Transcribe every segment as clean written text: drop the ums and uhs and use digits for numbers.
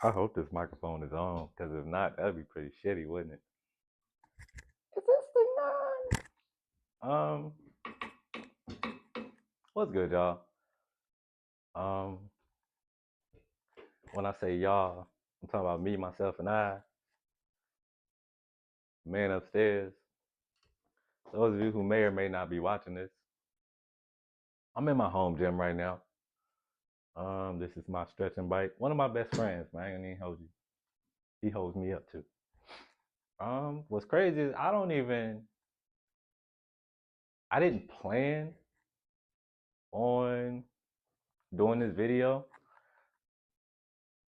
I hope this microphone is on, because if not, that'd be pretty shitty, wouldn't it? Is this thing on? What's good, y'all? Um, when I say y'all, I'm talking about me, myself, and I, man upstairs. Those of you who may or may not be watching this, I'm in my home gym right now. This is my stretching bike. One of my best friends, man. I ain't gonna even hold you. He holds me up too. What's crazy is I didn't plan on doing this video.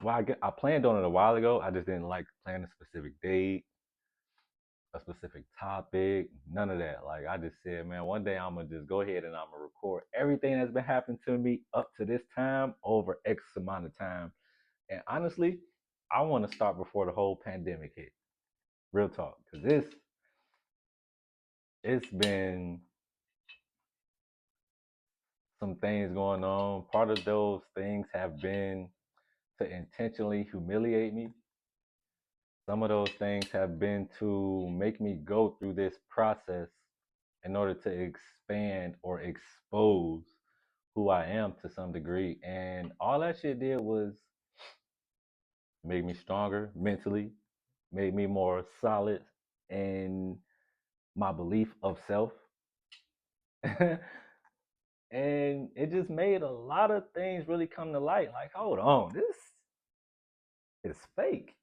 Well, I planned on it a while ago. I just didn't like plan a specific date, a specific topic, none of that. Like I just said, man, one day I'm gonna just go ahead and I'm gonna record everything that's been happening to me up to this time over X amount of time. And honestly, I want to start before the whole pandemic hit. Real talk, because it's been some things going on. Part of those things have been to intentionally humiliate me. Some of those things have been to make me go through this process in order to expand or expose who I am to some degree. And all that shit did was make me stronger mentally, made me more solid in my belief of self. And it just made a lot of things really come to light. Like, hold on, this is fake.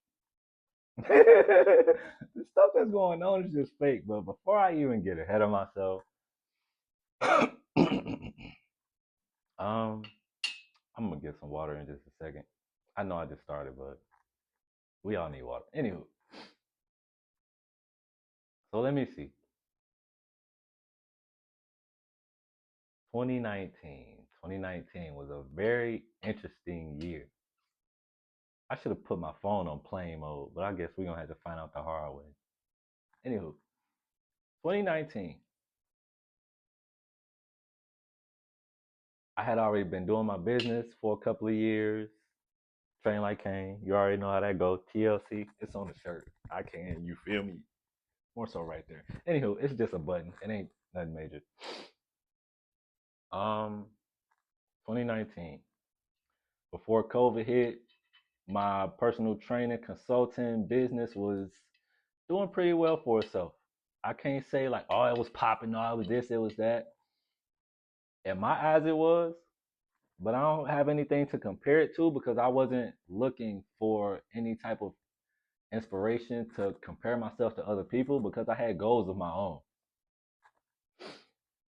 The stuff that's going on is just fake. But before I even get ahead of myself, I'm gonna get some water in just a second. I know I just started, but we all need water. Anywho, so let me see. 2019 was a very interesting year. I should have put my phone on plane mode, but I guess we're gonna have to find out the hard way. Anywho, 2019, I had already been doing my business for a couple of years. Train like Kane, you already know how that goes. TLC, it's on the shirt. I can, you feel me? More so right there. Anywho, it's just a button. It ain't nothing major. Um, 2019, before COVID hit, my personal training consulting business was doing pretty well for itself. I can't say like, oh, it was popping, no, it was this, it was that. In my eyes, it was, but I don't have anything to compare it to because I wasn't looking for any type of inspiration to compare myself to other people because I had goals of my own.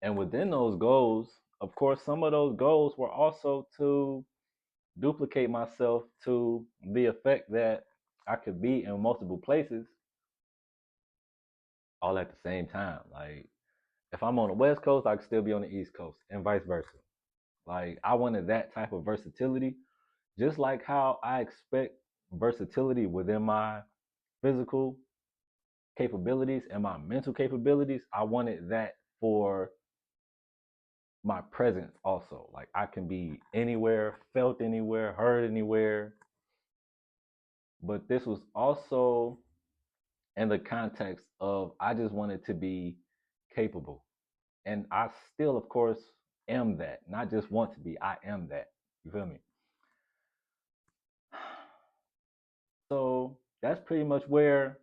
And within those goals, of course, some of those goals were also to duplicate myself to the effect that I could be in multiple places all at the same time. Like if I'm on the West Coast, I could still be on the East Coast and vice versa. Like I wanted that type of versatility, just like how I expect versatility within my physical capabilities and my mental capabilities. I wanted that for my presence also. Like I can be anywhere, felt anywhere, heard anywhere. But this was also in the context of I just wanted to be capable. And I still, of course, am that. Not just want to be, I am that. You feel me? So that's pretty much where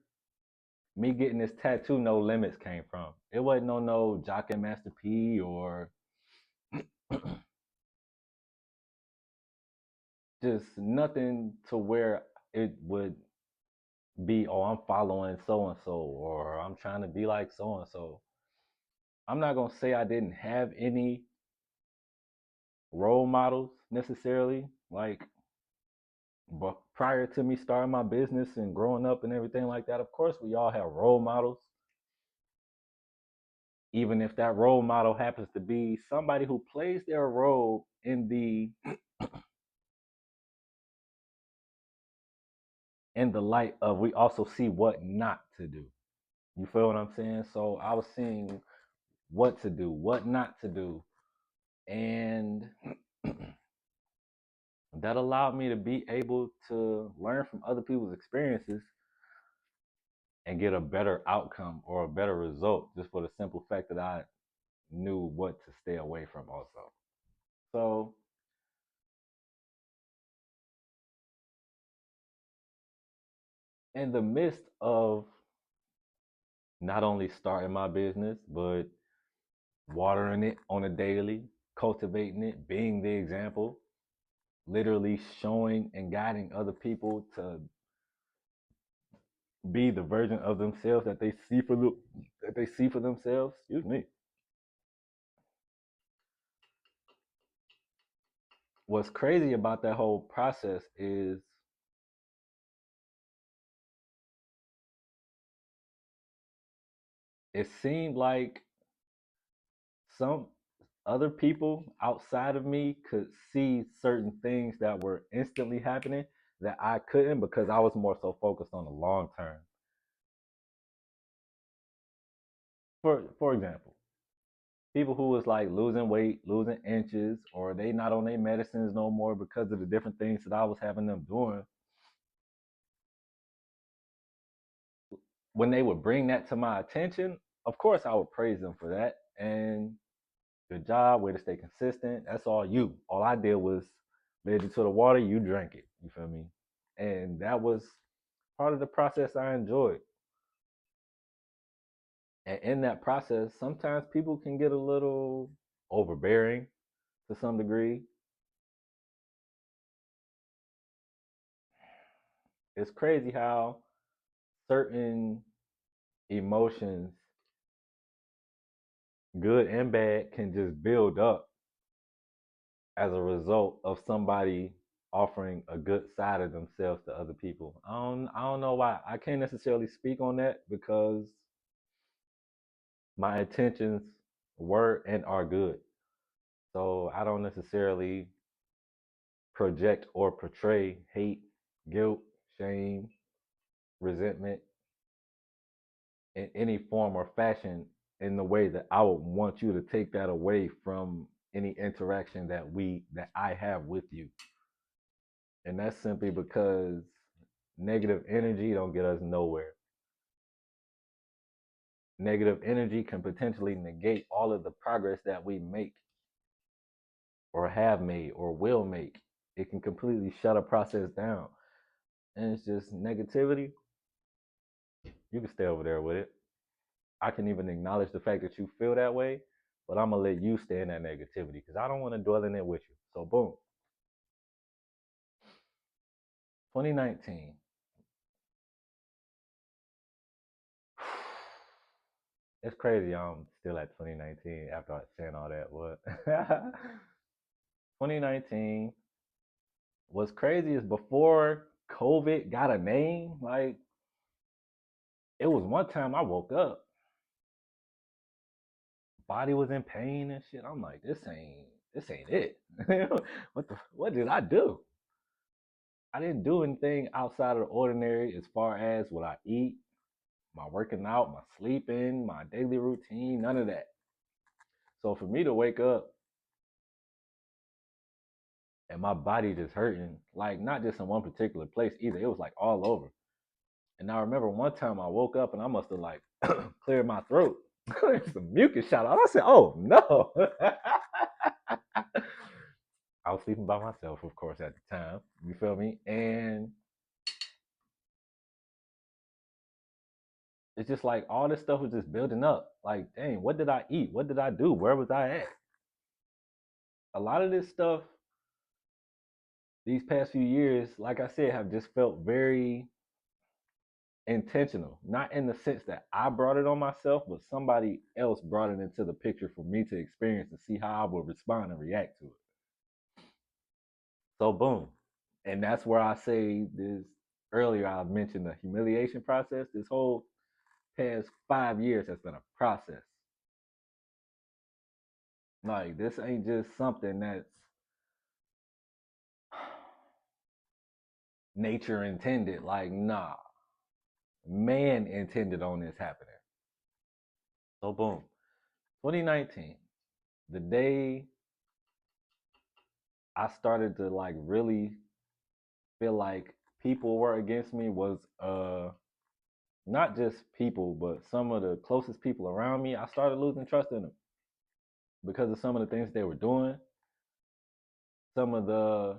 me getting this tattoo, No Limits, came from. It wasn't on no Jock and Master P or just nothing to where it would be, oh, I'm following so and so, or I'm trying to be like so and so. I'm not gonna say I didn't have any role models necessarily, like, but prior to me starting my business and growing up and everything like that. Of course, we all have role models, even if that role model happens to be somebody who plays their role in the light of we also see what not to do. You feel what I'm saying? So I was seeing what to do, what not to do. And that allowed me to be able to learn from other people's experiences and get a better outcome or a better result just for the simple fact that I knew what to stay away from also. So in the midst of not only starting my business, but watering it on a daily, cultivating it, being the example, literally showing and guiding other people to be the version of themselves that they see for themselves. Excuse me. What's crazy about that whole process is it seemed like some other people outside of me could see certain things that were instantly happening that I couldn't because I was more so focused on the long term. For example, people who was like losing weight, losing inches, or they not on their medicines no more because of the different things that I was having them doing. When they would bring that to my attention, of course I would praise them for that. And good job, way to stay consistent. That's all you. All I did was led you to the water, you drank it. You feel me? And that was part of the process I enjoyed. And in that process, sometimes people can get a little overbearing to some degree. It's crazy how certain emotions, good and bad, can just build up as a result of somebody offering a good side of themselves to other people. I don't know why. I can't necessarily speak on that because my intentions were and are good. So I don't necessarily project or portray hate, guilt, shame, resentment in any form or fashion in the way that I would want you to take that away from any interaction that I have with you. And that's simply because negative energy don't get us nowhere. Negative energy can potentially negate all of the progress that we make or have made or will make. It can completely shut a process down. And it's just negativity. You can stay over there with it. I can even acknowledge the fact that you feel that way, but I'm gonna let you stay in that negativity because I don't want to dwell in it with you. So boom. 2019. It's crazy. I'm still at 2019 after saying all that. What? 2019. What's crazy is before COVID got a name, like it was one time I woke up, body was in pain and shit. I'm like, this ain't it. What did I do? I didn't do anything outside of the ordinary as far as what I eat, my working out, my sleeping, my daily routine, none of that. So for me to wake up and my body just hurting, like not just in one particular place either, it was like all over. And I remember one time I woke up and I must have like cleared my throat. Some mucus shot out. I said, "Oh no!" I was sleeping by myself, of course, at the time. You feel me? And it's just like all this stuff was just building up. Like, dang, what did I eat? What did I do? Where was I at? A lot of this stuff, these past few years, like I said, have just felt very intentional. Not in the sense that I brought it on myself, but somebody else brought it into the picture for me to experience and see how I would respond and react to it. So boom. And that's where I say this earlier I mentioned the humiliation process. This whole past 5 years has been a process. Like this ain't just something that's nature intended. Like, nah. Man intended on this happening. So boom. 2019. The day I started to like really feel like people were against me was not just people, but some of the closest people around me. I started losing trust in them because of some of the things they were doing, some of the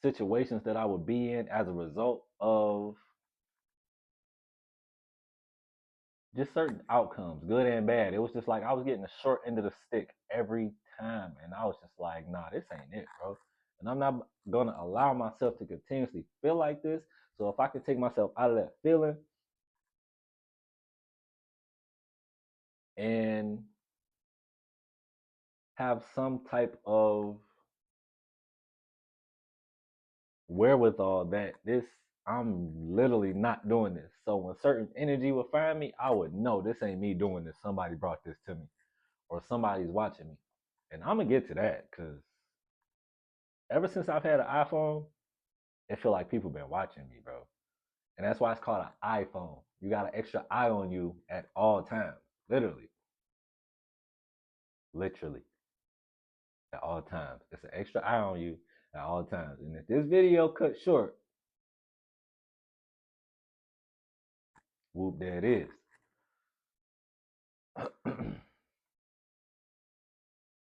situations that I would be in as a result of just certain outcomes, good and bad. It was just like I was getting the short end of the stick every time. And I was just like, nah, this ain't it, bro. And I'm not gonna allow myself to continuously feel like this. So if I can take myself out of that feeling and have some type of wherewithal that this I'm literally not doing this. So when certain energy would find me, I would know this ain't me doing this. Somebody brought this to me or somebody's watching me. And I'm gonna get to that because ever since I've had an iPhone, it feel like people been watching me, bro. And that's why it's called an iPhone. You got an extra eye on you at all times. Literally. Literally. At all times. It's an extra eye on you at all times. And if this video cut short, whoop, there it is.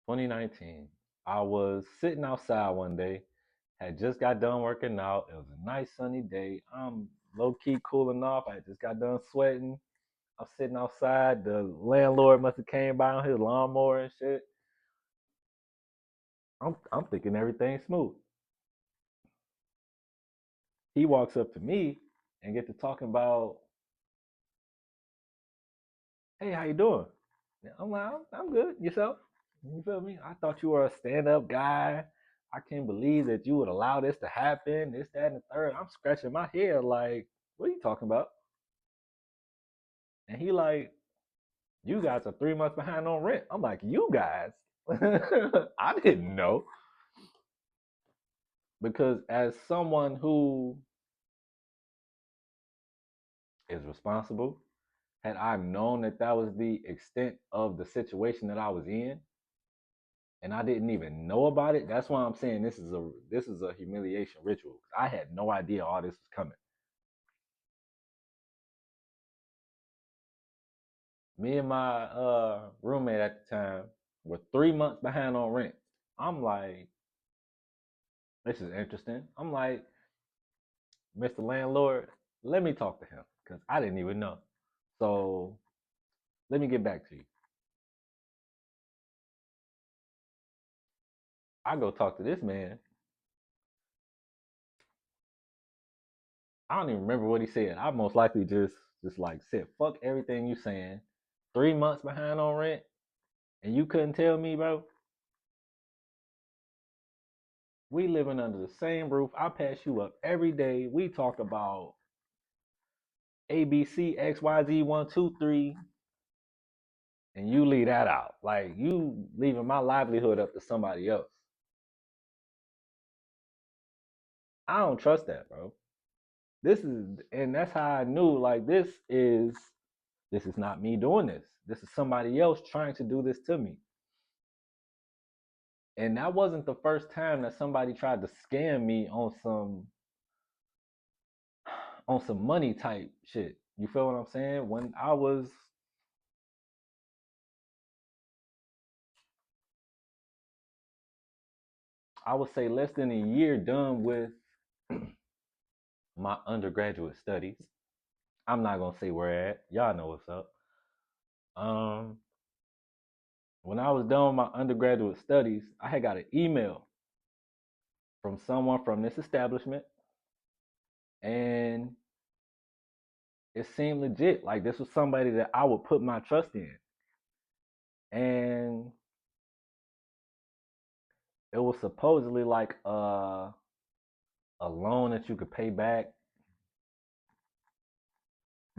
2019. I was sitting outside one day, had just got done working out. It was a nice sunny day. I'm low key cooling off. I just got done sweating. I'm sitting outside. The landlord must have came by on his lawnmower and shit. I'm thinking everything's smooth. He walks up to me and get to talking about, hey, how you doing? I'm like, I'm good. Yourself? You feel me? I thought you were a stand-up guy. I can't believe that you would allow this to happen, this, that, and the third. I'm scratching my head like, what are you talking about? And he like, you guys are 3 months behind on rent. I'm like, you guys? I didn't know. Because as someone who is responsible, had I known that that was the extent of the situation that I was in, and I didn't even know about it, that's why I'm saying this is a humiliation ritual. I had no idea all this was coming. Me and my roommate at the time were 3 months behind on rent. I'm like, this is interesting. I'm like, Mr. Landlord, let me talk to him because I didn't even know. So let me get back to you. I go talk to this man. I don't even remember what he said. I most likely just like said, fuck everything you saying. 3 months behind on rent, and you couldn't tell me, bro. We living under the same roof. I pass you up every day. We talk about ABC, XYZ, 1, 2, 3, and you leave that out. Like you leaving my livelihood up to somebody else. I don't trust that, bro. And that's how I knew like this is not me doing this. This is somebody else trying to do this to me. And that wasn't the first time that somebody tried to scam me on some money type shit. You feel what I'm saying? When I would say less than a year done with my undergraduate studies. I'm not gonna say where at. Y'all know what's up. Um, when I was done with my undergraduate studies, I had got an email from someone from this establishment, and it seemed legit. Like this was somebody that I would put my trust in, and it was supposedly like a loan that you could pay back.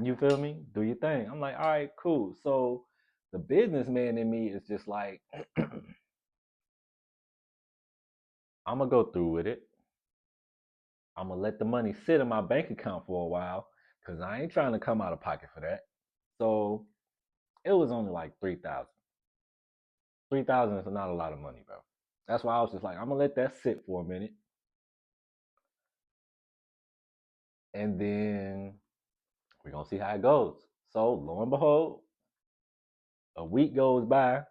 You feel me? Do your thing. I'm like, all right, cool. So the businessman in me is just like, I'm gonna go through with it. I'm gonna let the money sit in my bank account for a while because I ain't trying to come out of pocket for that. So it was only like 3,000. 3,000 is not a lot of money, bro. That's why I was just like, I'm gonna let that sit for a minute, and then we're gonna see how it goes. So lo and behold, a week goes by,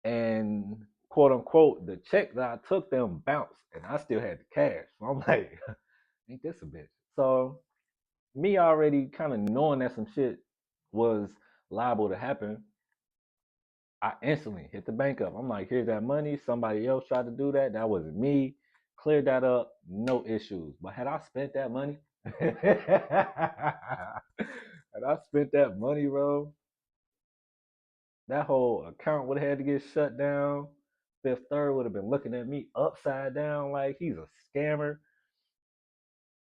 and quote unquote, the check that I took them bounced, and I still had the cash. So I'm like, ain't this a bitch? So me already kind of knowing that some shit was liable to happen, I instantly hit the bank up. I'm like, here's that money. Somebody else tried to do that. That wasn't me. Cleared that up. No issues. But had I spent that money, bro, that whole account would have had to get shut down. Fifth Third would have been looking at me upside down like he's a scammer.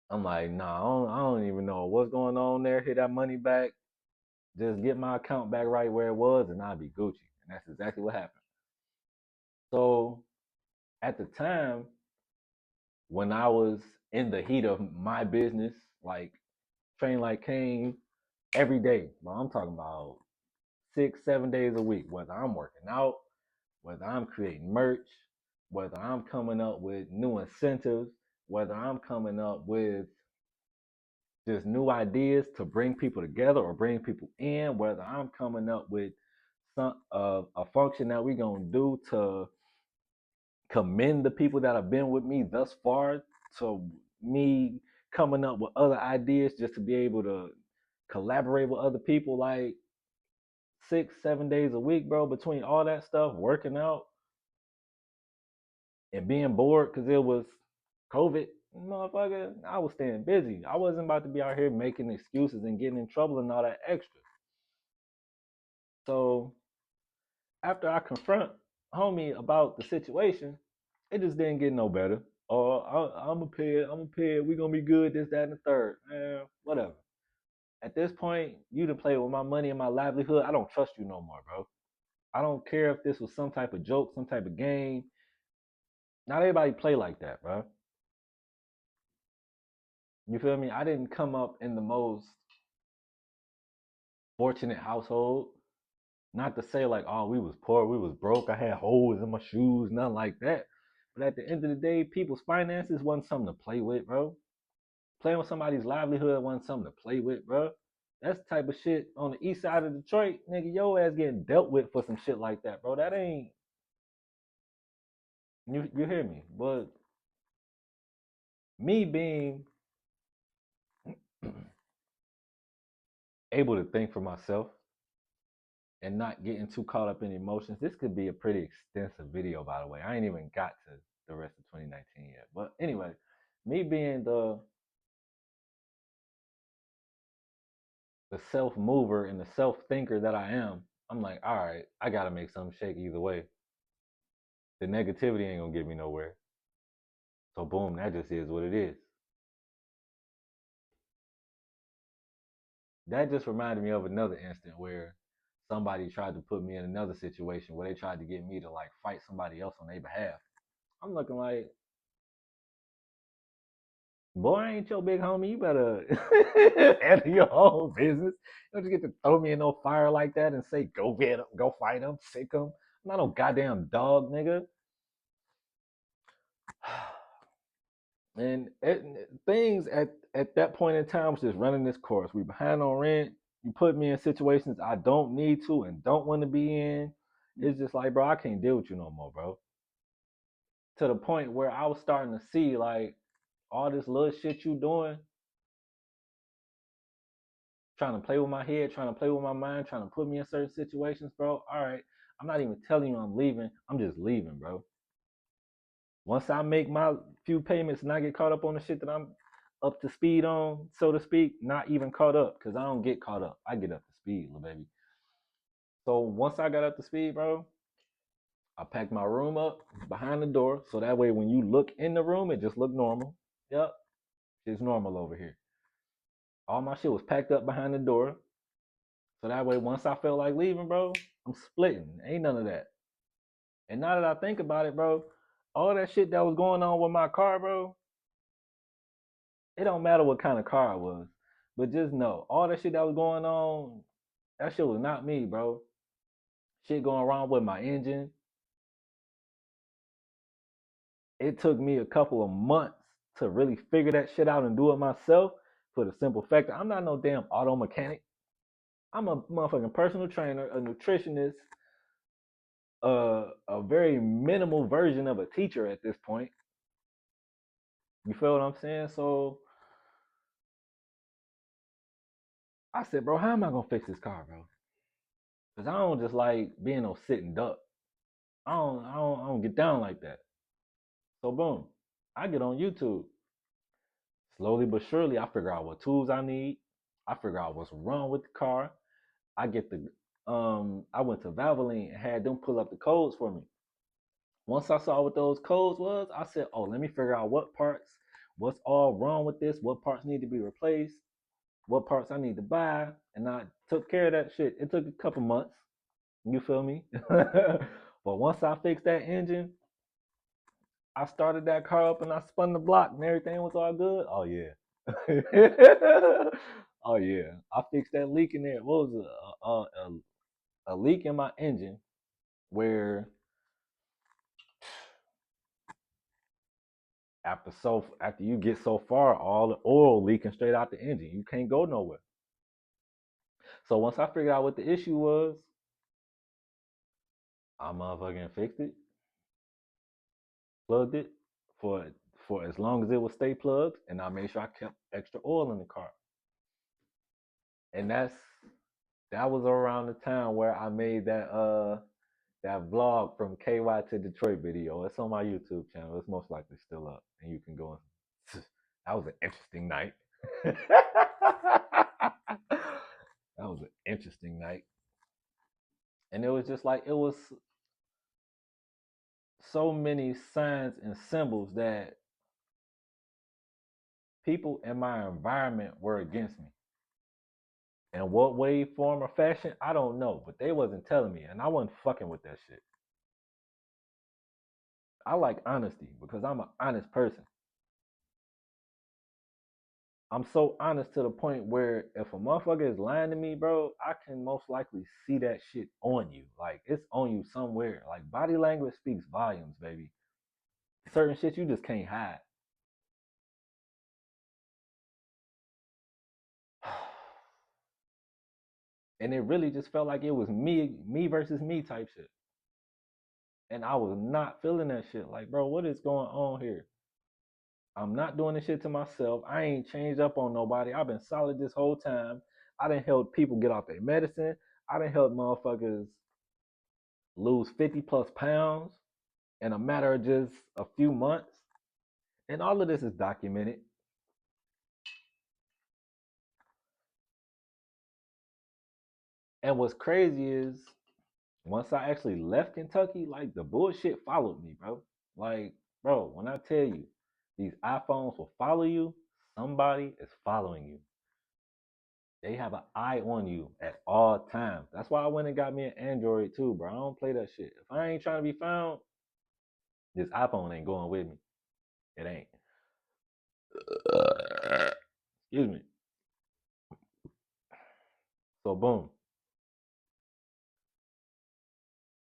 I'm like, nah, I don't even know what's going on there. Hit that money back. Just get my account back right where it was, and I'll be Gucci. And that's exactly what happened. So at the time, when I was in the heat of my business, like train like Kane every day, bro, I'm talking about 6, 7 days a week, whether I'm working out, whether I'm creating merch, whether I'm coming up with new incentives, whether I'm coming up with just new ideas to bring people together or bring people in, whether I'm coming up with some a function that we're gonna do to commend the people that have been with me thus far, to me coming up with other ideas just to be able to collaborate with other people like 6, 7 days a week, bro, between all that stuff, working out and being bored because it was COVID, motherfucker, I was staying busy. I wasn't about to be out here making excuses and getting in trouble and all that extra. So after I confront homie about the situation, it just didn't get no better. Oh, I'm a pay. I'm a pay. We gonna be good. This, that, and the third. Whatever. At this point, you done play with my money and my livelihood. I don't trust you no more, bro. I don't care if this was some type of joke, some type of game. Not everybody play like that, bro. You feel me? I didn't come up in the most fortunate household. Not to say like, oh, we was poor, we was broke. I had holes in my shoes, nothing like that. But at the end of the day, people's finances wasn't something to play with, bro. Playing with somebody's livelihood wasn't something to play with, bro. That's the type of shit on the east side of Detroit, nigga. Your ass getting dealt with for some shit like that, bro. That ain't you hear me? But me being able to think for myself and not getting too caught up in emotions. This could be a pretty extensive video, by the way. I ain't even got to the rest of 2019 yet. But anyway, me being the self mover and the self thinker that I am, I'm like, all right, I gotta make something shake either way. The negativity ain't gonna get me nowhere. So boom, that just is what it is. That just reminded me of another instant where somebody tried to put me in another situation where they tried to get me to like fight somebody else on their behalf. I'm looking like, boy, I ain't your big homie. You better handle your own business. You don't just get to throw me in no fire like that and say, go get him, go fight him, sick him. I'm not no goddamn dog, nigga. And things at that point in time was just running this course. We behind on rent. You put me in situations I don't need to and don't want to be in. It's just like, bro, I can't deal with you no more, bro. To the point where I was starting to see like all this little shit you doing, trying to play with my head, trying to play with my mind, trying to put me in certain situations, bro. All right, I'm not even telling you I'm leaving. I'm just leaving, bro. Once I make my few payments and I get caught up on the shit that I'm up to speed on, so to speak, not even caught up, because I don't get caught up. I get up to speed, little baby. So once I got up to speed, bro, I packed my room up behind the door. So that way when you look in the room, it just look normal. Yep, it's normal over here. All my shit was packed up behind the door. So that way once I felt like leaving, bro, I'm splitting. Ain't none of that. And now that I think about it, bro, all that shit that was going on with my car, bro, it don't matter what kind of car it was. But just know, all that shit that was going on, that shit was not me, bro. shit going wrong with my engine. It took me a couple of months to really figure that shit out and do it myself for the simple fact that I'm not no damn auto mechanic. I'm a motherfucking personal trainer, a nutritionist, a very minimal version of a teacher at this point. You feel what I'm saying? So I said, bro, how am I gonna fix this car, bro? Cause I don't just like being no sitting duck. I don't get down like that. So boom, I get on YouTube. Slowly but surely, I figure out what tools I need. I figure out what's wrong with the car. I get the I went to Valvoline and had them pull up the codes for me. Once I saw what those codes was, I said, "Oh, let me figure out what parts, what's all wrong with this, what parts need to be replaced, what parts I need to buy," and I took care of that shit. It took a couple months. You feel me? But once I fixed that engine, I started that car up and I spun the block and everything was all good. Oh yeah. Oh yeah. I fixed that leak in there. What was it? A leak in my engine where after you get so far, all the oil leaking straight out the engine. You can't go nowhere. So once I figured out what the issue was, I motherfucking fixed it, plugged it for for as long as it would stay plugged, and I made sure I kept extra oil in the car. And that was around the time where I made that vlog from KY to Detroit video. It's on my YouTube channel. It's most likely still up, and you can go. That was an interesting night. That was an interesting night, and it was just like it was so many signs and symbols that people in my environment were against me. In what way, form, or fashion, I don't know, but they wasn't telling me, and I wasn't fucking with that shit. I like honesty because I'm an honest person. I'm so honest to the point where if a motherfucker is lying to me, bro, I can most likely see that shit on you. Like it's on you somewhere. Like body language speaks volumes, baby. Certain shit you just can't hide. And it really just felt like it was me versus me type shit. And I was not feeling that shit. Like, bro, what is going on here? I'm not doing this shit to myself. I ain't changed up on nobody. I've been solid this whole time. I done helped people get off their medicine. I done helped motherfuckers lose 50 plus pounds in a matter of just a few months. And all of this is documented. And what's crazy is once I actually left Kentucky, like the bullshit followed me, bro. Like, bro, when I tell you these iPhones will follow you, somebody is following you. They have an eye on you at all times. That's why I went and got me an Android too, bro. I don't play that shit. If I ain't trying to be found, this iPhone ain't going with me. It ain't. Excuse me. So boom,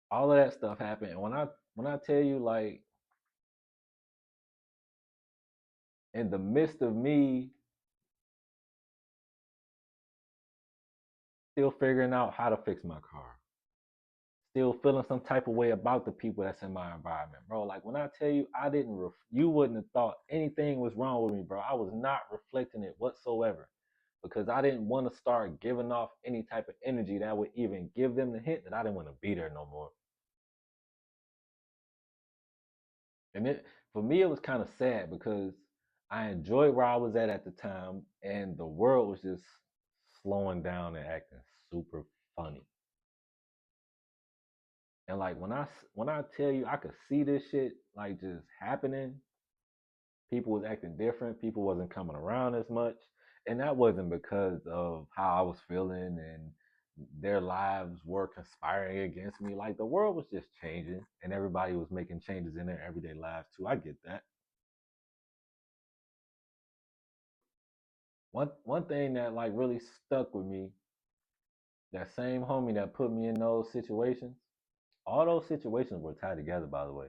all of that stuff happened. And when I tell you, like, in the midst of me still figuring out how to fix my car, still feeling some type of way about the people that's in my environment, bro. Like when I tell you, you wouldn't have thought anything was wrong with me, bro. I was not reflecting it whatsoever because I didn't want to start giving off any type of energy that would even give them the hint that I didn't want to be there no more. And it for me, it was kind of sad because I enjoyed where I was at the time, and the world was just slowing down and acting super funny. And like when I tell you I could see this shit like just happening, people was acting different, people wasn't coming around as much, and that wasn't because of how I was feeling and their lives were conspiring against me. Like the world was just changing, and everybody was making changes in their everyday lives too. I get that. One thing that like really stuck with me That same homie that put me in those situations, all those situations were tied together, by the way.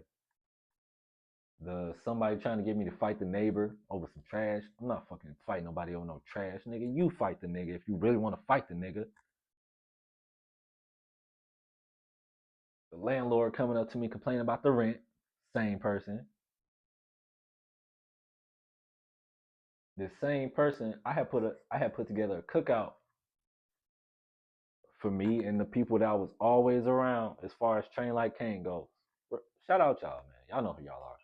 The somebody trying to get me to fight the neighbor over some trash. I'm not fucking fighting nobody over no trash, nigga. You fight the nigga if you really want to fight the nigga. The landlord coming up to me complaining about the rent. Same person. This same person, I had put together a cookout for me and the people that I was always around as far as Train Like Kane goes. Shout out y'all, man. Y'all know who y'all are.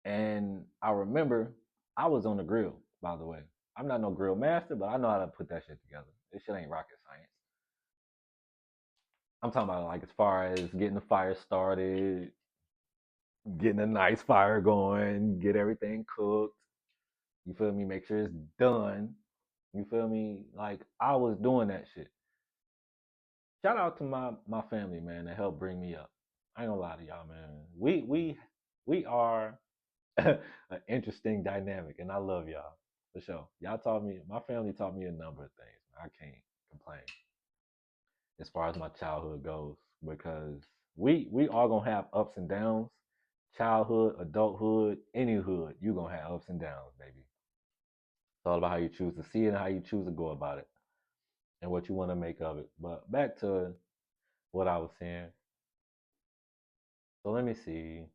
And I remember I was on the grill, by the way. I'm not no grill master, but I know how to put that shit together. This shit ain't rocket science. I'm talking about like as far as getting the fire started, getting a nice fire going, get everything cooked. You feel me? Make sure it's done. You feel me? Like I was doing that shit. Shout out to my family, man, that helped bring me up. I ain't gonna lie to y'all, man. We are an interesting dynamic, and I love y'all for sure. Y'all taught me, my family taught me a number of things. I can't complain as far as my childhood goes because we all gonna have ups and downs. Childhood, adulthood, any hood, you gonna have ups and downs, baby. It's all about how you choose to see it and how you choose to go about it and what you want to make of it. But back to what I was saying. So let me see.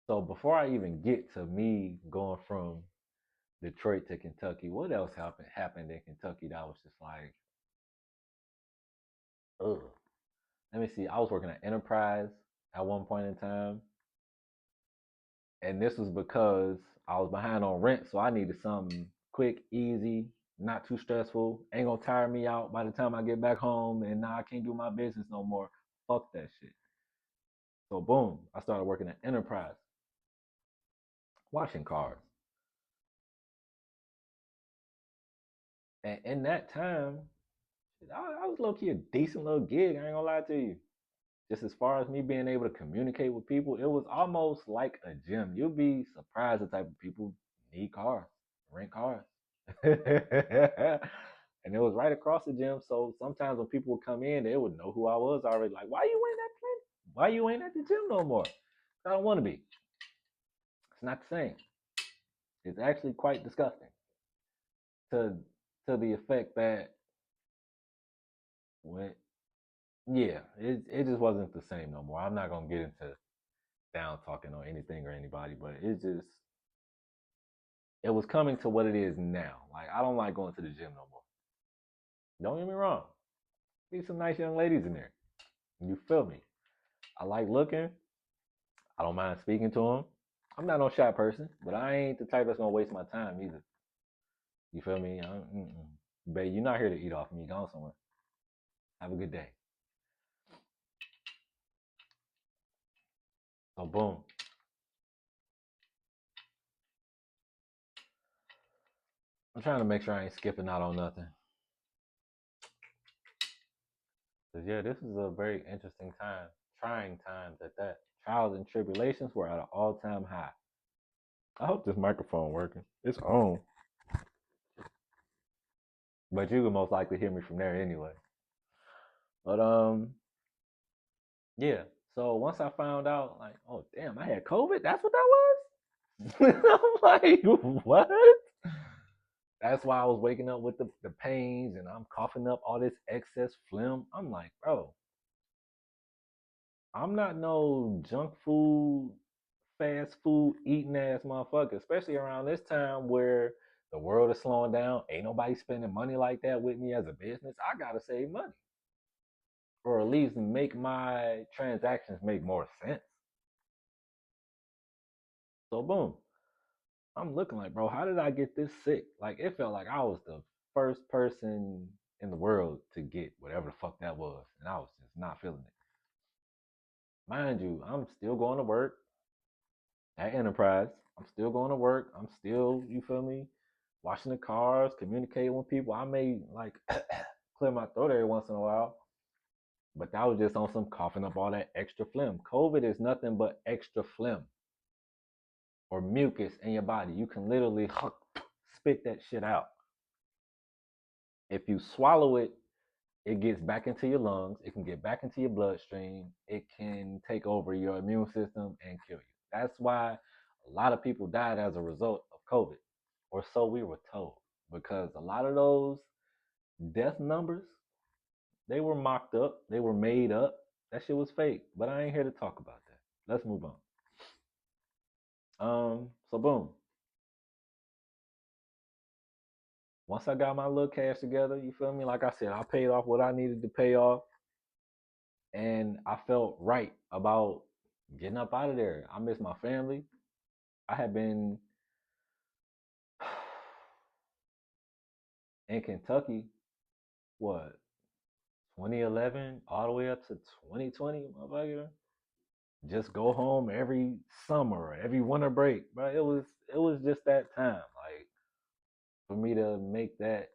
So before I even get to me going from Detroit to Kentucky, what else happened in Kentucky that was just like, ugh. Let me see. I was working at Enterprise at one point in time, and this was because I was behind on rent, so I needed something quick, easy, not too stressful. Ain't gonna tire me out by the time I get back home, and now I can't do my business no more. Fuck that shit. So boom, I started working at Enterprise, washing cars. And in that time, I was low key a decent little gig. I ain't gonna lie to you. Just as far as me being able to communicate with people, it was almost like a gym. You'll be surprised the type of people need cars, rent cars. And it was right across the gym. So sometimes when people would come in, they would know who I was already. Like, why you ain't at the Why you ain't at the gym no more? I don't want to be. It's not the same. It's actually quite disgusting. To the effect that when yeah, it just wasn't the same no more. I'm not gonna get into down talking on anything or anybody, but it was coming to what it is now. Like I don't like going to the gym no more. Don't get me wrong. There's some nice young ladies in there. You feel me? I like looking. I don't mind speaking to them. I'm not no shy person, but I ain't the type that's gonna waste my time either. You feel me? Babe, you're not here to eat off me. Go somewhere. Have a good day. So boom. I'm trying to make sure I ain't skipping out on nothing. Cause yeah, this is a very interesting time, trying times at that. Trials and tribulations were at an all-time high. I hope this microphone working. It's on, but you can most likely hear me from there anyway. But yeah. So once I found out, like, oh damn, I had COVID. That's what that was. I'm like, what? That's why I was waking up with the pains and I'm coughing up all this excess phlegm. I'm like, bro, I'm not no junk food, fast food eating ass motherfucker, especially around this time where the world is slowing down. Ain't nobody spending money like that with me as a business. I gotta save money. Or at least make my transactions make more sense. So boom. I'm looking like, bro, how did I get this sick? Like it felt like I was the first person in the world to get whatever the fuck that was. And I was just not feeling it. Mind you, I'm still going to work at Enterprise. I'm still going to work. I'm still, you feel me, washing the cars, communicating with people. I may like clear my throat every once in a while, but that was just on some coughing up all that extra phlegm. COVID is nothing but extra phlegm or mucus in your body. You can literally spit that shit out. If you swallow it, it gets back into your lungs. It can get back into your bloodstream. It can take over your immune system and kill you. That's why a lot of people died as a result of COVID, or so we were told, because a lot of those death numbers, they were mocked up, they were made up. That shit was fake. But I ain't here to talk about that. Let's move on. So boom. Once I got my little cash together, you feel me? Like I said, I paid off what I needed to pay off, and I felt right about getting up out of there. I miss my family. I had been in Kentucky, what, 2011 all the way up to 2020, motherfucker. Just go home every summer, every winter break, bro. It was just that time, like for me to make that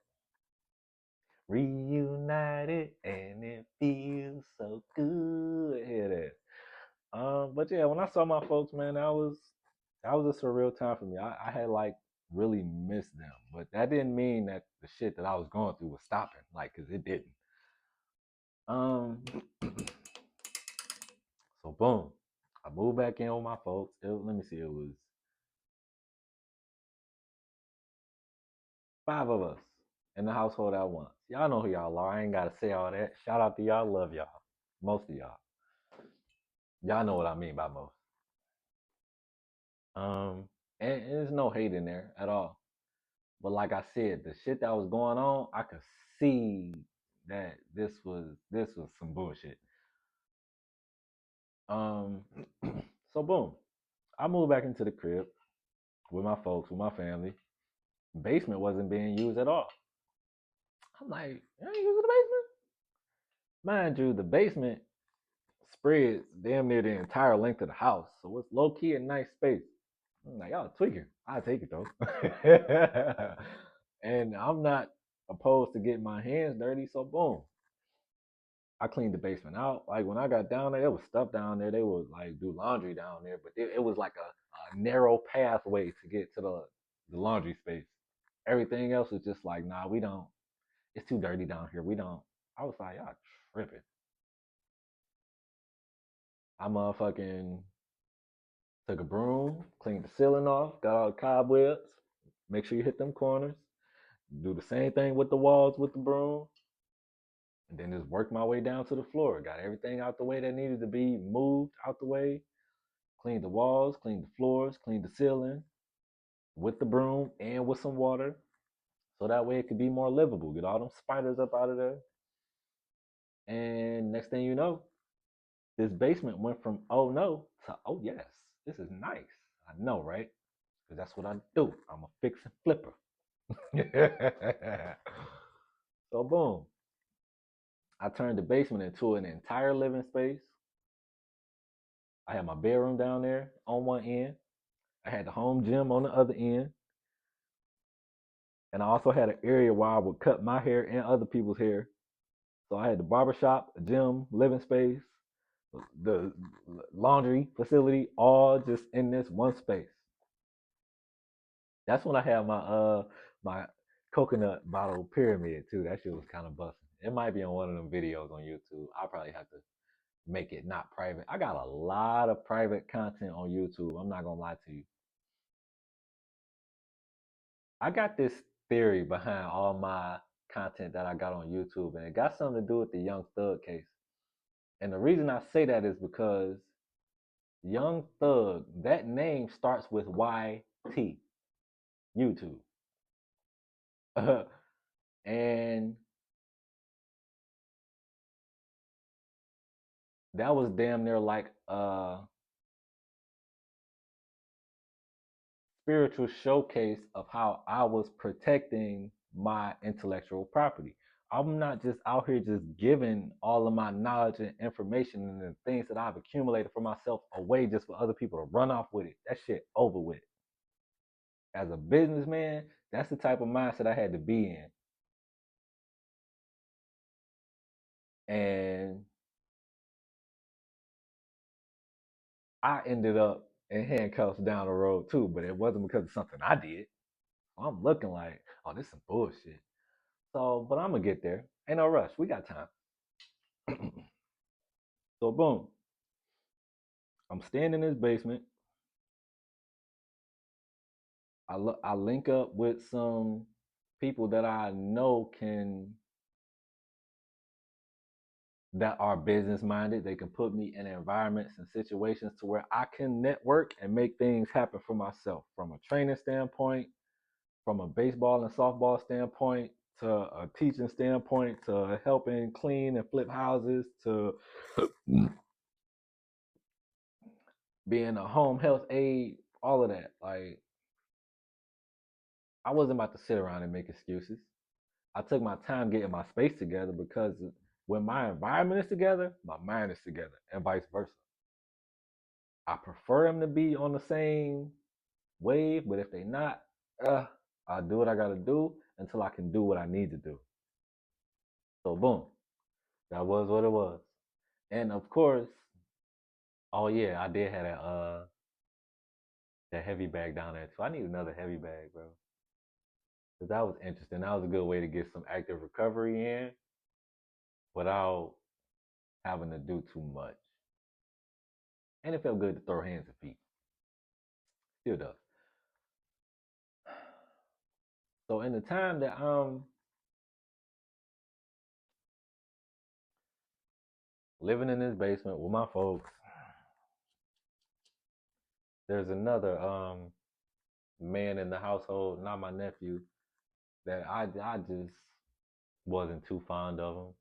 reunited, and it feels so good. Hear that? But yeah, when I saw my folks, man, that was a surreal time for me. I had like really missed them, but that didn't mean that the shit that I was going through was stopping, like, cause it didn't. Um, so boom, I moved back in with my folks. Let me see, it was 5 of us in the household at once. Y'all know who y'all are. I ain't gotta say all that. Shout out to y'all. Love y'all. Most of y'all. Y'all know what I mean by most. And there's no hate in there at all. But like I said, the shit that was going on, I could see that this was some bullshit. Um, so boom, I moved back into the crib with my folks, with my family. Basement wasn't being used at all. I'm like, you ain't using the basement? Mind you, the basement spreads damn near the entire length of the house, so it's low key a nice space. I'm like, y'all tweaking. I'll take it though. And I'm not opposed to getting my hands dirty, so boom. I cleaned the basement out. Like when I got down there, there was stuff down there. They would like do laundry down there, but it was like a narrow pathway to get to the laundry space. Everything else was just like, nah, we don't. It's too dirty down here. We don't. I was like, y'all tripping. I motherfucking took a broom, cleaned the ceiling off, got all the cobwebs. Make sure you hit them corners. Do the same thing with the walls with the broom, and then just work my way down to the floor. Got everything out the way that needed to be moved out the way. Cleaned the walls, cleaned the floors, cleaned the ceiling with the broom and with some water, so that way it could be more livable. Get all them spiders up out of there. And next thing you know, this basement went from oh no to oh yes, this is nice. I know, right? Because that's what I do. I'm a fix and flipper. So boom, I turned the basement into an entire living space. I had my bedroom down there on one end. I had the home gym on the other end. And I also had an area where I would cut my hair and other people's hair. So I had the barbershop, a gym, living space, the laundry facility, all just in this one space. That's when I had my coconut bottle pyramid too. That shit was kind of busting. It might be on one of them videos on YouTube. I'll probably have to make it not private. I got a lot of private content on YouTube. I'm not gonna lie to you. I got this theory behind all my content that I got on YouTube, and it got something to do with the Young Thug case. And the reason I say that is because Young Thug, that name starts with YT, YouTube. And that was damn near like a spiritual showcase of how I was protecting my intellectual property. I'm not just out here just giving all of my knowledge and information and the things that I've accumulated for myself away just for other people to run off with it. That shit over with. As a businessman, that's the type of mindset I had to be in. And I ended up in handcuffs down the road too, but it wasn't because of something I did. I'm looking like, oh, this is some bullshit. So, but I'm gonna get there. Ain't no rush. We got time. So boom, I'm staying in this basement. I link up with some people that I know can that are business minded. They can put me in environments and situations to where I can network and make things happen for myself from a training standpoint, from a baseball and softball standpoint, to a teaching standpoint, to helping clean and flip houses, to being a home health aide, all of that. Like, I wasn't about to sit around and make excuses. I took my time getting my space together because when my environment is together, my mind is together, and vice versa. I prefer them to be on the same wave, but if they not, I'll do what I gotta do until I can do what I need to do. So boom, that was what it was. And of course, oh yeah, I did have that heavy bag down there too. I need another heavy bag, bro. Cause that was interesting. That was a good way to get some active recovery in without having to do too much. And it felt good to throw hands and feet. Still does. So in the time that I'm living in this basement with my folks, there's another man in the household, not my nephew, that I just wasn't too fond of him.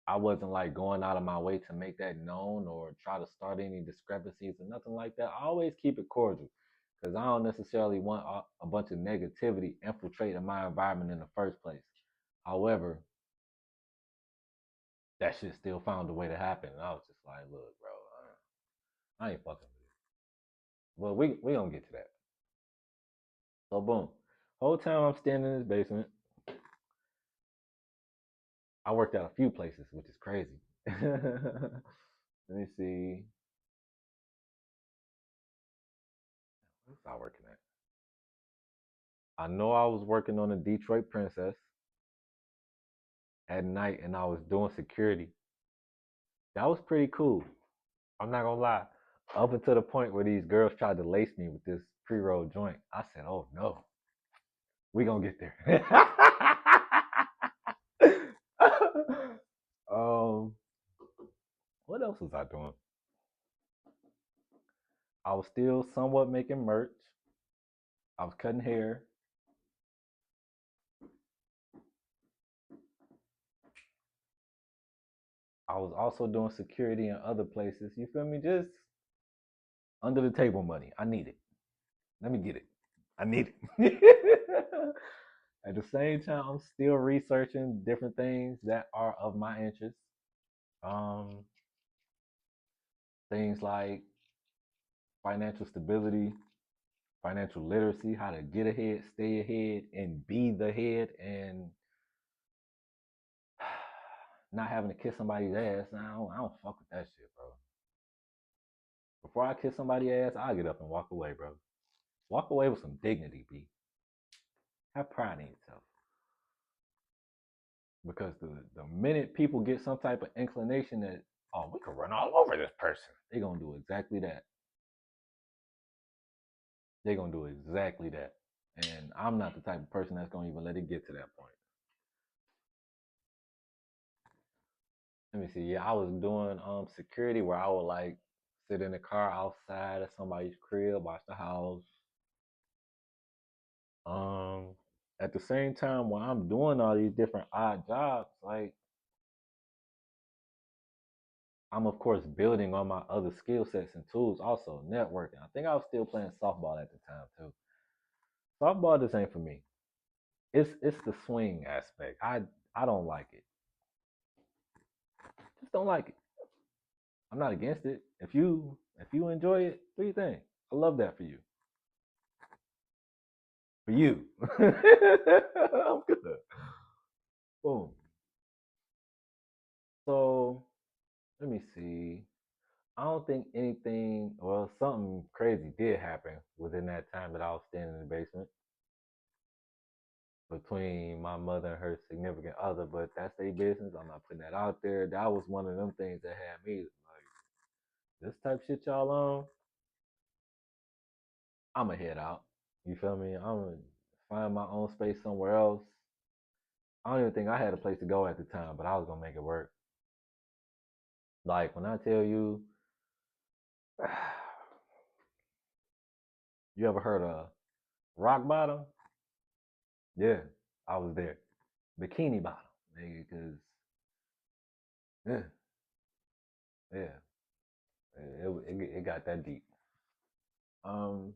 I wasn't like going out of my way to make that known or try to start any discrepancies or nothing like that. I always keep it cordial because I don't necessarily want a bunch of negativity infiltrating my environment in the first place. However, that shit still found a way to happen. And I was just like, look, bro, I ain't fucking with it. Well, we gonna get to that. So boom. Whole time I'm standing in this basement, I worked at a few places, which is crazy. Let me see. Where was I working at? I know I was working on the Detroit Princess at night and I was doing security. That was pretty cool. I'm not gonna lie. Up until the point where these girls tried to lace me with this pre-roll joint, I said, "Oh no, we gonna get there." um, what else was I doing? I was still somewhat making merch. I was cutting hair. I was also doing security in other places. You feel me? Just under the table money. I need it. Let me get it. I need it. At the same time, I'm still researching different things that are of my interest. Um, Things like financial stability, financial literacy, how to get ahead, stay ahead, and be the head, and not having to kiss somebody's ass. I don't fuck with that shit, bro. Before I kiss somebody's ass, I'll get up and walk away, bro. Walk away with some dignity, B. Have pride in yourself. Because the minute people get some type of inclination that, oh, we could run all over this person, they're gonna do exactly that. They're gonna do exactly that. And I'm not the type of person that's gonna even let it get to that point. Let me see. Yeah, I was doing security where I would like sit in the car outside of somebody's crib, watch the house. Um, at the same time, when I'm doing all these different odd jobs, like I'm of course building on my other skill sets and tools, also networking. I think I was still playing softball at the time too. Softball just ain't for me. It's the swing aspect. I don't like it. Just don't like it. I'm not against it. If you enjoy it, do your thing. I love that for you. For you. I'm good. Boom. So let me see. I don't think anything, well, something crazy did happen within that time that I was standing in the basement. between my mother and her significant other, but that's their business. I'm not putting that out there. That was one of them things that had me like, this type shit y'all on, I'ma head out. You feel me? I'm gonna find my own space somewhere else. I don't even think I had a place to go at the time, but I was gonna make it work. Like when I tell you, you ever heard of rock bottom? Yeah, I was there. Bikini bottom, nigga, because yeah, yeah, it got that deep. Um,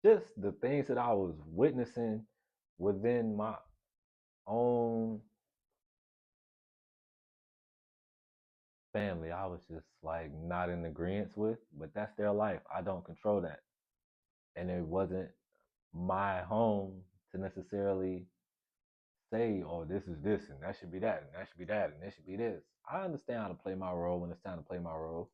just the things that I was witnessing within my own family, I was just like not in agreement with, but that's their life. I don't control that. And it wasn't my home to necessarily say, oh, this is this, and that should be that, and that should be that, and this should be this. I understand how to play my role when it's time to play my role.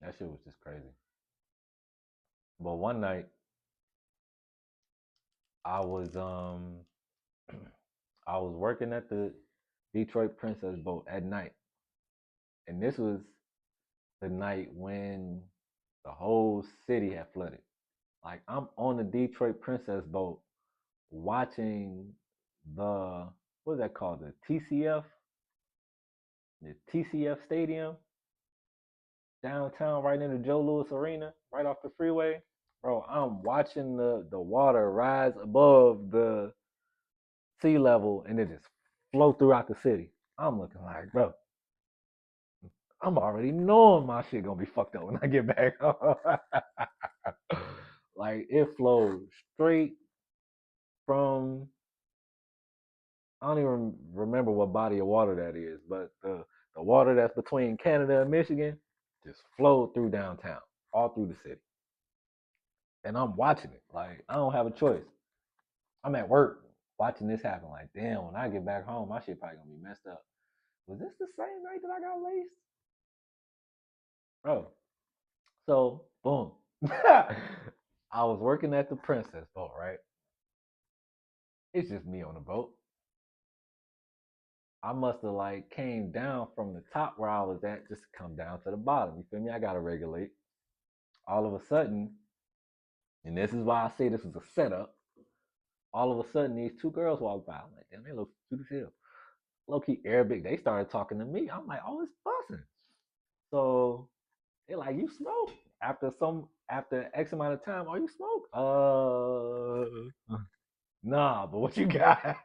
That shit was just crazy. But one night, I was I was working at the Detroit Princess boat at night, and this was the night when the whole city had flooded. Like I'm on the Detroit Princess boat watching the what's that called? The TCF Stadium downtown, right in the Joe Louis Arena, right off the freeway. Bro, I'm watching the water rise above the sea level and it just flow throughout the city. I'm looking like, bro, I'm already knowing my shit gonna be fucked up when I get back. Like it flows straight from I don't even remember what body of water that is, but the water that's between Canada and Michigan just flowed through downtown, all through the city. And I'm watching it. Like I don't have a choice. I'm at work watching this happen. Like, damn, when I get back home, my shit probably gonna be messed up. Was this the same night that I got laced? Oh, so boom. I was working at the Princess boat, right? It's just me on the boat. I must have like came down from the top where I was at just to come down to the bottom. You feel me? I gotta regulate. All of a sudden, and this is why I say this was a setup. All of a sudden, these two girls walk by. I'm like, damn, they look cute as hell. Low key Arabic. They started talking to me. I'm like, oh, it's busting. So they're like, you smoke? After X amount of time, oh, you smoke? Nah, but what you got?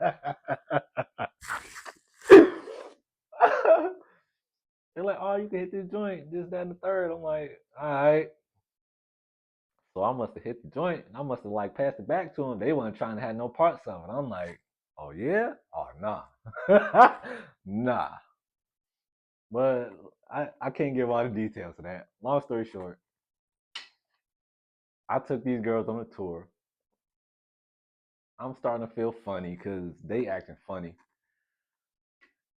They're like, oh, you can hit this joint, this, that, and the third. I'm like, all right. So I must have hit the joint and I must have like passed it back to them. They weren't trying to have no parts of it. I'm like, oh yeah? Oh nah. Nah. But I can't give all the details of that. Long story short, I took these girls on a tour. I'm starting to feel funny because they acting funny.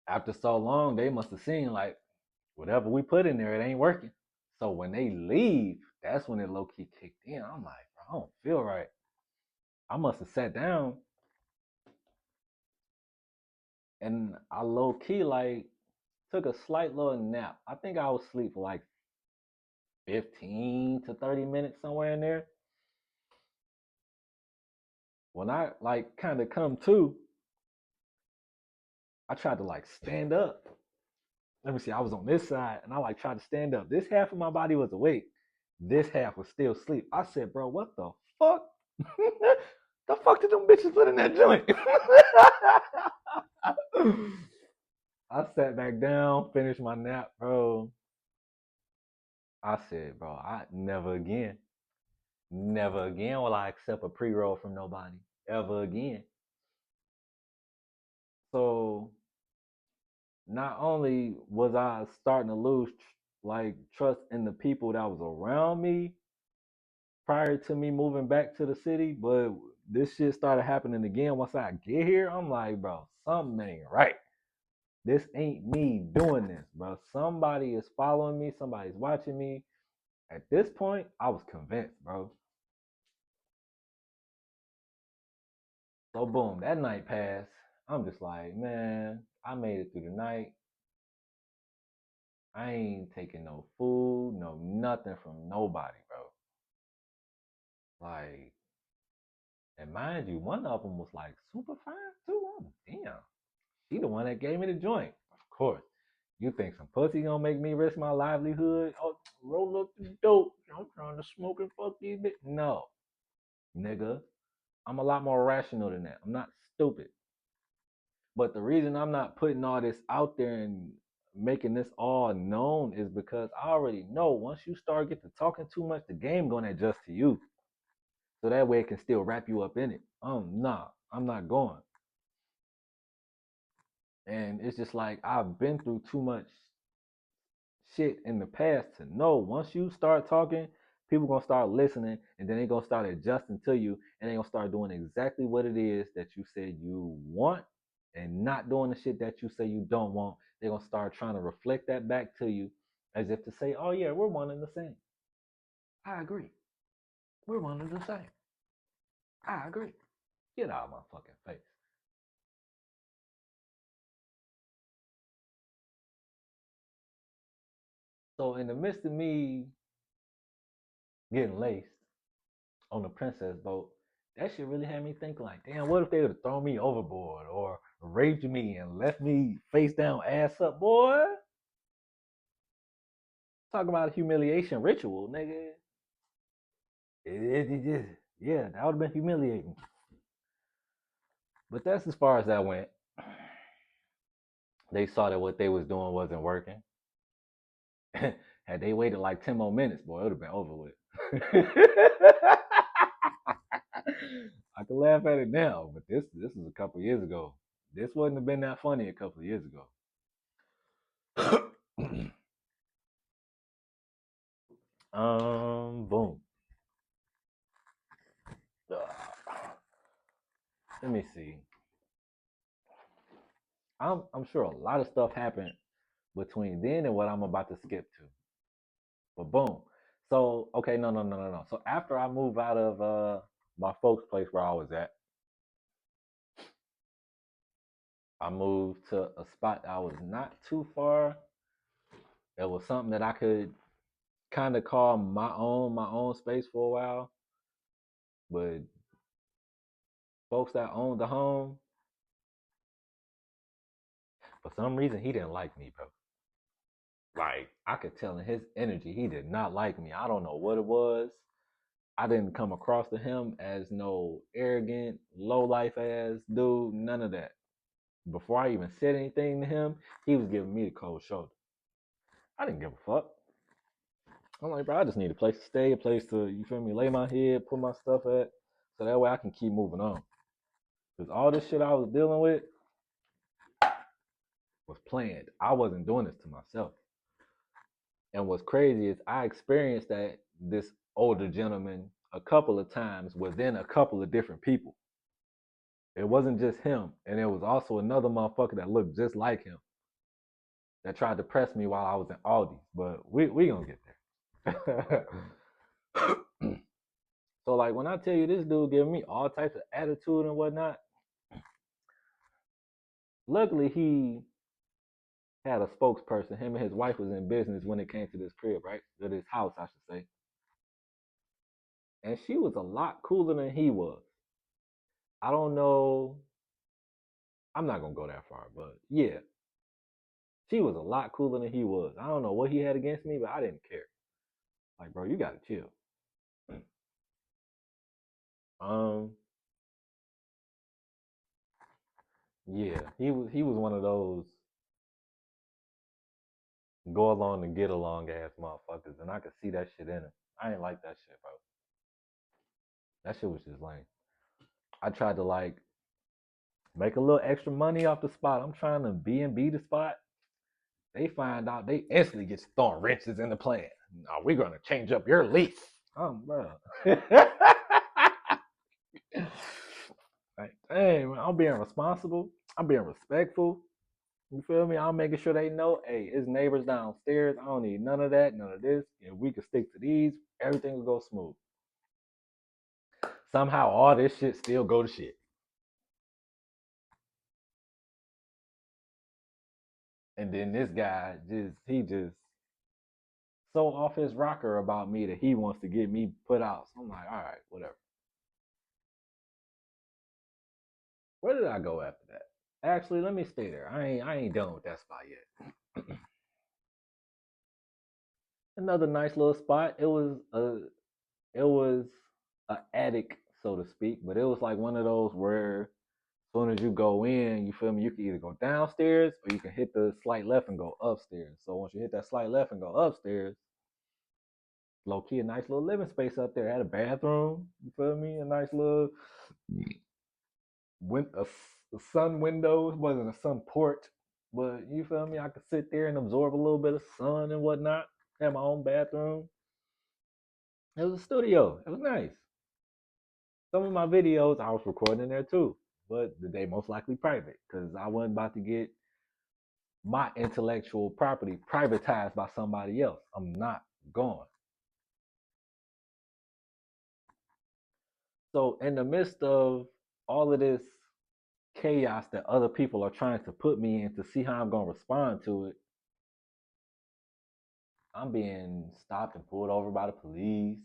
After so long, they must have seen like whatever we put in there, it ain't working. So when they leave, that's when it low key kicked in. I'm like, bro, I don't feel right. I must have sat down and I low key like took a slight little nap. I think I was asleep for like 15 to 30 minutes somewhere in there. When I like kind of come to, I tried to like stand up. Let me see, I was on this side and I like tried to stand up. This half of my body was awake. This half was still asleep. I said, bro, what the fuck? The fuck did them bitches put in that joint? I sat back down, finished my nap, bro. I said, bro, I never again. Never again will I accept a pre-roll from nobody. Ever again. So not only was I starting to lose like trust in the people that was around me prior to me moving back to the city, but this shit started happening again once I get here. I'm like, bro, something ain't right. This ain't me doing this, bro. Somebody is following me. Somebody's watching me. At this point, I was convinced, bro. So boom, that night passed. I'm just like, man, I made it through the night. I ain't taking no food, no nothing from nobody, bro. Like, and mind you, one of them was like super fine too. Oh, damn. She the one that gave me the joint. Of course. You think some pussy gonna make me risk my livelihood? Oh, roll up the dope. I'm trying to smoke and fuck these bitches. No, nigga. I'm a lot more rational than that. I'm not stupid. But the reason I'm not putting all this out there and making this all known is because I already know once you start getting to talking too much, the game gonna adjust to you. So that way it can still wrap you up in it. Nah, I'm not going. And it's just like I've been through too much shit in the past to know once you start talking, people gonna start listening and then they gonna start adjusting to you and they gonna start doing exactly what it is that you said you want and not doing the shit that you say you don't want. They're gonna start trying to reflect that back to you as if to say, oh yeah, we're one and the same. I agree. We're one and the same. I agree. Get out of my fucking face. So in the midst of me getting laced on the princess boat, that shit really had me think like, damn, what if they would have thrown me overboard or raped me and left me face down, ass up, boy? Talk about a humiliation ritual, nigga. Yeah, that would have been humiliating. But that's as far as that went. They saw that what they was doing wasn't working. Had they waited like 10 more minutes, boy, it would have been over with. I can laugh at it now, but this is a couple years ago. This wouldn't have been that funny a couple of years ago. Boom. Let me see. I'm sure a lot of stuff happened between then and what I'm about to skip to. But boom. So okay, no. So after I moved out of my folks' place where I was at, I moved to a spot that was not too far. It was something that I could kind of call my own space for a while. But folks that owned the home, for some reason, he didn't like me, bro. Like I could tell in his energy, he did not like me. I don't know what it was. I didn't come across to him as no arrogant, low life ass dude. None of that. Before I even said anything to him, he was giving me the cold shoulder. I didn't give a fuck. I'm like, bro, I just need a place to stay, a place to, you feel me, lay my head, put my stuff at, so that way I can keep moving on. Because all this shit I was dealing with was planned. I wasn't doing this to myself. And what's crazy is I experienced that this older gentleman a couple of times within a couple of different people. It wasn't just him, and there was also another motherfucker that looked just like him that tried to press me while I was in Aldi's. But we gonna get there. So like when I tell you this dude giving me all types of attitude and whatnot, luckily he had a spokesperson. Him and his wife was in business when it came to this crib, right? To this house, I should say. And she was a lot cooler than he was. I don't know. I'm not gonna go that far, but yeah, she was a lot cooler than he was. I don't know what he had against me, but I didn't care. Like, bro, you gotta chill. Um, yeah, he was one of those go along and get along ass motherfuckers, and I could see that shit in him. I ain't like that shit, bro. That shit was just lame. I tried to like make a little extra money off the spot. I'm trying to B&B the spot. They find out, they instantly get throwing wrenches in the plan. No, we're gonna change up your lease. Bro. Like, hey, man, I'm being responsible. I'm being respectful. You feel me? I'm making sure they know, hey, it's neighbors downstairs. I don't need none of that, none of this. If we can stick to these, everything will go smooth. Somehow all this shit still go to shit. And then this guy just so off his rocker about me that he wants to get me put out. So I'm like, all right, whatever. Where did I go after that? Actually, let me stay there. I ain't done with that spot yet. Another nice little spot. It was a attic, so to speak, but it was like one of those where as soon as you go in, you feel me, you can either go downstairs or you can hit the slight left and go upstairs. So once you hit that slight left and go upstairs, low key a nice little living space up there. Had a bathroom, you feel me? A nice little a sun window. It wasn't a sun port, but you feel me? I could sit there and absorb a little bit of sun and whatnot. Had my own bathroom. It was a studio. It was nice. Some of my videos I was recording there too, but they most likely private because I wasn't about to get my intellectual property privatized by somebody else. I'm not going. So in the midst of all of this chaos that other people are trying to put me in to see how I'm gonna respond to it, I'm being stopped and pulled over by the police.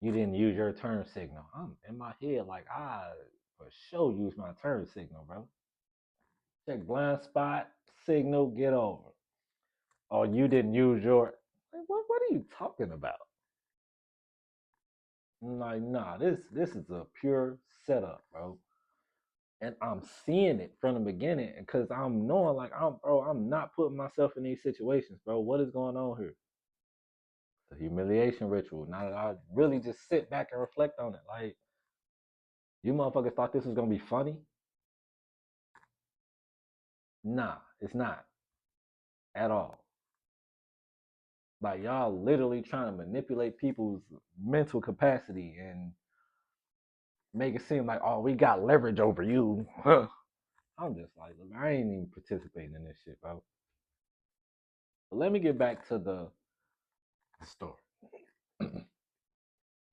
You didn't use your turn signal. I'm in my head like I for sure use my turn signal, bro. Check blind spot, signal, get over. Oh, you didn't use your. Like, what are you talking about? I'm like, nah, this is a pure setup, bro. And I'm seeing it from the beginning because I'm knowing like I'm not putting myself in these situations, bro. What is going on here? The humiliation ritual. Now that I really just sit back and reflect on it, like you motherfuckers thought this was gonna be funny. Nah, it's not at all. Like y'all literally trying to manipulate people's mental capacity and make it seem like, oh, we got leverage over you. I'm just like, look, I ain't even participating in this shit, bro. But let me get back to the story.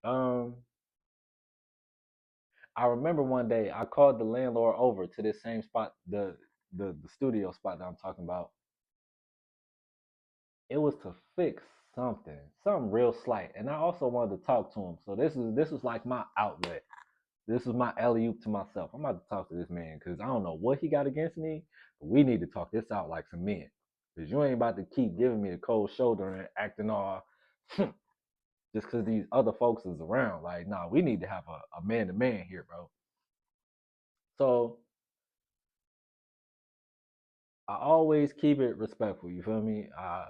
um, I remember one day I called the landlord over to this same spot, the studio spot that I'm talking about. It was to fix something real slight, and I also wanted to talk to him. So this was like my outlet. This is my alley oop to myself. I'm about to talk to this man because I don't know what he got against me, but we need to talk this out like some men. Because you ain't about to keep giving me the cold shoulder and acting all just because these other folks is around. Like, nah, we need to have a man to man here, bro. So I always keep it respectful. You feel me? I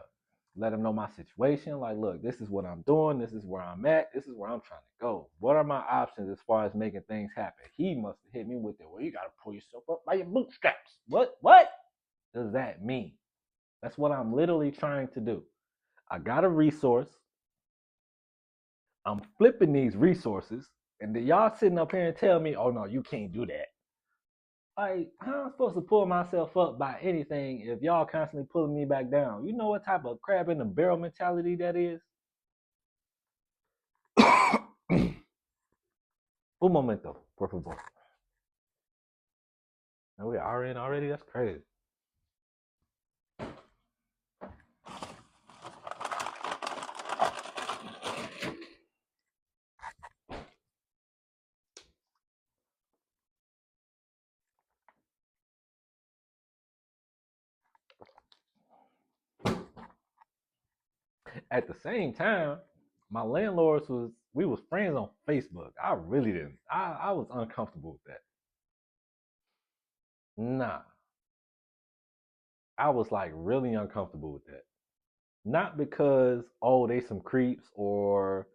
let him know my situation. Like, look, this is what I'm doing. This is where I'm at. This is where I'm trying to go. What are my options as far as making things happen? He must have hit me with it. Well, you got to pull yourself up by your bootstraps. What does that mean? That's what I'm literally trying to do. I got a resource. I'm flipping these resources. And then y'all sitting up here and tell me, oh, no, you can't do that. Like, how am I supposed to pull myself up by anything if y'all constantly pulling me back down? You know what type of crab in the barrel mentality that is? Un momento, por favor. And we are in already? That's crazy. At the same time, my landlords we was friends on Facebook. I really didn't. I was uncomfortable with that. Nah, I was like really uncomfortable with that. Not because oh they some creeps or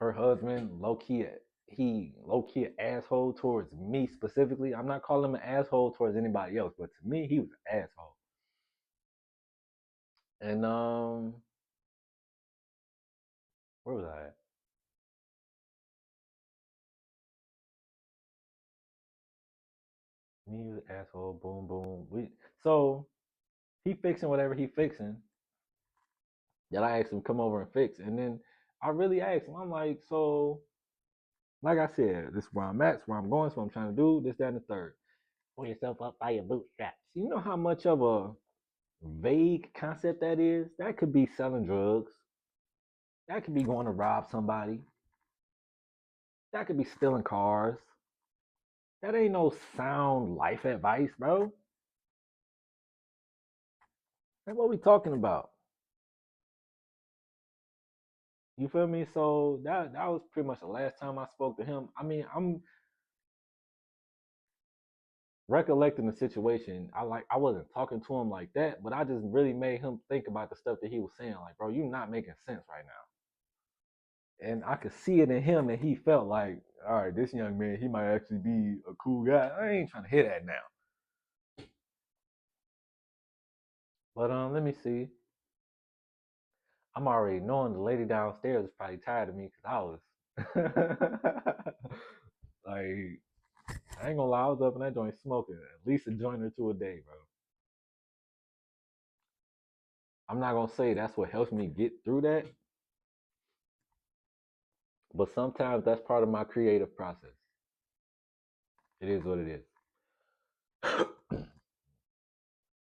her husband low key an asshole towards me specifically. I'm not calling him an asshole towards anybody else, but to me he was an asshole. And where was I at? You asshole, boom, boom. So he fixing whatever he fixing that I asked him to come over and fix. And then I really asked him, I'm like, so like I said, this is where I'm at, it's where I'm going, it's what I'm trying to do, this, that, and the third. Pull yourself up by your bootstraps. You know how much of a vague concept that is? That could be selling drugs. That could be going to rob somebody. That could be stealing cars. That ain't no sound life advice, bro. That's what we talking about. You feel me? So that was pretty much the last time I spoke to him. I mean, I'm recollecting the situation. I wasn't talking to him like that, but I just really made him think about the stuff that he was saying. Like, bro, you're not making sense right now. And I could see it in him that he felt like, all right, this young man, he might actually be a cool guy. I ain't trying to hear that now. But let me see. I'm already knowing the lady downstairs is probably tired of me because I was like, I ain't gonna lie, I was up in that joint smoking at least a joint or two a day, bro. I'm not gonna say that's what helps me get through that, but sometimes that's part of my creative process. It is what it is.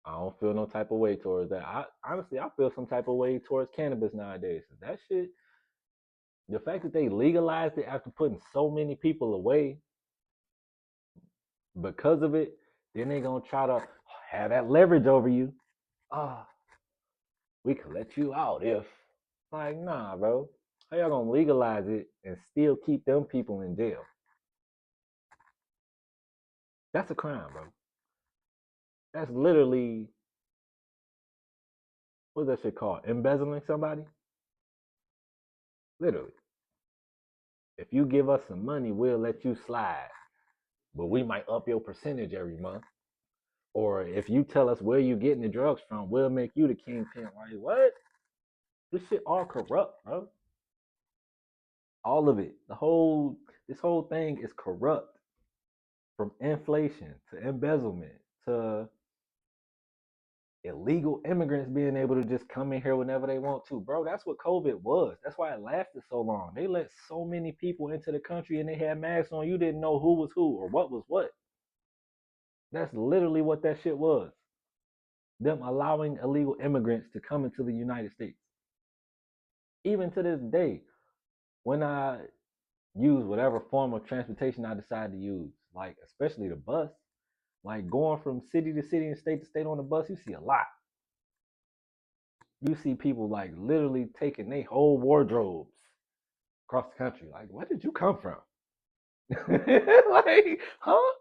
I don't feel no type of way towards that. I honestly, I feel some type of way towards cannabis nowadays. That shit, the fact that they legalized it after putting so many people away because of it, then they gonna try to have that leverage over you. Ah, we can let you out if, like, nah, bro. How y'all gonna legalize it and still keep them people in jail? That's a crime, bro. That's literally, what's that shit called? Embezzling somebody? Literally. If you give us some money, we'll let you slide, but we might up your percentage every month. Or if you tell us where you getting the drugs from, we'll make you the kingpin. Like, what? This shit all corrupt, bro. All of it. This whole thing is corrupt. From inflation to embezzlement to illegal immigrants being able to just come in here whenever they want to. Bro, that's what COVID was. That's why it lasted so long. They let so many people into the country and they had masks on. You didn't know who was who or what was what. That's literally what that shit was. Them allowing illegal immigrants to come into the United States. Even to this day, when I use whatever form of transportation I decide to use, like especially the bus, like going from city to city and state to state on the bus, you see a lot. You see people like literally taking their whole wardrobes across the country. Like, where did you come from? Like, huh?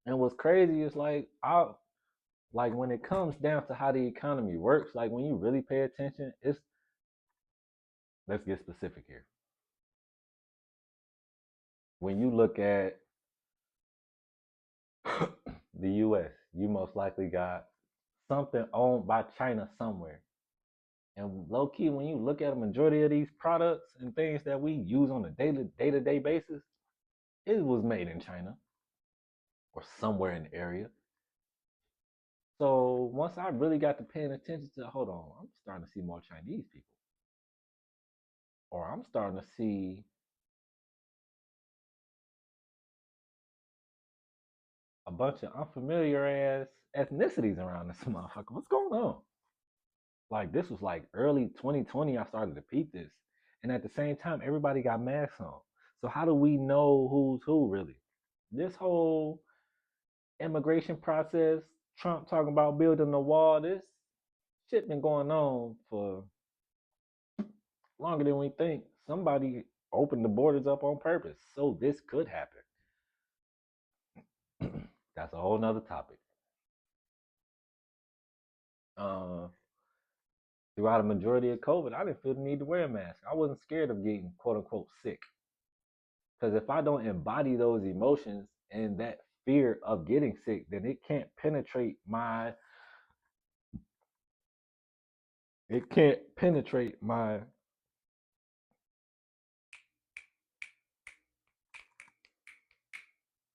And what's crazy is like when it comes down to how the economy works, like when you really pay attention, it's let's get specific here. When you look at the US, you most likely got something owned by China somewhere. And low key, when you look at a majority of these products and things that we use on a day to day basis, it was made in China or somewhere in the area. So once I really got to paying attention to, hold on, I'm starting to see more Chinese people, or I'm starting to see a bunch of unfamiliar ass ethnicities around this motherfucker. What's going on? Like this was like early 2020. I started to peep this, and at the same time, everybody got masks on. So how do we know who's who really? This whole immigration process, Trump talking about building the wall, this shit been going on for longer than we think. Somebody opened the borders up on purpose, so this could happen. That's a whole nother topic. Uh, Throughout a majority of COVID, I didn't feel the need to wear a mask. I wasn't scared of getting quote unquote sick. Because if I don't embody those emotions and that fear of getting sick, then it can't penetrate my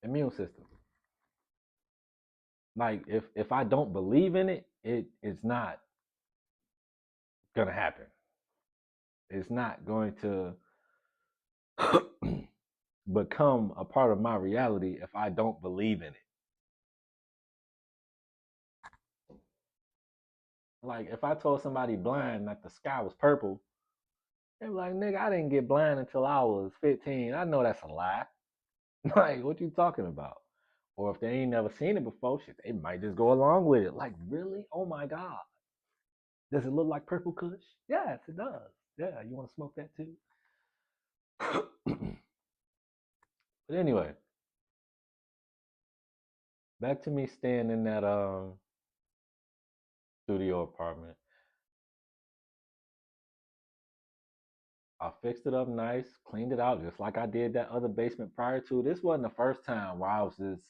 immune system. Like if I don't believe in it, it's not gonna happen. It's not going to become a part of my reality if I don't believe in it. Like if I told somebody blind that the sky was purple, they'd be like, nigga, I didn't get blind until I was 15. I know that's a lie. Like, what you talking about? Or if they ain't never seen it before, shit, they might just go along with it. Like, really? Oh my God. Does it look like purple kush? Yes, it does. Yeah, you want to smoke that too? But anyway, back to me staying in that studio apartment. I fixed it up nice, cleaned it out just like I did that other basement prior to. This wasn't the first time where I was just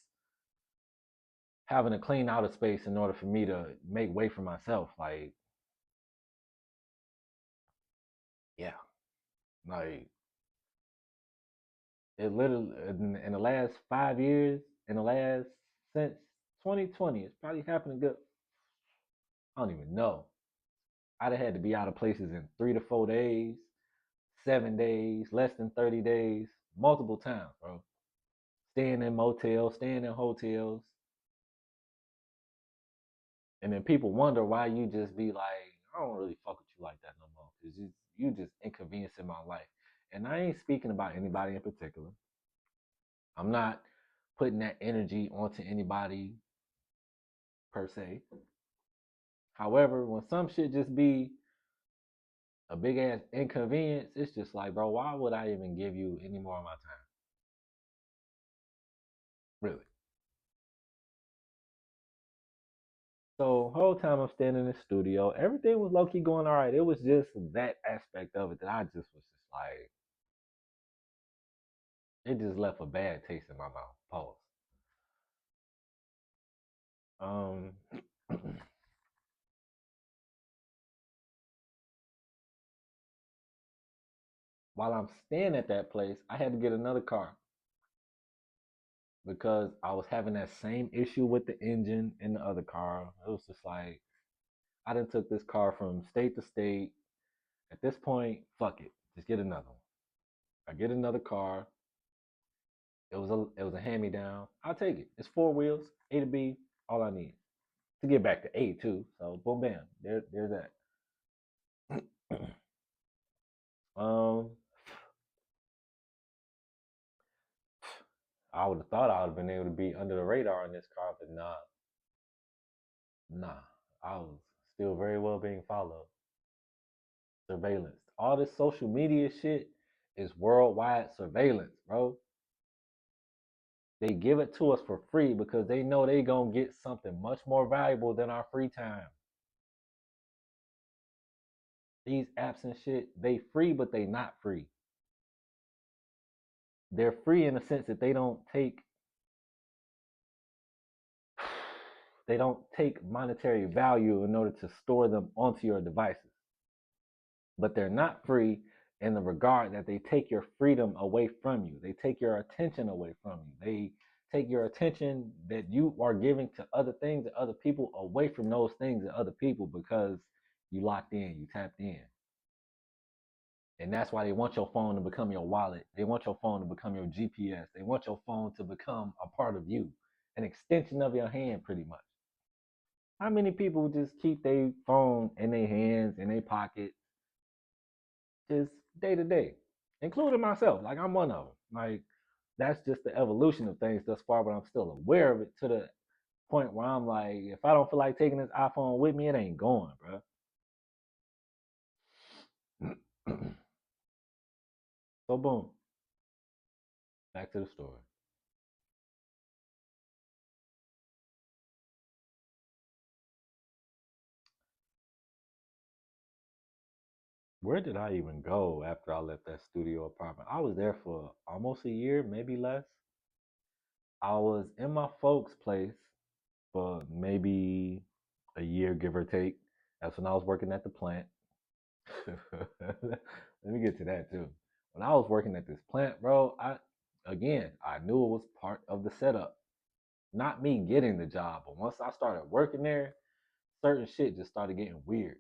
having to clean out a space in order for me to make way for myself. Like, yeah, like it literally in the last 5 years, in the last since 2020, it's probably happened a good. I don't even know. I'd have had to be out of places in 3 to 4 days, 7 days, less than 30 days, multiple times, bro. Staying in motels, staying in hotels, and then people wonder why you just be like, I don't really fuck with you like that no more, because you just inconveniencing my life. And I ain't speaking about anybody in particular. I'm not putting that energy onto anybody per se. However, when some shit just be a big ass inconvenience, it's just like, bro, why would I even give you any more of my time? Really. So whole time I'm standing in the studio, everything was low key going all right. It was just that aspect of it that I just was just like, it just left a bad taste in my mouth. Pause. Um, while I'm staying at that place, I had to get another car because I was having that same issue with the engine in the other car. It was just like I done took this car from state to state. At this point, fuck it, just get another one. I get another car. It was a hand me down. I'll take it. It's four wheels, A to B, all I need to get back to A too. So boom, bam, there's that. um, I would have thought I would have been able to be under the radar in this car, but nah. I was still very well being followed, surveillance. All this social media shit is worldwide surveillance, bro. They give it to us for free because they know they gonna get something much more valuable than our free time. These apps and shit, they free, but they not free. They're free in the sense that they don't take monetary value in order to store them onto your devices. But they're not free in the regard that they take your freedom away from you. They take your attention away from you. They take your attention that you are giving to other things and other people away from those things and other people because you locked in, you tapped in. And that's why they want your phone to become your wallet. They want your phone to become your GPS. They want your phone to become a part of you, an extension of your hand, pretty much. How many people just keep their phone in their hands, in their pocket, just day to day, including myself? Like, I'm one of them. Like, that's just the evolution of things thus far, but I'm still aware of it to the point where I'm like, if I don't feel like taking this iPhone with me, it ain't going, bro. So, boom, back to the story. Where did I even go after I left that studio apartment? I was there for almost a year, maybe less. I was in my folks' place for maybe a year, give or take. That's when I was working at the plant. Let me get to that too. When I was working at this plant, bro, I knew it was part of the setup. Not me getting the job, but once I started working there, certain shit just started getting weird.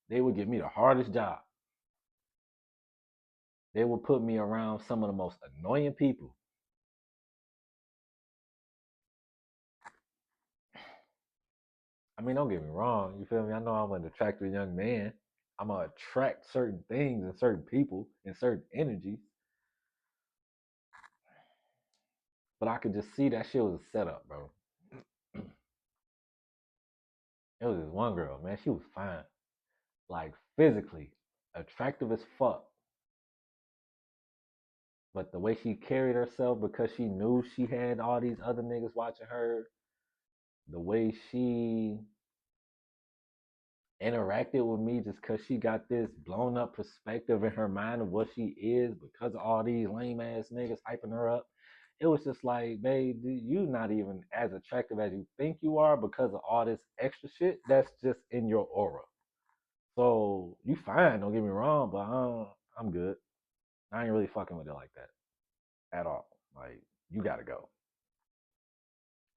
They would give me the hardest job. They would put me around some of the most annoying people. I mean, don't get me wrong. You feel me? I know I'm an attractive young man. I'm gonna attract certain things and certain people and certain energies, but I could just see that shit was a setup, bro. It was this one girl, man. She was fine, like physically attractive as fuck. But the way she carried herself, because she knew she had all these other niggas watching her, the way she interacted with me just because she got this blown up perspective in her mind of what she is because of all these lame ass niggas hyping her up. It was just like, babe, you not even as attractive as you think you are because of all this extra shit that's just in your aura. So you fine, don't get me wrong, but I'm good. I ain't really fucking with it like that at all. Like, you gotta go.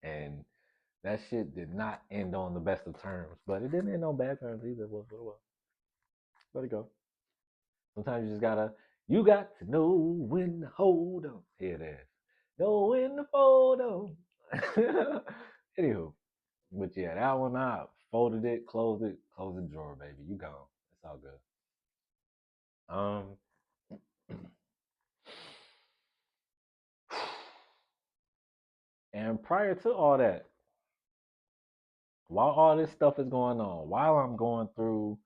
And that shit did not end on the best of terms, but it didn't end on bad terms either. Well, let it go. Sometimes you got to know when to hold on. Here it is. Know when to fold on. Anywho, but yeah, that one I folded it, closed the drawer, baby. You gone. It's all good. Um, and prior to all that, while all this stuff is going on, while I'm going through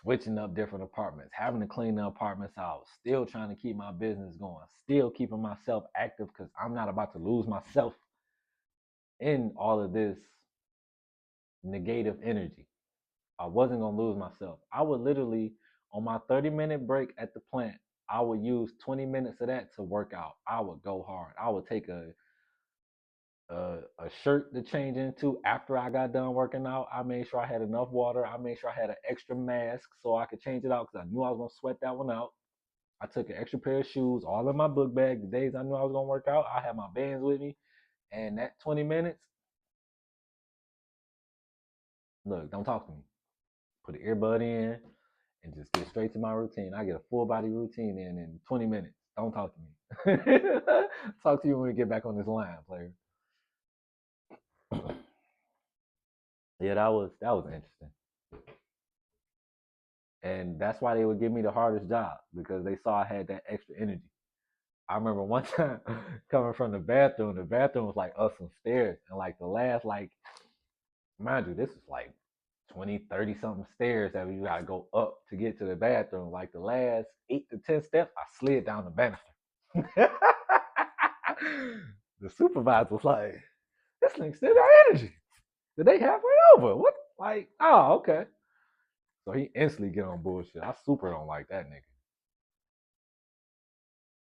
switching up different apartments, having to clean the apartments out, still trying to keep my business going, still keeping myself active because I'm not about to lose myself in all of this negative energy. I wasn't gonna lose myself. I would literally, on my 30-minute break at the plant, I would use 20 minutes of that to work out. I would go hard. I would take a shirt to change into after I got done working out. I made sure I had enough water. I made sure I had an extra mask so I could change it out because I knew I was gonna sweat that one out. I took an extra pair of shoes, all in my book bag. The days I knew I was gonna work out, I had my bands with me. And that 20 minutes, look, don't talk to me. Put an earbud in and just get straight to my routine. I get a full body routine in 20 minutes. Don't talk to me. Talk to you when we get back on this line, player. Yeah, that was interesting. And that's why they would give me the hardest job because they saw I had that extra energy. I remember one time coming from the bathroom was like up some stairs. And like the last, like, mind you, this is like 20, 30 something stairs that you gotta go up to get to the bathroom. Like the last 8 to 10 steps, I slid down the banister. The supervisor was like, this nigga still got energy. Did they halfway over? What? Like, oh, okay. So he instantly get on bullshit. I super don't like that nigga.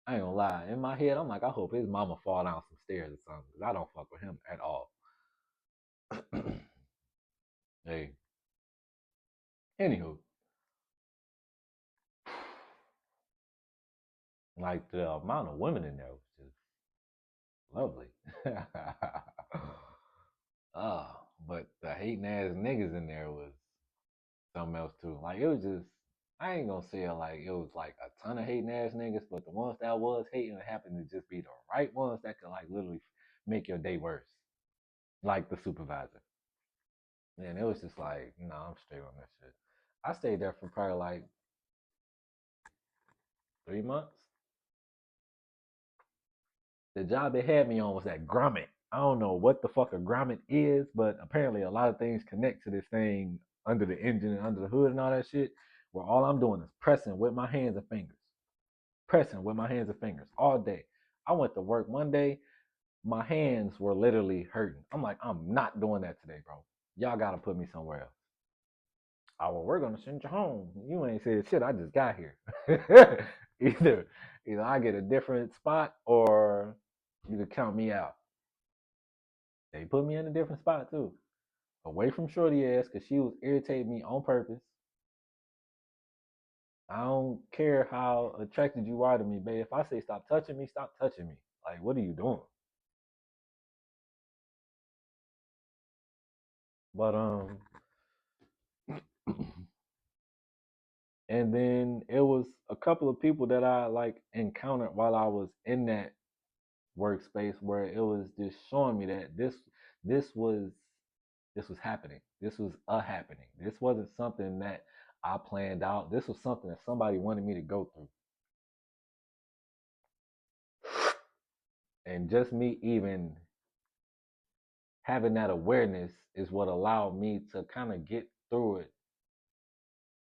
I ain't gonna lie. In my head, I'm like, I hope his mama fall down some stairs or something. Cause I don't fuck with him at all. Hey, anywho, like the amount of women in there was just lovely. Oh, but the hating ass niggas in there was something else too. Like it was just, I ain't gonna say it like it was like a ton of hating ass niggas, but the ones that was hating happened to just be the right ones that could like literally make your day worse. Like the supervisor. And it was just like, I'm straight on that shit. I stayed there for probably like 3 months. The job they had me on was that grommet. I don't know what the fuck a grommet is, but apparently a lot of things connect to this thing under the engine and under the hood and all that shit. Where all I'm doing is pressing with my hands and fingers, pressing with my hands and fingers all day. I went to work one day, my hands were literally hurting. I'm like, I'm not doing that today, bro. Y'all gotta put me somewhere else. Oh, well, we're gonna send you home. You ain't said shit. I just got here. either, either I get a different spot or you could count me out. They put me in a different spot too, away from Shorty ass, because she was irritating me on purpose. I don't care how attracted you are to me, babe. If I say stop touching me, stop touching me. Like, what are you doing? But and then it was a couple of people that I like encountered while I was in that workspace where it was just showing me that this was this was happening. This was a happening. This wasn't something that I planned out. This was something that somebody wanted me to go through. And just me even having that awareness is what allowed me to kind of get through it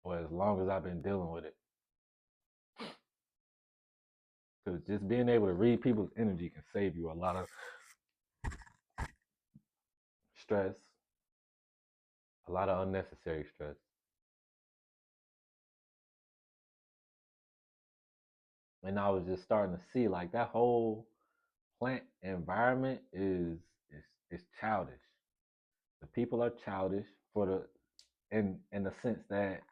for as long as I've been dealing with it. Because just being able to read people's energy can save you a lot of stress, a lot of unnecessary stress. And I was just starting to see like that whole plant environment is childish. The people are childish for the in the sense that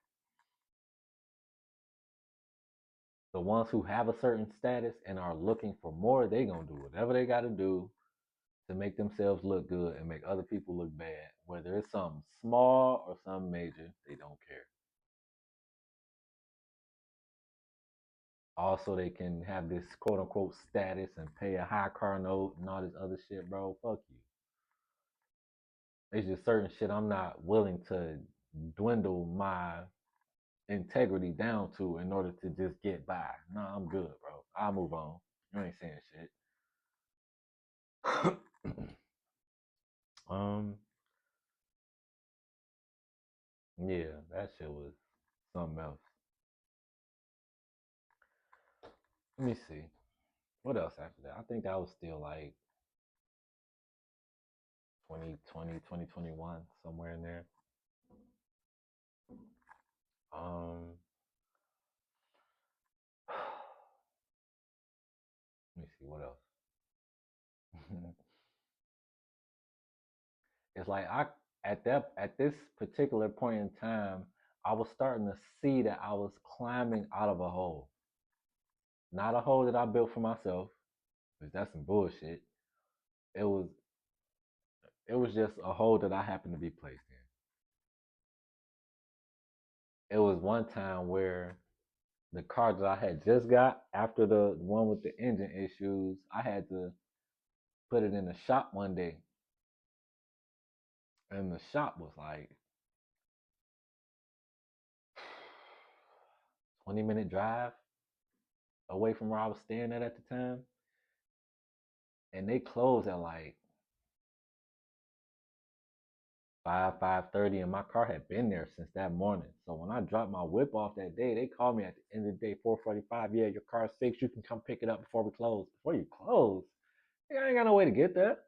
the ones who have a certain status and are looking for more, they gonna do whatever they gotta do to make themselves look good and make other people look bad. Whether it's something small or something major, they don't care. Also, they can have this quote unquote status and pay a high car note and all this other shit, bro. Fuck you. It's just certain shit I'm not willing to dwindle my integrity down to in order to just get by. Nah, I'm good, bro. I'll move on. You ain't saying shit. um, yeah, that shit was something else. Let me see. What else after that? I think that was still like 2020, 2021, somewhere in there. Um, let me see what else. It's like I at this particular point in time, I was starting to see that I was climbing out of a hole. Not a hole that I built for myself, because that's some bullshit. It was it was just a hole that I happened to be placed in. It was one time where the car that I had just got after the one with the engine issues, I had to put it in the shop one day. And the shop was like 20-minute drive away from where I was staying at the time. And they closed at like 5:30, and my car had been there since that morning. So when I dropped my whip off that day, they called me at the end of the day, 4:45. Yeah, your car's fixed. You can come pick it up before we close. Before you close, I ain't got no way to get there.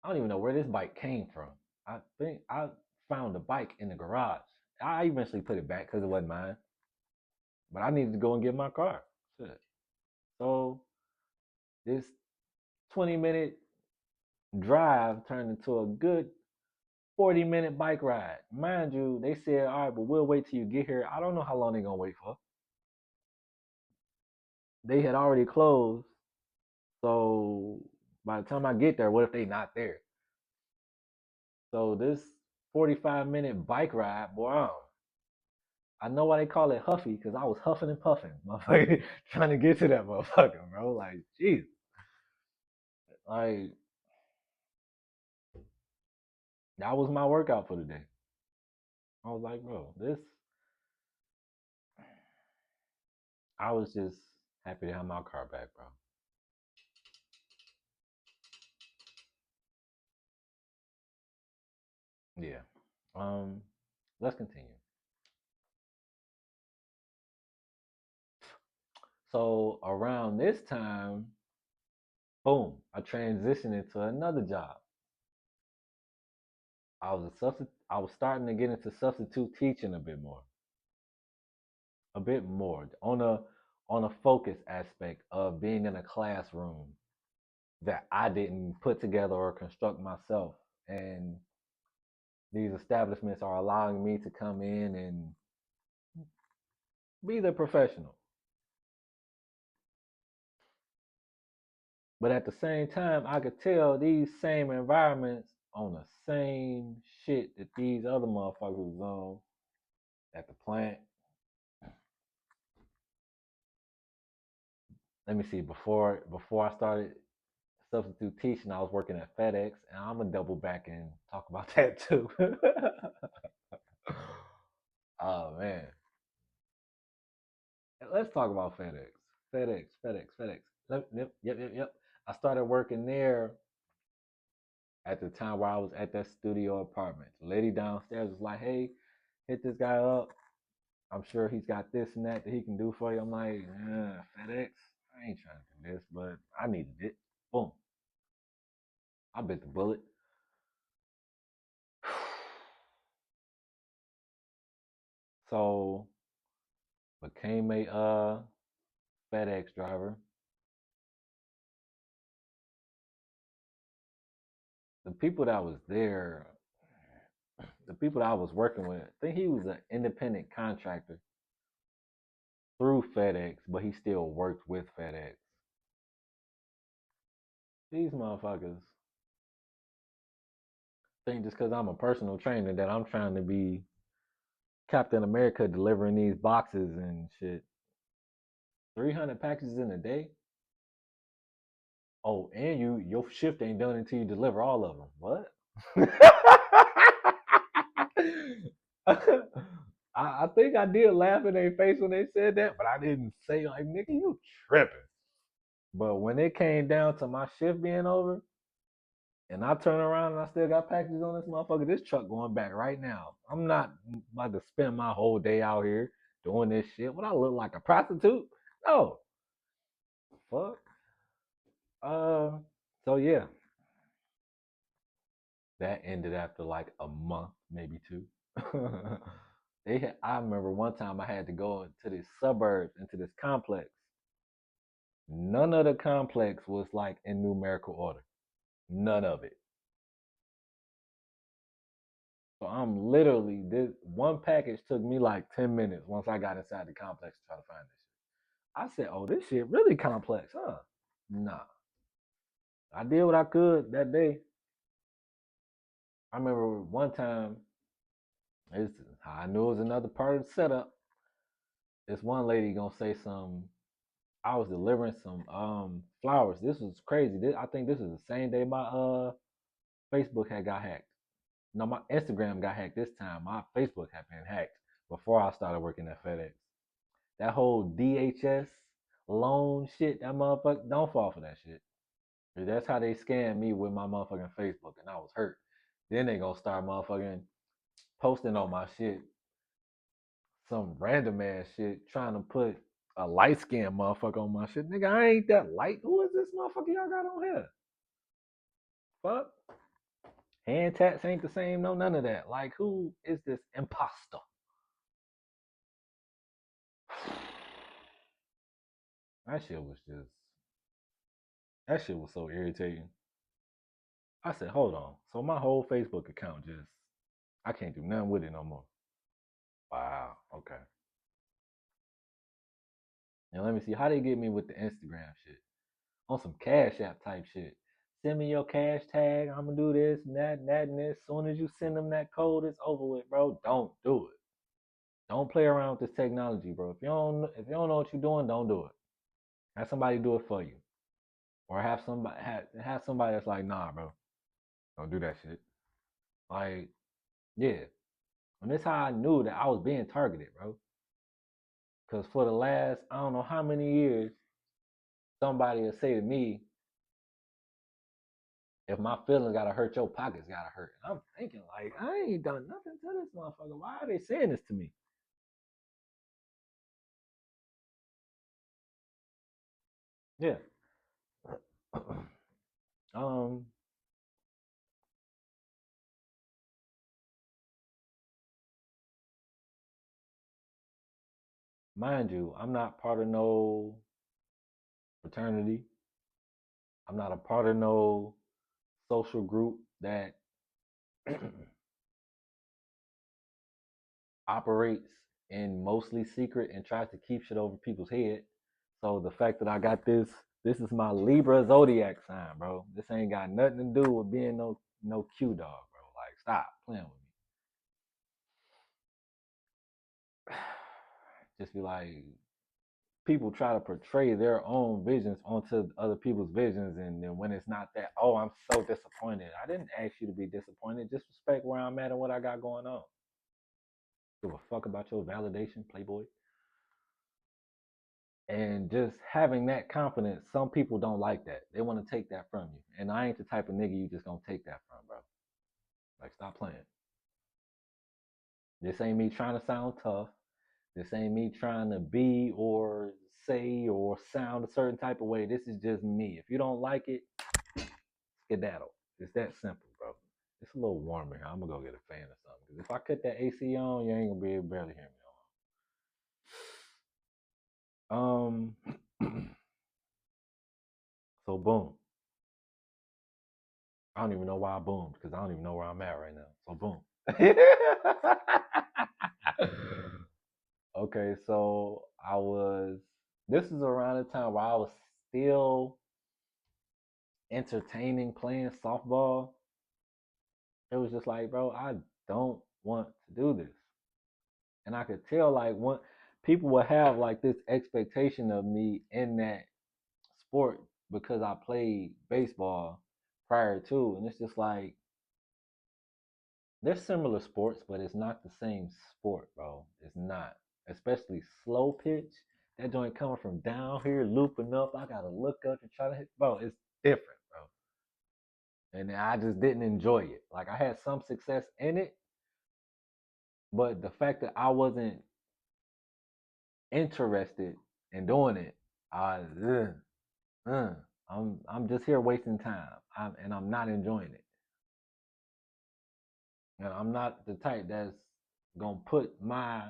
I don't even know where this bike came from. I think I found the bike in the garage. I eventually put it back because it wasn't mine, but I needed to go and get my car. Shit. So this 20-minute drive turned into a good 40-minute bike ride. Mind you, they said, all right, but we'll wait till you get here. I don't know how long they're going to wait for. They had already closed. So by the time I get there, what if they not there? So this 45-minute bike ride, boy, I know why they call it Huffy, because I was huffing and puffing, motherfucker, trying to get to that motherfucker, bro. Like, jeez. Like, that was my workout for the day. I was like, bro, I was just happy to have my car back, bro. Yeah. Um, let's continue. So around this time, boom, I transitioned into another job. I was starting to get into substitute teaching a bit more on a focus aspect of being in a classroom that I didn't put together or construct myself. And these establishments are allowing me to come in and be the professional. But at the same time, I could tell these same environments on the same shit that these other motherfuckers was on at the plant. Let me see. Before I started substitute teaching, I was working at FedEx, and I'm gonna double back and talk about that too. Oh man, let's talk about FedEx. FedEx. Yep. I started working there at the time where I was at that studio apartment. The lady downstairs was like, "Hey, hit this guy up. I'm sure he's got this and that he can do for you." I'm like, FedEx. I ain't trying to do this, but I needed it. Boom. I bit the bullet. So became a FedEx driver. The people that was there, the people that I was working with, I think he was an independent contractor through FedEx, but he still worked with FedEx. These motherfuckers think just because I'm a personal trainer that I'm trying to be Captain America delivering these boxes and shit. 300 packages in a day? Oh, and your shift ain't done until you deliver all of them. What? I think I did laugh in their face when they said that, but I didn't say like, nigga, you tripping. But when it came down to my shift being over, and I turn around and I still got packages on this motherfucker, this truck going back right now. I'm not about to spend my whole day out here doing this shit. Would I look like a prostitute? No. Fuck. So yeah, that ended after like a month, maybe two. I remember one time I had to go into this suburbs, into this complex. None of the complex was like in numerical order. None of it. So I'm literally this one package took me like 10 minutes once I got inside the complex to try to find this shit. I said, "Oh, this shit really complex, huh?" Nah. I did what I could that day. I remember one time, this is how I knew it was another part of the setup. This one lady gonna say some. I was delivering some flowers. This was crazy. I think this is the same day my Facebook had got hacked. No, my Instagram got hacked this time. My Facebook had been hacked before I started working at FedEx. That whole DHS loan shit, that motherfucker, don't fall for that shit. That's how they scammed me with my motherfucking Facebook, and I was hurt. Then they gonna start motherfucking posting on my shit, some random ass shit, trying to put a light skinned motherfucker on my shit. Nigga, I ain't that light. Who is this motherfucker y'all got on here? Fuck. Hand tats ain't the same, no none of that. Like, who is this imposter? That shit was just, that shit was so irritating. I said, hold on. So my whole Facebook account just, I can't do nothing with it no more. Wow. Okay. And let me see how they get me with the Instagram shit on some Cash App type shit. Send me your cash tag. I'm gonna do this and this. As soon as you send them that code, it's over with, bro. Don't do it. Don't play around with this technology, bro. If you don't know what you're doing, don't do it. Have somebody do it for you, or have somebody that's like, nah, bro, don't do that shit. Like, yeah. And that's how I knew that I was being targeted, bro. Because for the last, I don't know how many years, somebody will say to me, if my feelings gotta hurt, your pockets gotta hurt. And I'm thinking, like, I ain't done nothing to this motherfucker. Why are they saying this to me? Yeah. um, Mind you, I'm not part of no fraternity. I'm not a part of no social group that operates in mostly secret and tries to keep shit over people's head. So the fact that I got this is my Libra zodiac sign, bro. This ain't got nothing to do with being no no Q dog, bro. Like, stop playing with me. Just be like, people try to portray their own visions onto other people's visions, and then when it's not that, oh, I'm so disappointed. I didn't ask you to be disappointed. Just respect where I'm at and what I got going on. Give a fuck about your validation, playboy. And just having that confidence, some people don't like that. They want to take that from you. And I ain't the type of nigga you just gonna take that from, bro. Like, stop playing. This ain't me trying to sound tough. This ain't me trying to be or say or sound a certain type of way. This is just me. If you don't like it, skedaddle. It's that simple, bro. It's a little warmer here. I'm gonna go get a fan or something. Because if I cut that AC on, you ain't gonna be able to barely hear me. So boom. I don't even know why I boomed because I don't even know where I'm at right now. So boom. Okay, so this is around the time where I was still entertaining playing softball. It was just like, bro, I don't want to do this. And I could tell, like, when people would have like this expectation of me in that sport because I played baseball prior to, and it's just like, they're similar sports, but it's not the same sport, bro. It's not. Especially slow pitch. That joint coming from down here, looping up. I gotta look up and try to hit. Bro, it's different, bro. And I just didn't enjoy it. Like, I had some success in it, but the fact that I wasn't interested in doing it, I uh, I'm just here wasting time. I'm not enjoying it. And I'm not the type that's gonna put my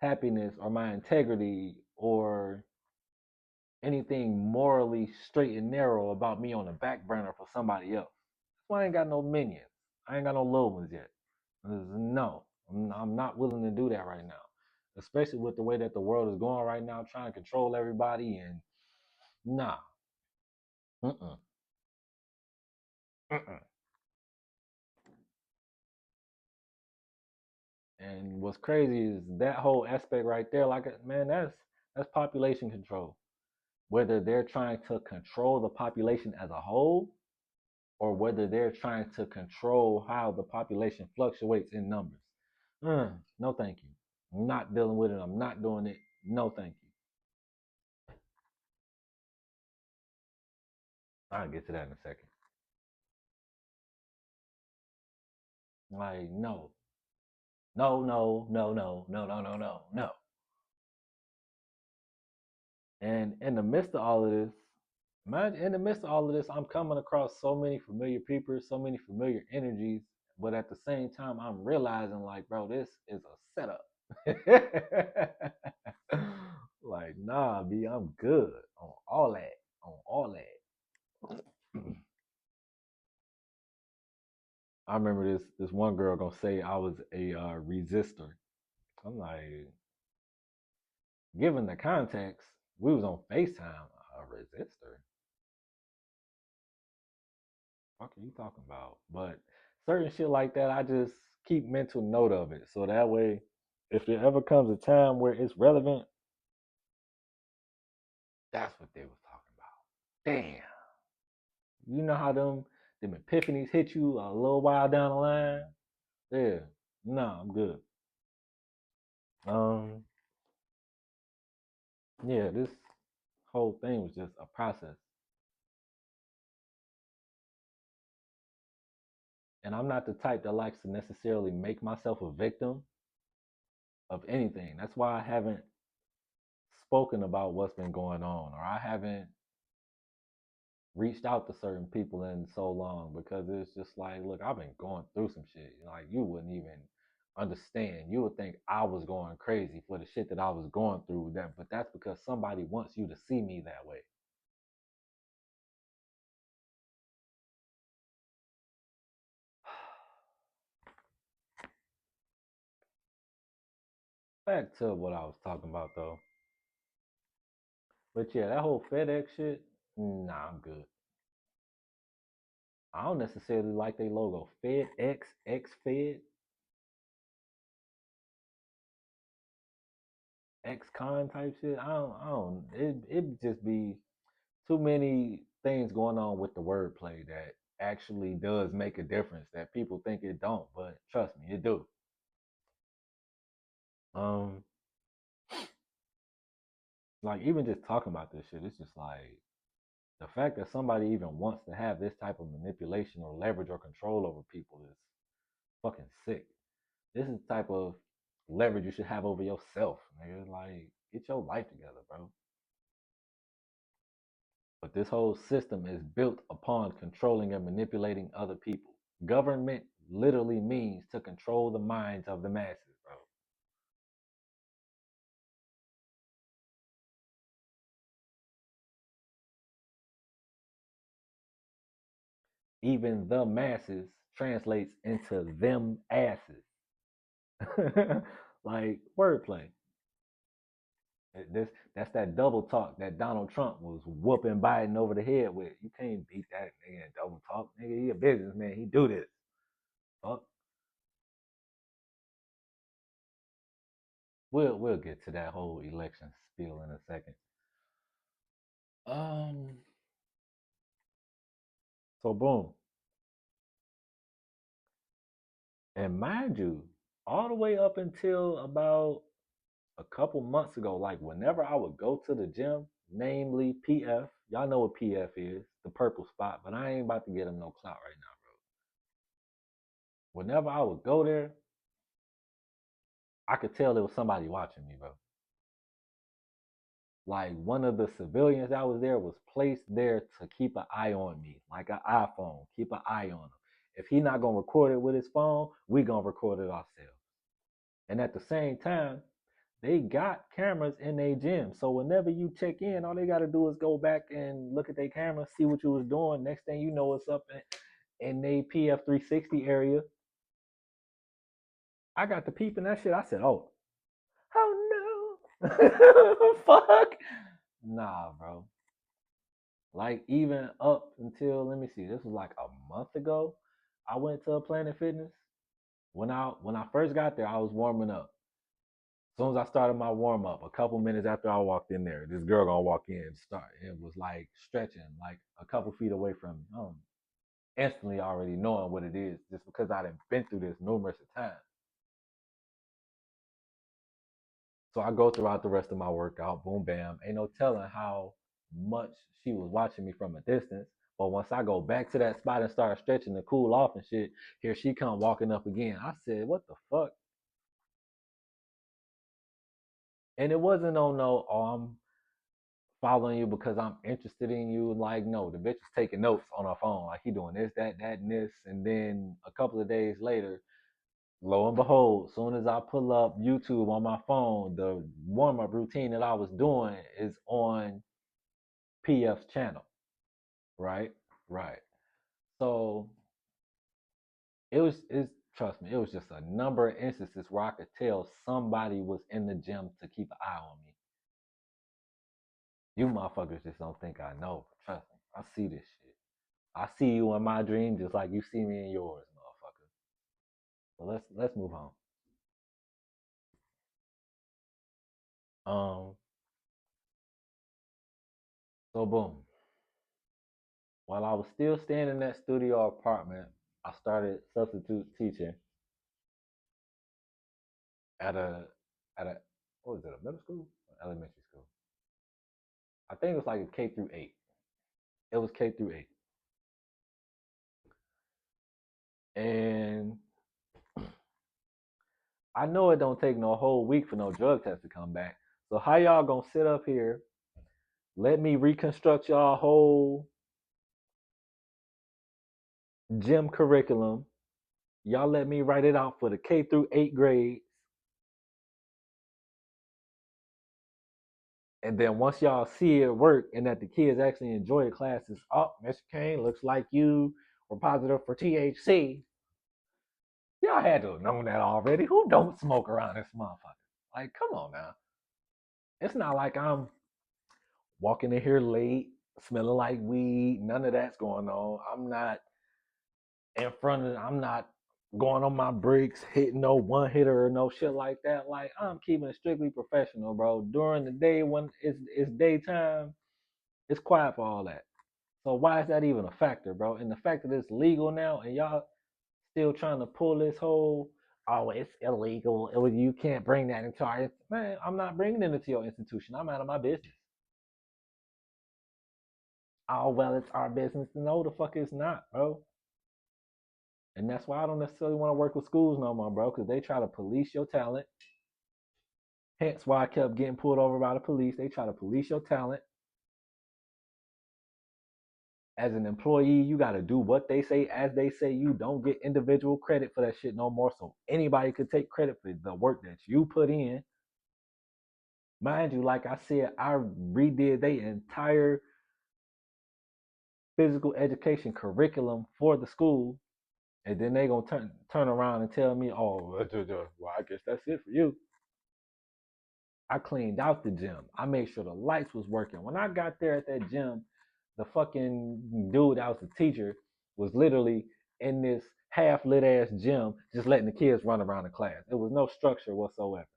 happiness or my integrity or anything morally straight and narrow about me on the back burner for somebody else. That's why I ain't got no minions. I ain't got no little ones yet. No, I'm not willing to do that right now. Especially with the way that the world is going right now, trying to control everybody, and nah. Mm-mm. Mm-mm. And what's crazy is that whole aspect right there. Like, man, that's population control. Whether they're trying to control the population as a whole, or whether they're trying to control how the population fluctuates in numbers. No, thank you. I'm not dealing with it. I'm not doing it. No, thank you. I'll get to that in a second. Like, no, no, no, no, no, no, no, no, no, no. And in the midst of all of this, imagine in the midst of all of this, I'm coming across so many familiar people, so many familiar energies, but at the same time, I'm realizing, like, bro, this is a setup. Like, nah, B, I'm good on all that, on all that. I remember this one girl gonna say I was a resistor. I'm like, given the context, we was on FaceTime. A resistor? What are you talking about? But certain shit like that, I just keep mental note of it, so that way, if there ever comes a time where it's relevant, that's what they was talking about. Damn. You know how them epiphanies hit you a little while down the line? Yeah. No, I'm good. Um, yeah, this whole thing was just a process. And I'm not the type that likes to necessarily make myself a victim of anything. That's why I haven't spoken about what's been going on, or I haven't reached out to certain people in so long, because it's just like, look, I've been going through some shit. Like, you wouldn't even understand. You would think I was going crazy for the shit that I was going through. But that's because somebody wants you to see me that way. Back to what I was talking about though. But yeah, that whole FedEx shit, nah, I'm good. I don't necessarily like their logo. Fed X Fed, X Con type shit. I don't. It just be too many things going on with the wordplay that actually does make a difference that people think it don't, but trust me, it do. Um, like even just talking about this shit, it's just like the fact that somebody even wants to have this type of manipulation or leverage or control over people is fucking sick. This is the type of leverage you should have over yourself, nigga. Like, get your life together, bro. But this whole system is built upon controlling and manipulating other people. Government literally means to control the minds of the masses, bro. Even the masses translates into them asses. Like wordplay. This that's that double talk that Donald Trump was whooping Biden over the head with. You can't beat that nigga in double talk, nigga. He a businessman. He do this. Fuck. We'll get to that whole election spiel in a second. Um. So boom, and mind you, all the way up until about a couple months ago, like whenever I would go to the gym, namely PF, y'all know what PF is, the purple spot, but I ain't about to get him no clout right now, bro. Whenever I would go there, I could tell there was somebody watching me, bro. Like one of the civilians that was there was placed there to keep an eye on me, like an iPhone, keep an eye on him. If he not gonna record it with his phone, we gonna record it ourselves. And at the same time, they got cameras in their gym. So whenever you check in, all they gotta do is go back and look at their camera, see what you was doing. Next thing you know, it's up in their PF 360 area. I got the peep in that shit. I said, oh no, fuck, nah, bro. Like even up until let me see, this was like a month ago. I went to a Planet Fitness. When I first got there, I was warming up. As soon as I started my warm up, a couple minutes after I walked in there, this girl gonna walk in and start. It was like stretching, like a couple feet away from me. Instantly already knowing what it is, just because I done been through this numerous of times. So I go throughout the rest of my workout, boom, bam. Ain't no telling how much she was watching me from a distance. But once I go back to that spot and start stretching to cool off and shit, here she come walking up again. I said, "What the fuck?" And it wasn't on no, oh, I'm following you because I'm interested in you. Like, no, the bitch is taking notes on her phone. Like, he doing this, that, and this. And then a couple of days later, lo and behold, as soon as I pull up YouTube on my phone, the warm up routine that I was doing is on PF's channel. Right? Right. So it's trust me, it was just a number of instances where I could tell somebody was in the gym to keep an eye on me. You motherfuckers just don't think I know. Trust me, I see this shit. I see you in my dream just like you see me in yours, motherfucker. So let's move on. Um, so boom. While I was still staying in that studio apartment, I started substitute teaching at a what was it, a middle school? Or elementary school. I think it was like a K through eight. It was K through eight. And I know it don't take no whole week for no drug test to come back. So how y'all gonna sit up here, let me reconstruct y'all whole gym curriculum. Y'all let me write it out for the K through eight grades. And then once y'all see it work and that the kids actually enjoy the classes, oh, Mr. Kane, looks like you were positive for THC. Y'all had to have known that already. Who don't smoke around this motherfucker? Like, come on now. It's not like I'm walking in here late, smelling like weed. None of that's going on. I'm not in front of. I'm not going on my breaks, hitting no one hitter or no shit like that. Like I'm keeping it strictly professional, bro. During the day when it's daytime, it's quiet for all that. So why is that even a factor, bro? And the fact that it's legal now and y'all still trying to pull this whole, oh, it's illegal. You can't bring that into our, man, I'm not bringing it into your institution. I'm out of my business. Oh, well, it's our business. No, the fuck it's not, bro. And that's why I don't necessarily want to work with schools no more, bro, because they try to police your talent. Hence why I kept getting pulled over by the police. They try to police your talent. As an employee, you got to do what they say as they say. You don't get individual credit for that shit no more. So anybody could take credit for the work that you put in. Mind you, like I said, I redid their entire physical education curriculum for the school, and then they gonna turn around and tell me, "Oh, well, I guess that's it for you." I cleaned out the gym. I made sure the lights was working. When I got there at that gym, the fucking dude that was the teacher was literally in this half lit ass gym, just letting the kids run around the class. There was no structure whatsoever.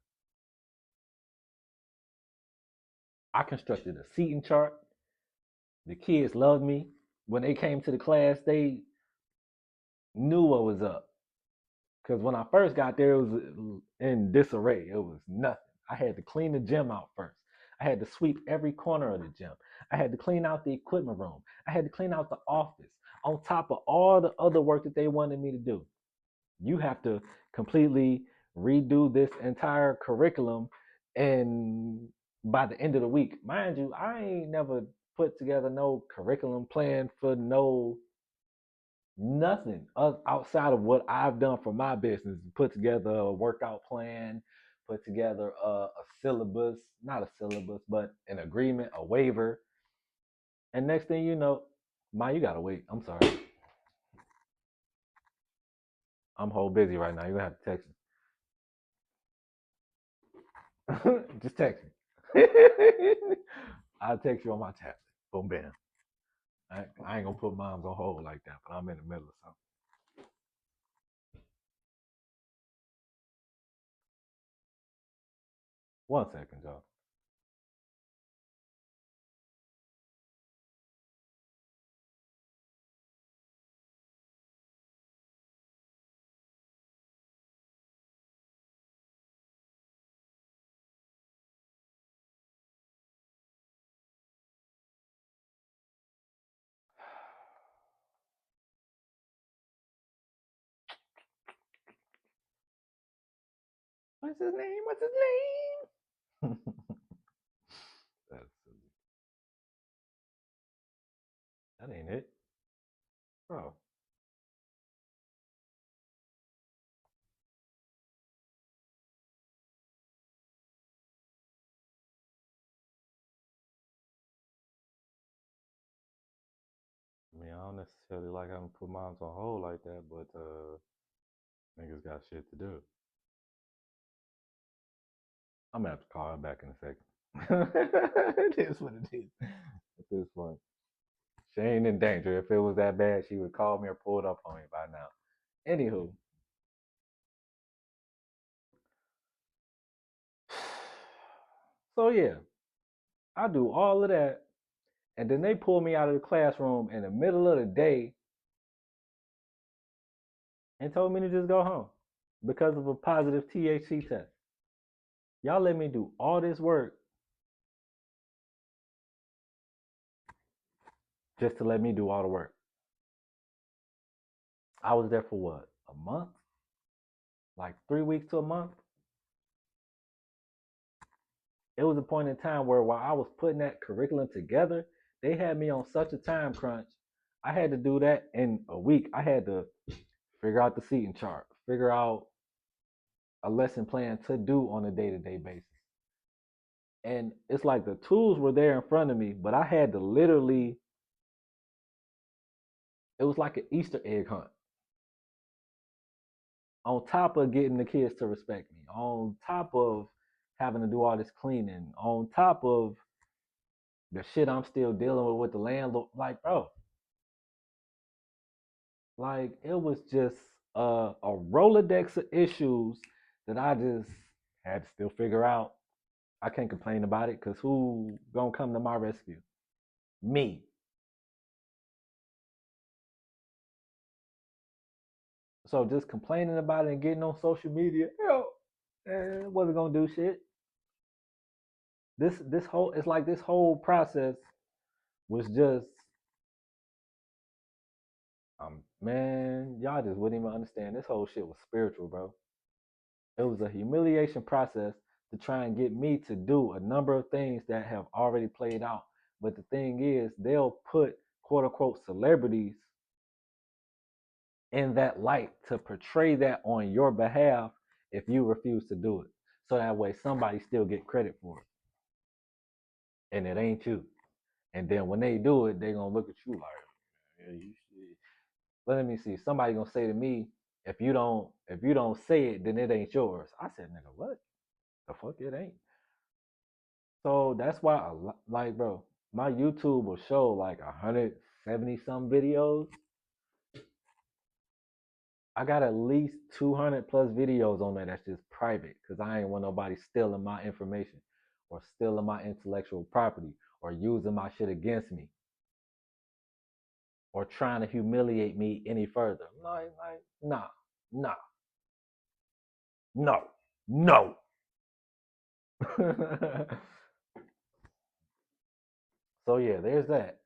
I constructed a seating chart. The kids loved me. When they came to the class, they knew what was up. Because when I first got there, it was in disarray. It was nothing. I had to clean the gym out first. I had to sweep every corner of the gym. I had to clean out the equipment room. I had to clean out the office on top of all the other work that they wanted me to do. You have to completely redo this entire curriculum. And by the end of the week, mind you, I ain't never put together no curriculum plan for no nothing outside of what I've done for my business. Put together a workout plan, put together a syllabus, not a syllabus, but an agreement, a waiver. And next thing you know, you gotta wait. I'm sorry. I'm whole busy right now. You're gonna have to text me. Just text me. I'll text you on my tablet. Boom, bam. I ain't gonna put moms on hold like that, but I'm in the middle of something. 1 second, y'all. What's his name? What's his name? That's that ain't it, bro. I mean, I don't necessarily like having to put moms on hold like that, but niggas got shit to do. I'm gonna have to call her back in a second. It is what it is at this point. She ain't in danger. If it was that bad, she would call me or pull it up on me by now. Anywho, so yeah, I do all of that, and then they pull me out of the classroom in the middle of the day and told me to just go home because of a positive THC test. Y'all let me do all this work just to let me do all the work. I was there for what? A month? Like 3 weeks to a month? It was a point in time where while I was putting that curriculum together, they had me on such a time crunch. I had to do that in a week. I had to figure out the seating chart, figure out a lesson plan to do on a day-to-day basis. And it's like the tools were there in front of me, but I had to literally, it was like an Easter egg hunt. On top of getting the kids to respect me, on top of having to do all this cleaning, on top of the shit I'm still dealing with the landlord. Like, bro, Like it was just a Rolodex of issues that I just had to still figure out. I can't complain about it because who gonna come to my rescue? Me. So just complaining about it and getting on social media, wasn't gonna do shit. This whole it's like this whole process was just man, y'all just wouldn't even understand. This whole shit was spiritual, bro. It was a humiliation process to try and get me to do a number of things that have already played out. But the thing is, they'll put quote unquote celebrities in that light to portray that on your behalf if you refuse to do it. So that way somebody still get credit for it. And it ain't you. And then when they do it, they gonna look at you like, yeah, you should. Let me see. Somebody gonna say to me, if you don't say it, then it ain't yours. I said, nigga, what? The fuck it ain't. So that's why like bro, my YouTube will show like 170 some videos. I got at least 200 plus videos on there that's just private because I ain't want nobody stealing my information or stealing my intellectual property or using my shit against me or trying to humiliate me any further. Nah, nah, no, no. So yeah, there's that.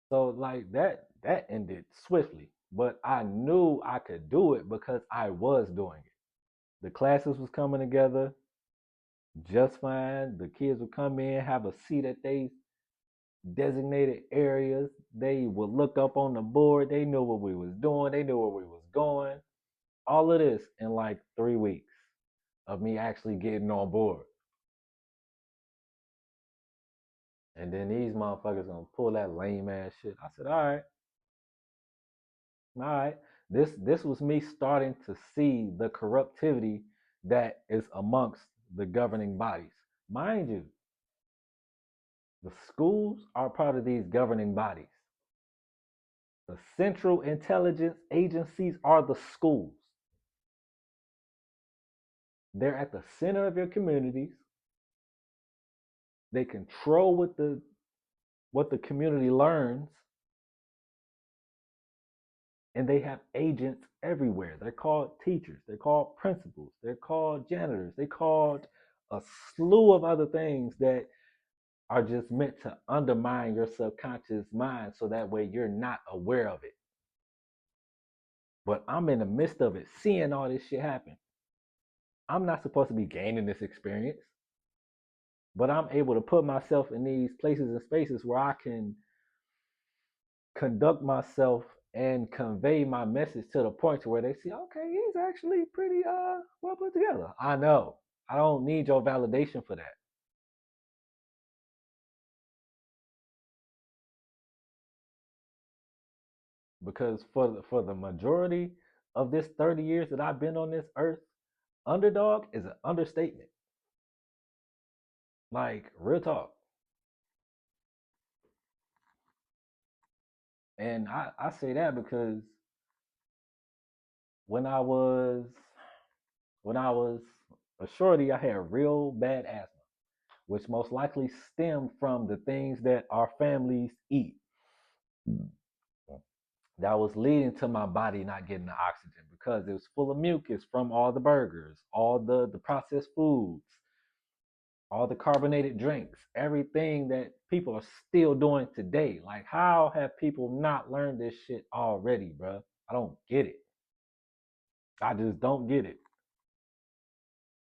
So like that ended swiftly, but I knew I could do it because I was doing it. The classes was coming together just fine. The kids would come in, have a seat at they designated areas. They would look up on the board. They knew what we was doing. They knew where we was going. All of this in like 3 weeks of me actually getting on board. And then these motherfuckers gonna pull that lame ass shit. I said, all right. This was me starting to see the corruptivity that is amongst the governing bodies. Mind you, the schools are part of these governing bodies. The central intelligence agencies are the schools. They're at the center of your communities. They control what the community learns, and they have agents everywhere. They're called teachers. They're called principals. They're called janitors. They called a slew of other things that are just meant to undermine your subconscious mind so that way you're not aware of it. But I'm in the midst of it, seeing all this shit happen. I'm not supposed to be gaining this experience, but I'm able to put myself in these places and spaces where I can conduct myself and convey my message to the point to where they see, okay, he's actually pretty well put together. I know. I don't need your validation for that. Because for the majority of this 30 years that I've been on this earth, underdog is an understatement. Like real talk. And I say that because when I was when I was a shorty, I had real bad asthma, which most likely stemmed from the things that our families eat. That was leading to my body not getting the oxygen because it was full of mucus from all the burgers, all the processed foods, all the carbonated drinks, everything that people are still doing today. Like, how have people not learned this shit already, bro? I don't get it. I just don't get it.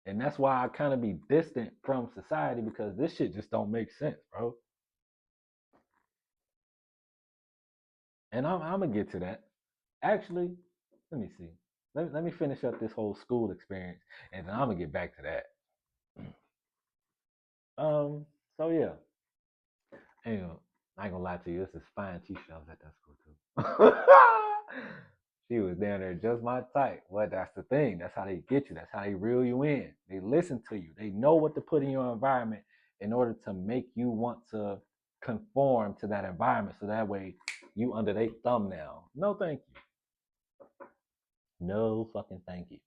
And that's why I kind of be distant from society because this shit just don't make sense, bro. And I'm gonna get to that. Actually, let me see. Let me finish up this whole school experience, and then I'm gonna get back to that. So yeah, you know, I ain't gonna lie to you. This is fine teacher. I was at that school too. She was down there just my type. Well, that's the thing. That's how they get you. That's how they reel you in. They listen to you. They know what to put in your environment in order to make you want to conform to that environment. So that way You under their thumb now. No, thank you. No fucking thank you.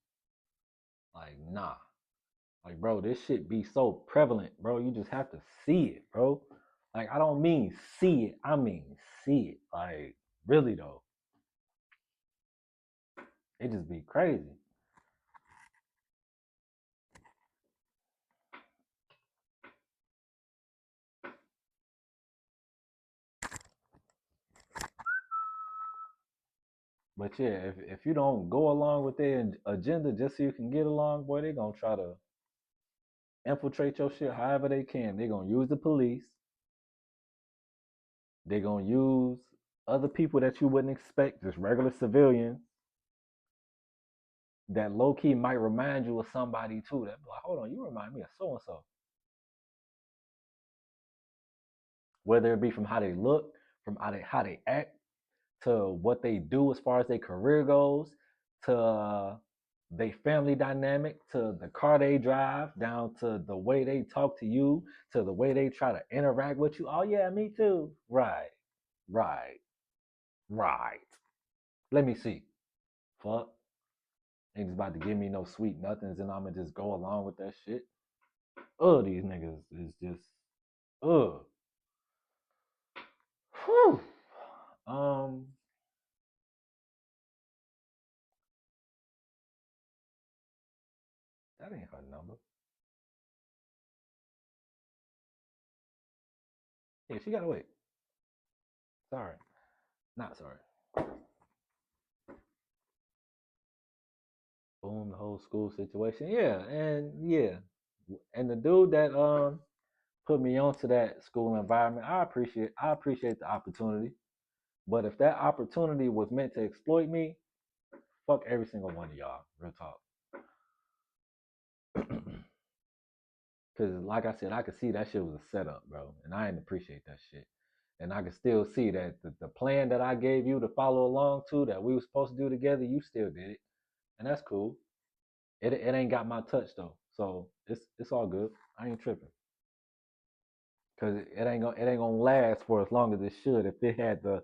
Like, nah. Like, bro, this shit be so prevalent, bro. You just have to see it, bro. Like, I don't mean see it. I mean see it. Like, really though. It just be crazy. But yeah, if you don't go along with their agenda just so you can get along, boy, they gonna try to infiltrate your shit however they can. They gonna use the police. They gonna use other people that you wouldn't expect, just regular civilians that low key might remind you of somebody too. That be like, hold on, you remind me of so and so. Whether it be from how they look, from how they act, to what they do as far as their career goes, to their family dynamic, to the car they drive, down to the way they talk to you, to the way they try to interact with you. Oh yeah, me too. Right, right, right. Let me see. Fuck. Ain't just about to give me no sweet nothings and I'ma just go along with that shit. These niggas is just ugh. Whew. Um, that ain't her number. Yeah, she gotta wait. Sorry. Not sorry. Boom, the whole school situation. Yeah, and yeah. And the dude that put me onto that school environment, I appreciate the opportunity. But if that opportunity was meant to exploit me, fuck every single one of y'all. Real talk. Cause like I said, I could see that shit was a setup, bro. And I didn't appreciate that shit. And I can still see that the plan that I gave you to follow along to that we were supposed to do together, you still did it. And that's cool. It ain't got my touch though. So it's all good. I ain't tripping. Cause it ain't gonna last for as long as it should if it had the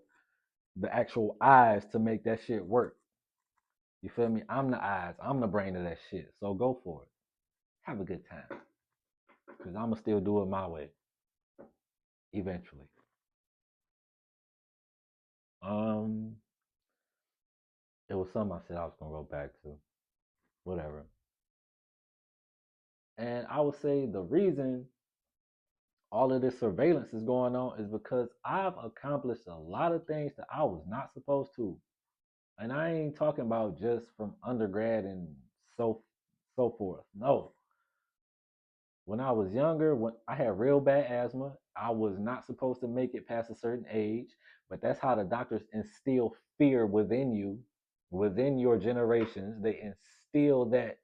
actual eyes to make that shit work. You feel me? I'm the eyes. I'm the brain of that shit. So go for it. Have a good time. Cause I'ma still do it my way eventually. Um, it was something I said I was gonna go back to. Whatever. And I would say the reason all of this surveillance is going on is because I've accomplished a lot of things that I was not supposed to. And I ain't talking about just from undergrad and so forth. No. When I was younger, when I had real bad asthma, I was not supposed to make it past a certain age, but that's how the doctors instill fear within you, within your generations. They instill that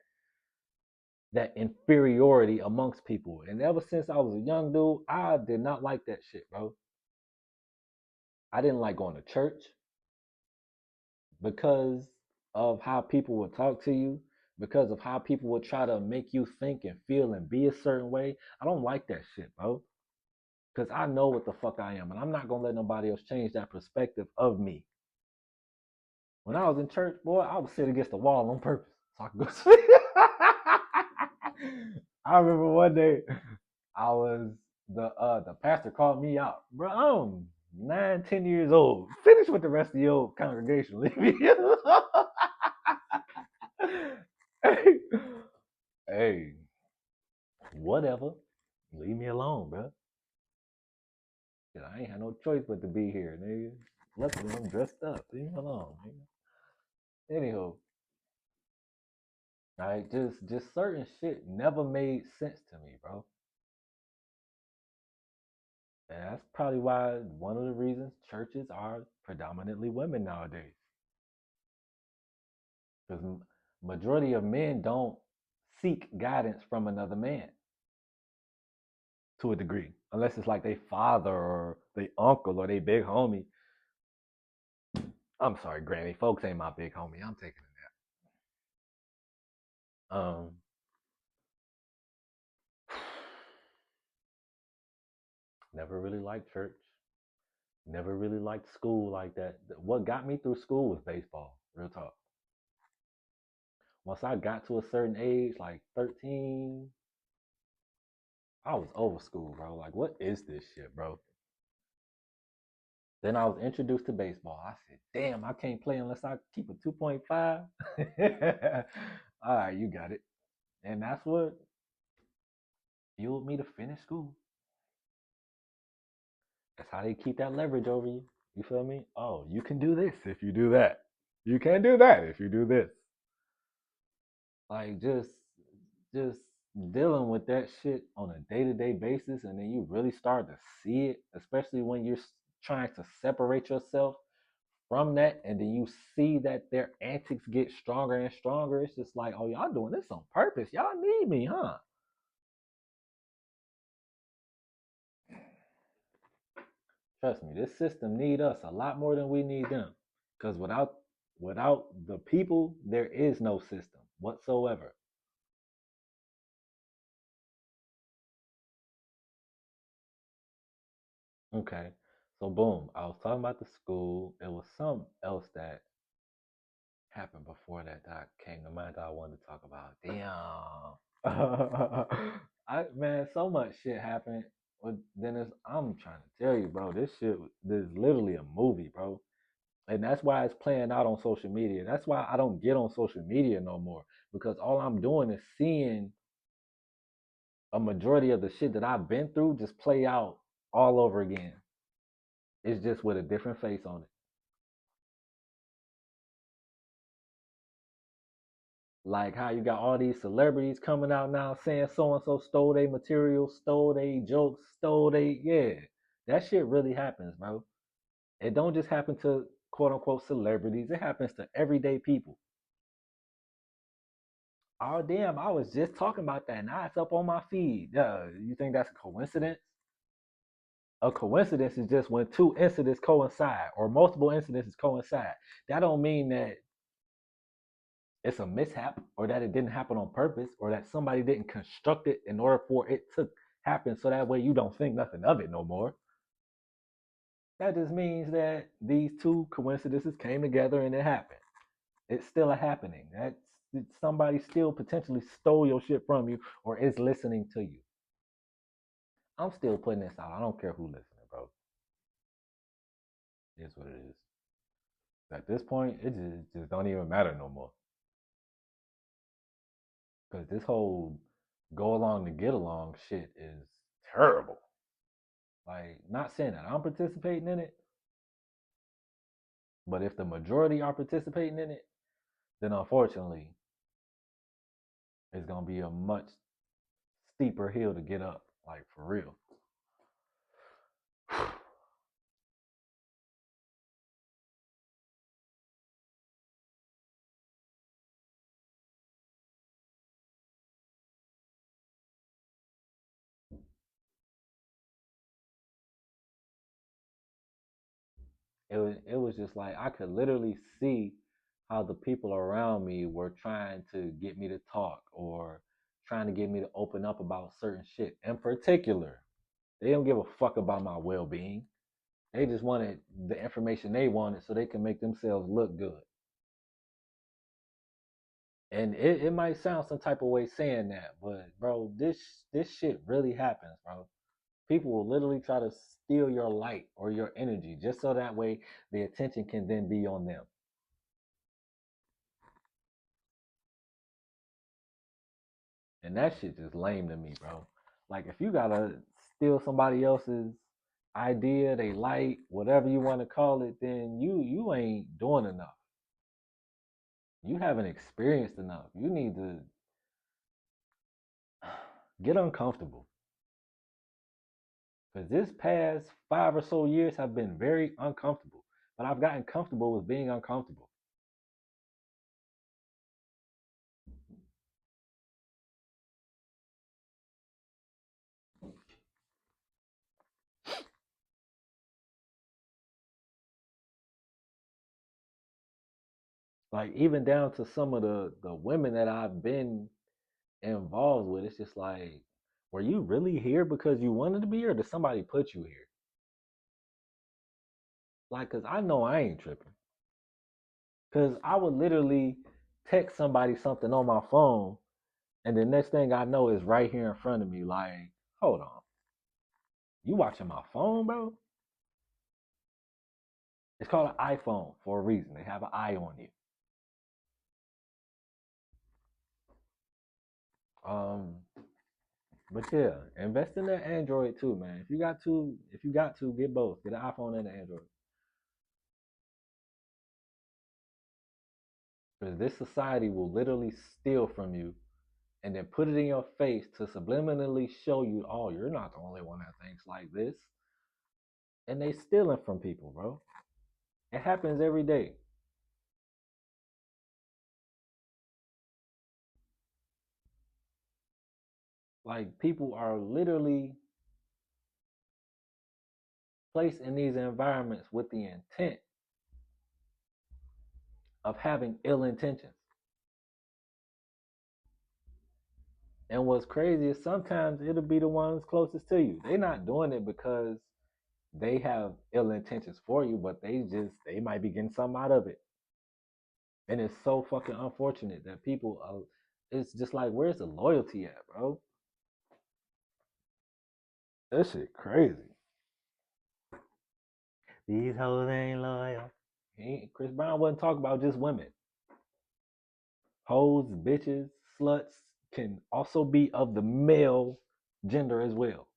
inferiority amongst people. And ever since I was a young dude, I did not like that shit, bro. I didn't like going to church because of how people would talk to you, because of how people would try to make you think and feel and be a certain way. I don't like that shit, bro. Because I know what the fuck I am, and I'm not gonna let nobody else change that perspective of me. When I was in church, boy, I would sit against the wall on purpose so I could go sleep. I remember one day I was the pastor called me out, bro. I'm 9, 10 years old. Finish with the rest of your congregation. Leave me alone. hey, hey, whatever. Leave me alone, bro. I ain't had no choice but to be here, nigga. Luckily, I'm dressed up. Leave me alone, nigga. Anywho, like just certain shit never made sense to me, bro. And that's probably why one of the reasons churches are predominantly women nowadays. Because majority of men don't seek guidance from another man to a degree, unless it's like they father or they uncle or they big homie. I'm sorry, Granny. Folks ain't my big homie. I'm taking a nap. Never really liked church. Never really liked school like that. What got me through school was baseball. Real talk. Once I got to a certain age, like 13, I was over school, bro. Like, what is this shit, bro? Then I was introduced to baseball. I said, damn, I can't play unless I keep a 2.5. All right, you got it. And that's what fueled me to finish school. That's how they keep that leverage over you. You feel me? Oh, you can do this if you do that. You can do that if you do this. Like just dealing with that shit on a day-to-day basis, and then you really start to see it, especially when you're trying to separate yourself from that, and then you see that their antics get stronger and stronger. It's just like, oh, y'all doing this on purpose. Y'all need me, huh? Trust me, this system need us a lot more than we need them. Because without the people, there is no system whatsoever. Okay. So boom, I was talking about the school. It was something else that happened before that came to mind that I wanted to talk about. Damn. Man, so much shit happened. But then I'm trying to tell you, bro, this is literally a movie, bro. And that's why it's playing out on social media. That's why I don't get on social media no more. Because all I'm doing is seeing a majority of the shit that I've been through just play out all over again. It's just with a different face on it. Like how you got all these celebrities coming out now saying so and so stole their material, stole their jokes, stole they yeah. That shit really happens, bro. It don't just happen to quote unquote celebrities. It happens to everyday people. Oh damn, I was just talking about that. Now it's up on my feed. You think that's a coincidence? A coincidence is just when two incidents coincide or multiple incidents coincide. That don't mean that it's a mishap or that it didn't happen on purpose or that somebody didn't construct it in order for it to happen so that way you don't think nothing of it no more. That just means that these two coincidences came together and it happened. It's still a happening. That's somebody still potentially stole your shit from you or is listening to you. I'm still putting this out. I don't care who listening, bro. It's what it is. At this point, it just don't even matter no more. Because this whole go along to get along shit is terrible. Like, not saying that I'm participating in it, but if the majority are participating in it, then unfortunately, it's gonna be a much steeper hill to get up. Like for real. It was just like I could literally see how the people around me were trying to get me to talk or trying to get me to open up about certain shit. In particular, they don't give a fuck about my well being. They just wanted the information they wanted so they can make themselves look good. And it might sound some type of way saying that, but bro, this shit really happens, bro. People will literally try to steal your light or your energy just so that way the attention can then be on them. And that shit just lame to me, bro. Like if you gotta steal somebody else's idea, they light, whatever you want to call it, then you ain't doing enough. You haven't experienced enough. You need to get uncomfortable. Because this past 5 or so years have been very uncomfortable. But I've gotten comfortable with being uncomfortable. Like even down to some of the women that I've been involved with, it's just like, were you really here because you wanted to be here, or did somebody put you here? Like, cause I know I ain't tripping. Cause I would literally text somebody something on my phone, and the next thing I know is right here in front of me. Like, hold on, you watching my phone, bro? It's called an iPhone for a reason. They have an eye on you. Um, but yeah, invest in that Android too, man. If you got to get both, get an iPhone and an Android. Because this society will literally steal from you and then put it in your face to subliminally show you, oh, you're not the only one that thinks like this. And they stealing from people, bro. It happens every day. Like people are literally placed in these environments with the intent of having ill intentions. And what's crazy is sometimes it'll be the ones closest to you. They're not doing it because they have ill intentions for you, but they might be getting something out of it. And it's so fucking unfortunate that people it's just like, where's the loyalty at, bro? That shit crazy. These hoes ain't loyal. Chris Brown wasn't talking about just women. Hoes, bitches, sluts can also be of the male gender as well.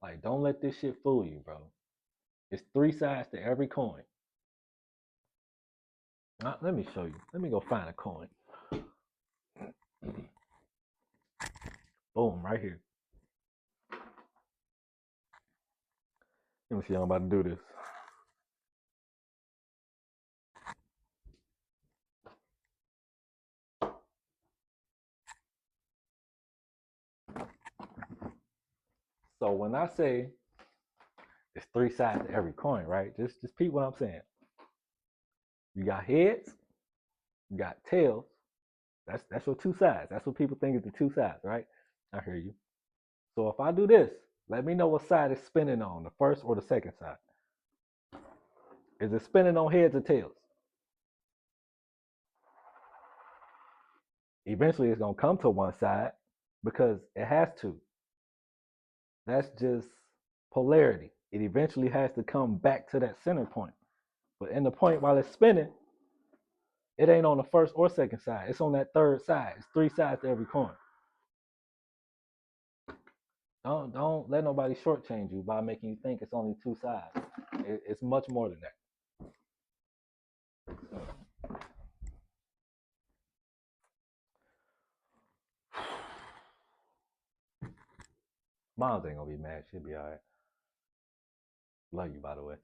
Like, don't let this shit fool you, bro. It's three sides to every coin. Let me show you. Let me go find a coin. Boom, right here. Let me see how I'm about to do this. So when I say it's three sides to every coin, right? Just peep what I'm saying. You got heads, you got tails. That's your two sides. That's what people think is the two sides, right? I hear you. So if I do this, let me know what side it's spinning on, the first or the second side. Is it spinning on heads or tails? Eventually it's gonna come to one side because it has to. That's just polarity. It eventually has to come back to that center point. But in the point while it's spinning, it ain't on the first or second side. It's on that third side. It's three sides to every coin. Don't let nobody shortchange you by making you think it's only two sides. It's much more than that. Moms ain't gonna be mad. She'll be all right. Love you, by the way.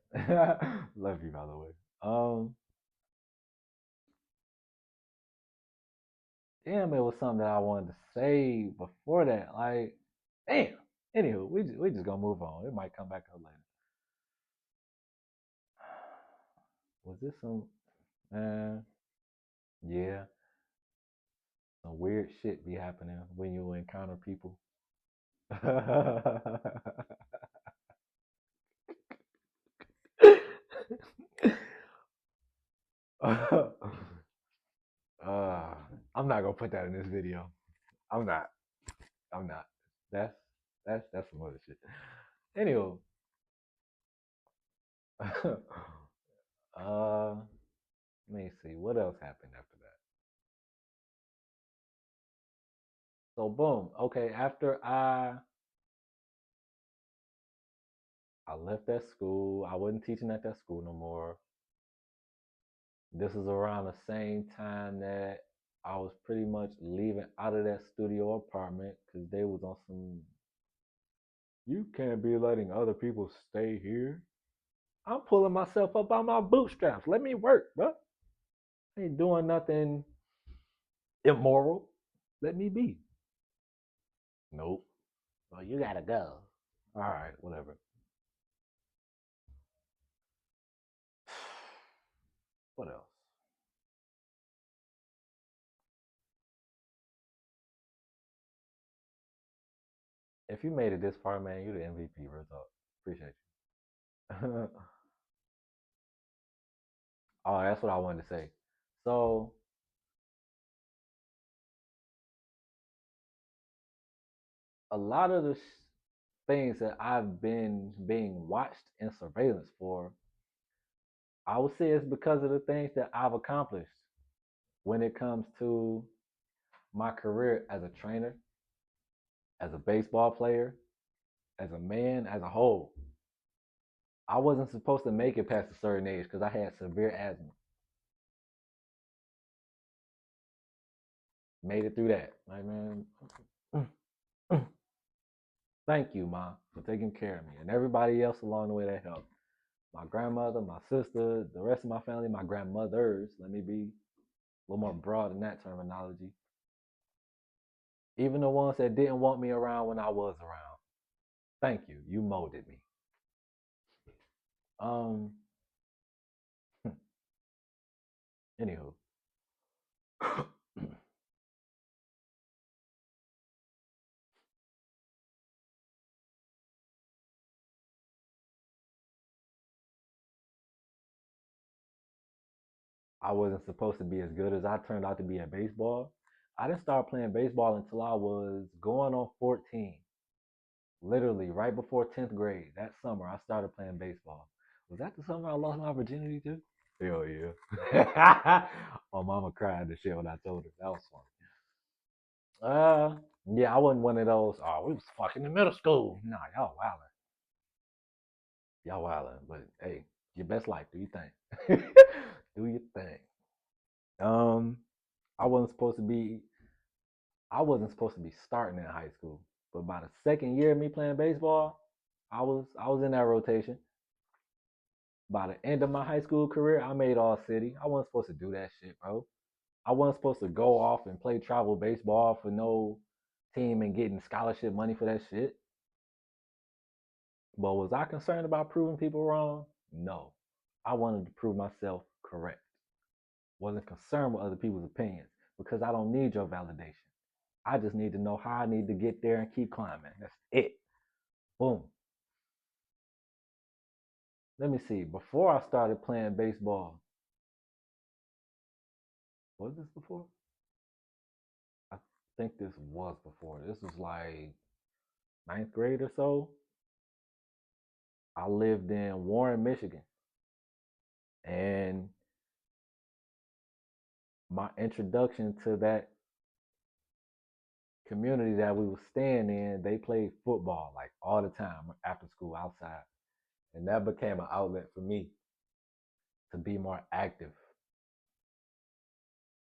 Love you, by the way. Damn, it was something that I wanted to say before that. Like, damn. Anywho, we just gonna move on. It might come back up later. Was this some man? Yeah, some weird shit be happening when you encounter people. uh, I'm not gonna put that in this video. I'm not. I'm not. That's that's some other shit. Anyway, let me see what else happened after that. So boom. Okay, after I left that school, I wasn't teaching at that school no more. This is around the same time that I was pretty much leaving out of that studio apartment because they was on some. You can't be letting other people stay here. I'm pulling myself up by my bootstraps. Let me work, bro. I ain't doing nothing immoral. Let me be. Nope. Well, you gotta go. All right, whatever. What else? If you made it this far, man, you the MVP, real talk. Appreciate you. Oh, that's what I wanted to say. So a lot of the things that I've been being watched in surveillance for, I would say it's because of the things that I've accomplished when it comes to my career as a trainer, as a baseball player, as a man, as a whole. I wasn't supposed to make it past a certain age because I had severe asthma. Made it through that. Like, man, thank you, Ma, for taking care of me and everybody else along the way that helped. My grandmother, my sister, the rest of my family, my grandmothers. Let me be a little more broad in that terminology. Even the ones that didn't want me around when I was around. Thank you. You molded me. Um, anywho, I wasn't supposed to be as good as I turned out to be at baseball. I didn't start playing baseball until I was going on 14. Literally, right before 10th grade, that summer, I started playing baseball. Was that the summer I lost my virginity to? Hell yeah. My mama cried the shit when I told her. That was funny. Yeah, I wasn't one of those. Oh, we was fucking in middle school. Nah, y'all wildin'. Y'all wildin'. But hey, your best life. Do your thing. Do your thing. Um, I wasn't supposed to be. I wasn't supposed to be starting in high school, but by the second year of me playing baseball, I was in that rotation. By the end of my high school career, I made all city. I wasn't supposed to do that shit, bro. I wasn't supposed to go off and play travel baseball for no team and getting scholarship money for that shit. But was I concerned about proving people wrong? No. I wanted to prove myself correct. Wasn't concerned with other people's opinions because I don't need your validation. I just need to know how I need to get there and keep climbing. That's it. Boom. Let me see. Before I started playing baseball, was this before? I think this was before. This was like ninth grade or so. I lived in Warren, Michigan. And my introduction to that community that we were staying in, they played football like all the time after school outside. And that became an outlet for me to be more active.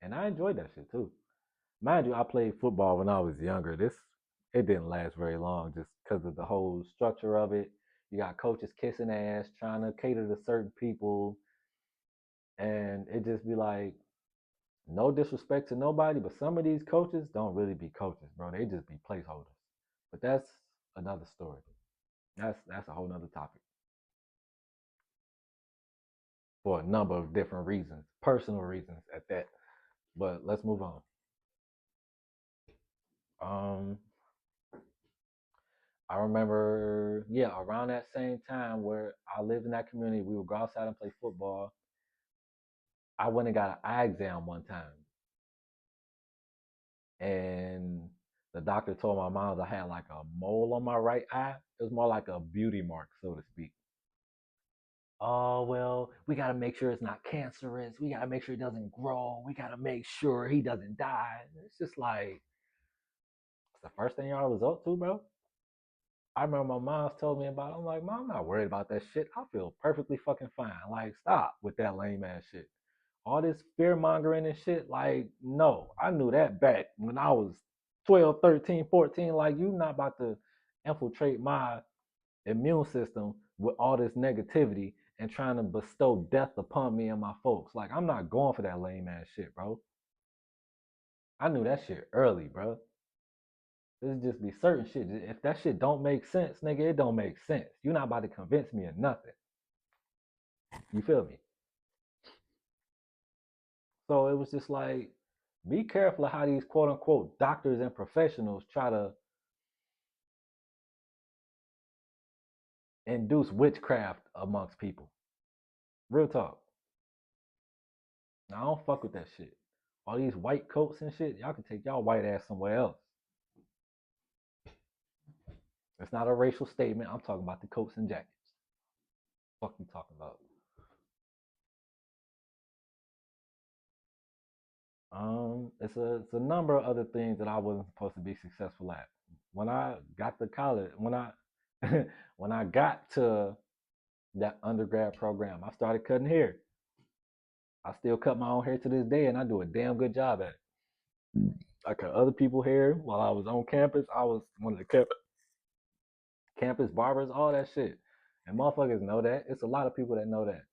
And I enjoyed that shit too. Mind you, I played football when I was younger. This it didn't last very long just because of the whole structure of it. You got coaches kissing ass, trying to cater to certain people, and it just be like, no disrespect to nobody, but some of these coaches don't really be coaches, bro. They just be placeholders. But that's another story. That's a whole nother topic for a number of different reasons, personal reasons at that. But let's move on. Um, I remember, yeah, around that same time where I lived in that community, we would go outside and play football. I went and got an eye exam one time, and the doctor told my mom I had like a mole on my right eye. It was more like a beauty mark, so to speak. Oh, well, we got to make sure it's not cancerous. We got to make sure it doesn't grow. We got to make sure he doesn't die. It's just like, it's the first thing y'all result to, bro. I remember my mom's told me about it. I'm like, Mom, I'm not worried about that shit. I feel perfectly fucking fine. Like, stop with that lame ass shit. All this fear mongering and shit, like, no. I knew that back when I was 12, 13, 14. Like, you not about to infiltrate my immune system with all this negativity and trying to bestow death upon me and my folks. Like, I'm not going for that lame ass shit, bro. I knew that shit early, bro. This just be certain shit. If that shit don't make sense, nigga, it don't make sense. You're not about to convince me of nothing. You feel me? So it was just like, be careful of how these quote unquote doctors and professionals try to induce witchcraft amongst people. Real talk. Now, I don't fuck with that shit. All these white coats and shit, y'all can take y'all white ass somewhere else. It's not a racial statement. I'm talking about the coats and jackets. Fuck you talking about? It's a number of other things that I wasn't supposed to be successful at. When I got to college, when I got to that undergrad program, I started cutting hair. I still cut my own hair to this day, and I do a damn good job at it. I cut other people's hair while I was on campus. I was one of the campus barbers, all that shit. And motherfuckers know that. It's a lot of people that know that.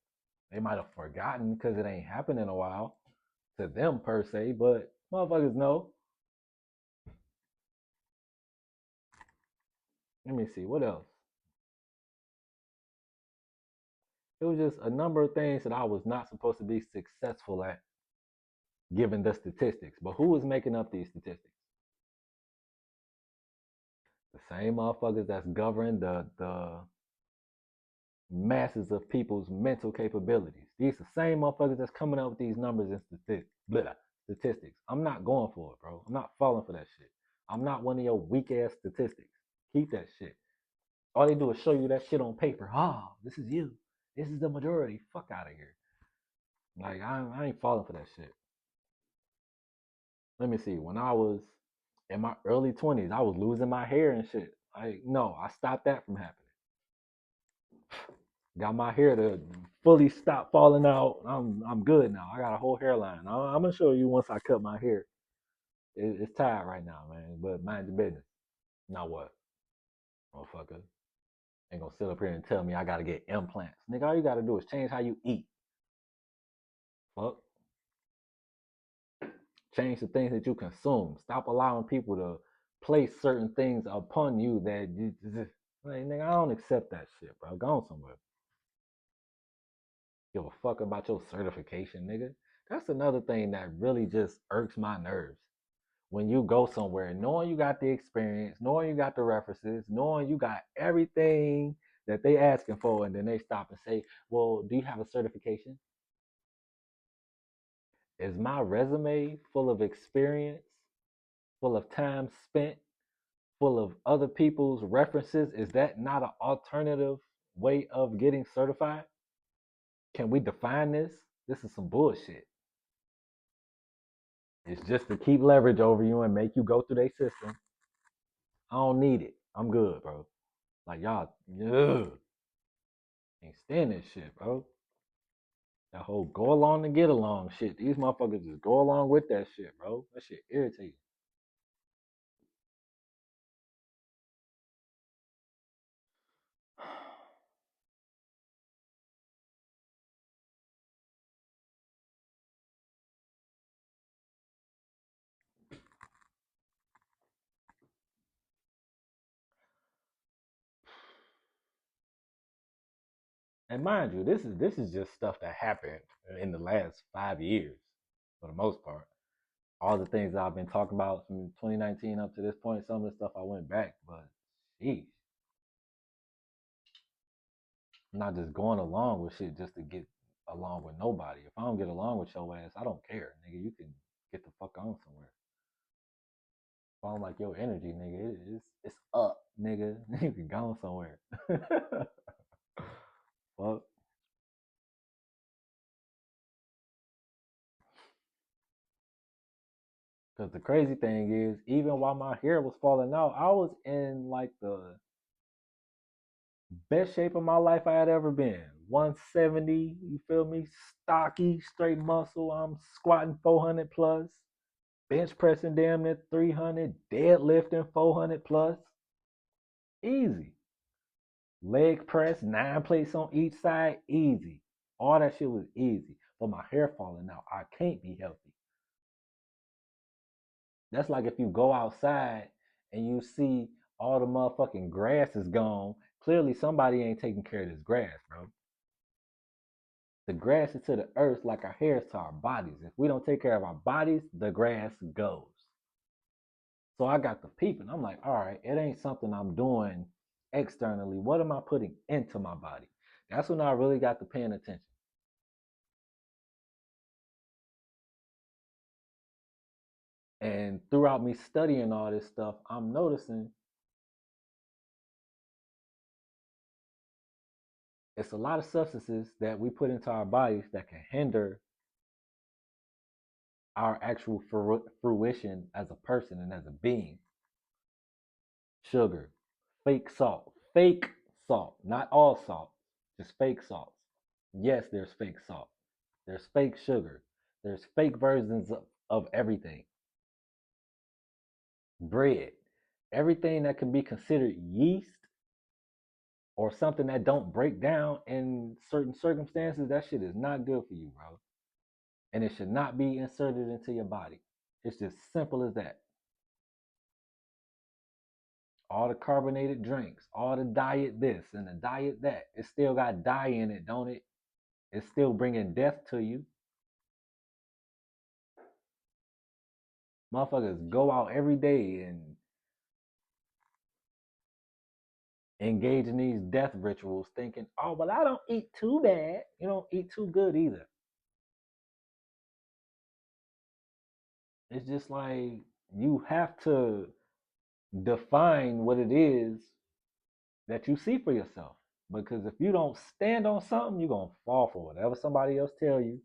They might have forgotten because it ain't happened in a while to them per se, but motherfuckers know. Let me see, what else? It was just a number of things that I was not supposed to be successful at, given the statistics. But who was making up these statistics? The same motherfuckers that's governing the masses of people's mental capabilities. These are the same motherfuckers that's coming up with these numbers and statistics. I'm not going for it, bro. I'm not falling for that shit. I'm not one of your weak ass statistics. Keep that shit. All they do is show you that shit on paper. Oh, this is you. This is the majority. Fuck out of here. Like, I ain't falling for that shit. Let me see. When I was in my early 20s, I was losing my hair and shit. Like, no, I stopped that from happening. Got my hair to fully stop falling out. I'm good now. I got a whole hairline. I'm gonna show you once I cut my hair. It's tired right now, man. But mind your business. Now what, motherfucker? Ain't gonna sit up here and tell me I gotta get implants. Nigga, all you gotta do is change how you eat. Fuck. Change the things that you consume. Stop allowing people to place certain things upon you that you just, like, nigga, I don't accept that shit, bro. Go on somewhere. Give a fuck about your certification, nigga. That's another thing that really just irks my nerves. When you go somewhere, knowing you got the experience, knowing you got the references, knowing you got everything that they asking for, and then they stop and say, well, do you have a certification? Is my resume full of experience, full of time spent, full of other people's references? Is that not an alternative way of getting certified? Can we define this? This is some bullshit. It's just to keep leverage over you and make you go through their system. I don't need it. I'm good, bro. Like, y'all, ugh, ain't stand this shit, bro. That whole go along to get along shit. These motherfuckers just go along with that shit, bro. That shit irritating. And mind you, this is just stuff that happened in the last 5 years, for the most part. All the things that I've been talking about from 2019 up to this point, some of the stuff I went back, but sheesh, I'm not just going along with shit just to get along with nobody. If I don't get along with your ass, I don't care, nigga. You can get the fuck on somewhere. If I don't like your energy, nigga, it's up, nigga. You can go somewhere. Fuck. Because the crazy thing is, even while my hair was falling out, I was in like the best shape of my life I had ever been. 170, you feel me? Stocky, straight muscle. I'm squatting 400 plus, bench pressing damn near 300, deadlifting 400 plus. Easy. Leg press, 9 plates on each side, easy. All that shit was easy. But my hair falling out, I can't be healthy. That's like if you go outside and you see all the motherfucking grass is gone. Clearly, somebody ain't taking care of this grass, bro. The grass is to the earth like our hair is to our bodies. If we don't take care of our bodies, the grass goes. So I got the peeping. I'm like, all right, it ain't something I'm doing externally. What am I putting into my body? That's when I really got to paying attention. And throughout me studying all this stuff, I'm noticing it's a lot of substances that we put into our bodies that can hinder our actual fruition as a person and as a being. Sugar, fake salt, not all salt, just fake salt. Yes, there's fake salt, there's fake sugar, there's fake versions of everything. Bread, everything that can be considered yeast or something that don't break down in certain circumstances, that shit is not good for you, bro. And it should not be inserted into your body. It's just simple as that. All the carbonated drinks, all the diet this and the diet that, it still got dye in it, don't it? It's still bringing death to you. Motherfuckers go out every day and engage in these death rituals thinking, oh, well, I don't eat too bad. You don't eat too good either. It's just like you have to define what it is that you see for yourself. Because if you don't stand on something, you're going to fall for whatever somebody else tell you.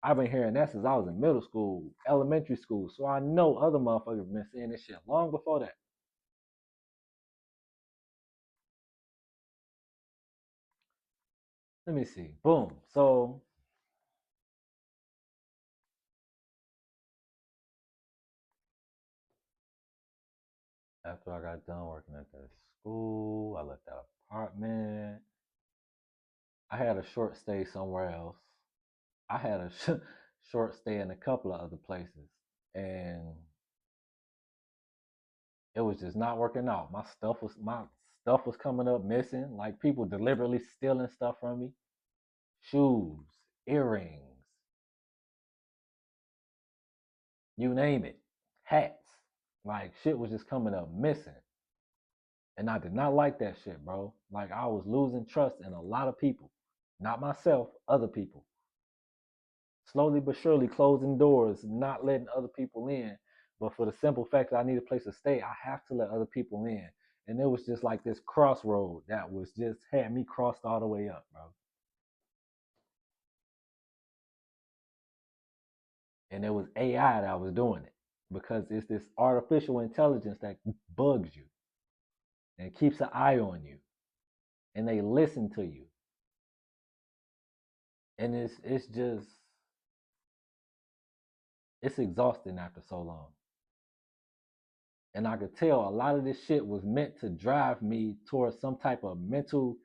I've been hearing that since I was in middle school, elementary school. So I know other motherfuckers have been saying this shit long before that. Let me see. Boom. So after I got done working at that school, I left that apartment. I had a short stay somewhere else. I had a short stay in a couple of other places. And it was just not working out. My stuff was coming up missing. Like people deliberately stealing stuff from me. Shoes, earrings, you name it. Hats. Like shit was just coming up missing. And I did not like that shit, bro. Like I was losing trust in a lot of people. Not myself, other people. Slowly but surely closing doors, not letting other people in. But for the simple fact that I need a place to stay, I have to let other people in. And it was just like this crossroad that was just had me crossed all the way up, bro. And it was AI that was doing it because it's this artificial intelligence that bugs you and keeps an eye on you and they listen to you. And it's just it's exhausting after so long. And I could tell a lot of this shit was meant to drive me towards some type of mental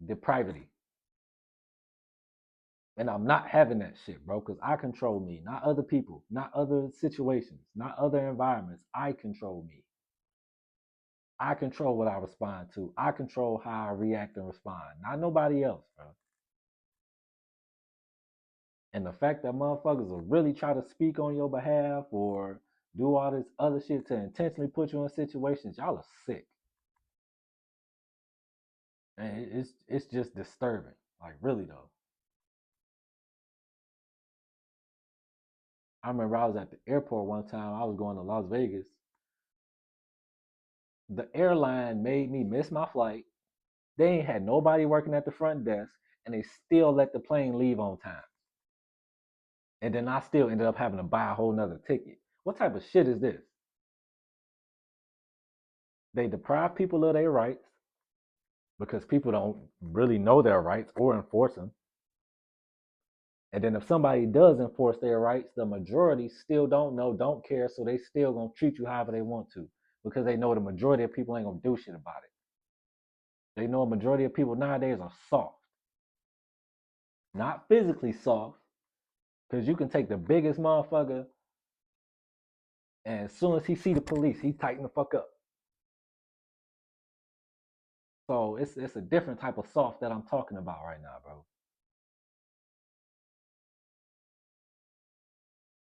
depravity. And I'm not having that shit, bro, because I control me, not other people, not other situations, not other environments. I control me. I control what I respond to. I control how I react and respond, not nobody else, bro. And the fact that motherfuckers will really try to speak on your behalf or do all this other shit to intentionally put you in situations, y'all are sick. And it's just disturbing. Like really though. I remember I was at the airport one time. I was going to Las Vegas. The airline made me miss my flight. They ain't had nobody working at the front desk, and they still let the plane leave on time. And then I still ended up having to buy a whole nother ticket. What type of shit is this? They deprive people of their rights because people don't really know their rights or enforce them. And then if somebody does enforce their rights, the majority still don't know, don't care, so they still gonna treat you however they want to because they know the majority of people ain't gonna do shit about it. They know a majority of people nowadays are soft, not physically soft, because you can take the biggest motherfucker, and as soon as he see the police, he tighten the fuck up. So it's a different type of soft that I'm talking about right now, bro.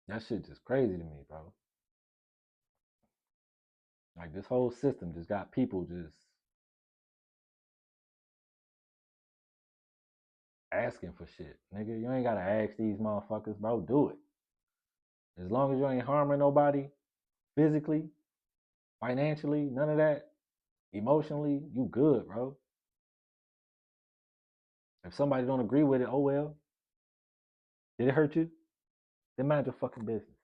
That shit just crazy to me, bro. Like this whole system just got people just asking for shit. Nigga, you ain't gotta ask these motherfuckers, bro. Do it. As long as you ain't harming nobody physically, financially, none of that, emotionally, you good, bro. If somebody don't agree with it, oh well. Did it hurt you? Then mind your fucking business.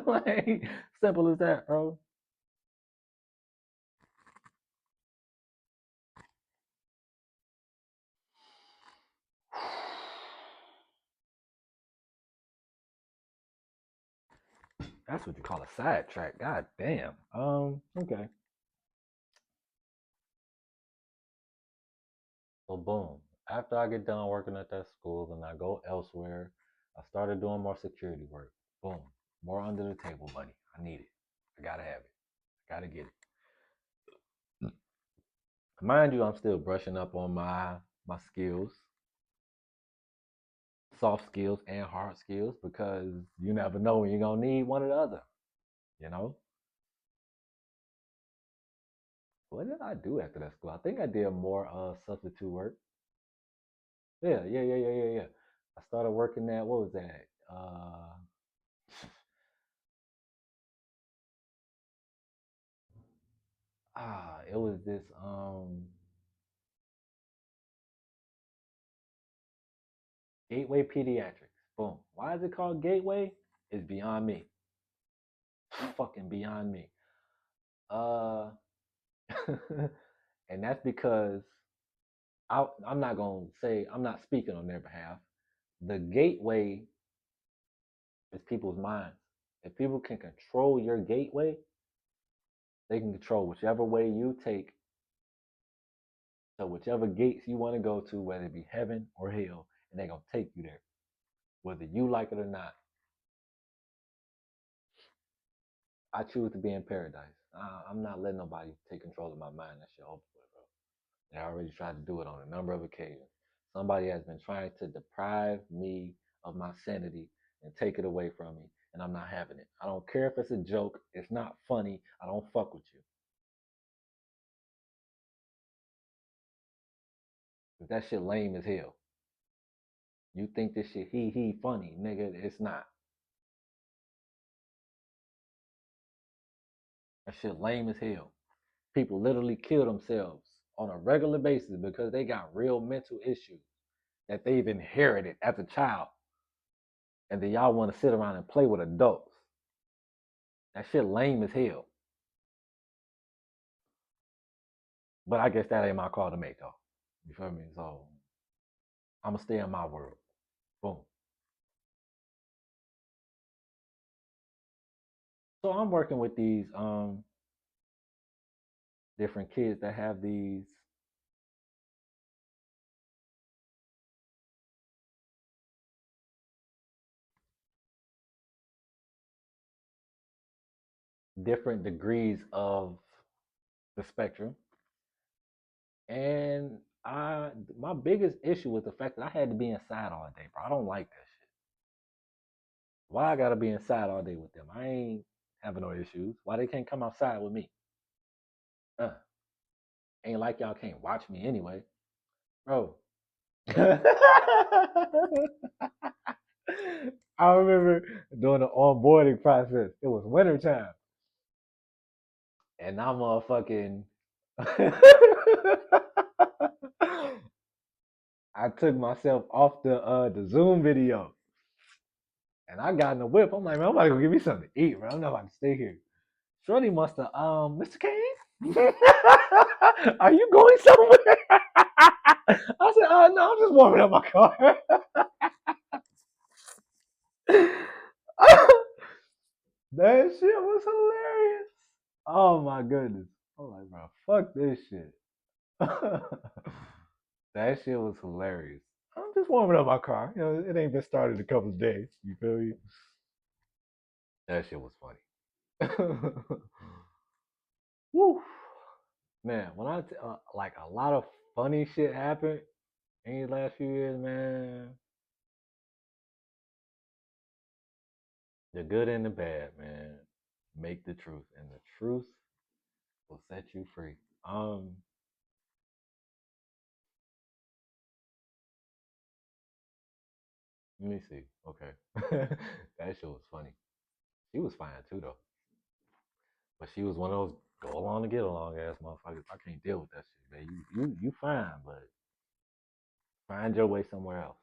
Like, simple as that, bro. That's what you call a sidetrack. God damn. Okay. So boom. After I get done working at that school and I go elsewhere, I started doing more security work. Boom. More under the table money. I need it. I gotta have it. I gotta get it. Mind you, I'm still brushing up on my skills, soft skills and hard skills, because you never know when you're gonna need one or the other. You know? What did I do after that school? I think I did more substitute work. Yeah. I started working at, what was that? It was this Gateway Pediatrics. Boom. Why is it called Gateway? It's beyond me. Fucking beyond me. Uh and that's because I'm not gonna say, I'm not speaking on their behalf. The gateway is people's minds. If people can control your gateway, they can control whichever way you take. So whichever gates you want to go to, whether it be heaven or hell, and they're gonna take you there, whether you like it or not. I choose to be in paradise. I'm not letting nobody take control of my mind. That shit over with, bro. They already tried to do it on a number of occasions. Somebody has been trying to deprive me of my sanity and take it away from me, and I'm not having it. I don't care if it's a joke. It's not funny. I don't fuck with you. If that shit lame as hell. You think this shit he funny, nigga? It's not. That shit lame as hell. People literally kill themselves on a regular basis because they got real mental issues that they've inherited as a child, and then y'all want to sit around and play with adults. That shit lame as hell. But I guess that ain't my call to make though. You feel me? So I'm gonna stay in my world. Boom. So I'm working with these different kids that have these different degrees of the spectrum. And my biggest issue was the fact that I had to be inside all day, bro. I don't like that shit. Why I gotta be inside all day with them? I ain't having no issues. Why they can't come outside with me? Uh, ain't like y'all can't watch me anyway, bro. I remember doing the onboarding process. It was winter time, and I'm motherfucking. I took myself off the Zoom video, and I got in the whip. I'm like, man, I'm about to go get me something to eat, bro. I'm not about to stay here. Shorty must have, Mr. Kane, are you going somewhere? I said, no, I'm just warming up my car. That shit was hilarious. Oh my goodness. I'm like, bro, fuck this shit. That shit was hilarious. I'm just warming up my car. You know, it ain't been started in a couple of days. You feel me? That shit was funny. Woo. Man, when like a lot of funny shit happened in these last few years, man. The good and the bad, man. Make the truth, and the truth will set you free. Um, Let me see. Okay, that shit was funny. She was fine too though, but she was one of those go along to get along ass motherfuckers. I can't deal with that shit, man. You fine, but find your way somewhere else.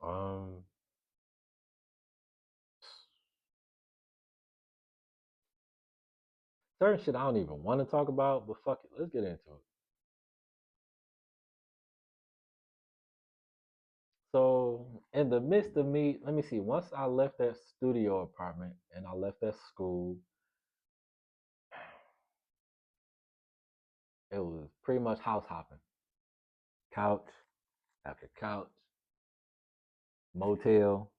Um, certain shit I don't even want to talk about, but fuck it, let's get into it. So in the midst of me, let me see. Once I left that studio apartment and I left that school, it was pretty much house hopping, couch after couch, motel.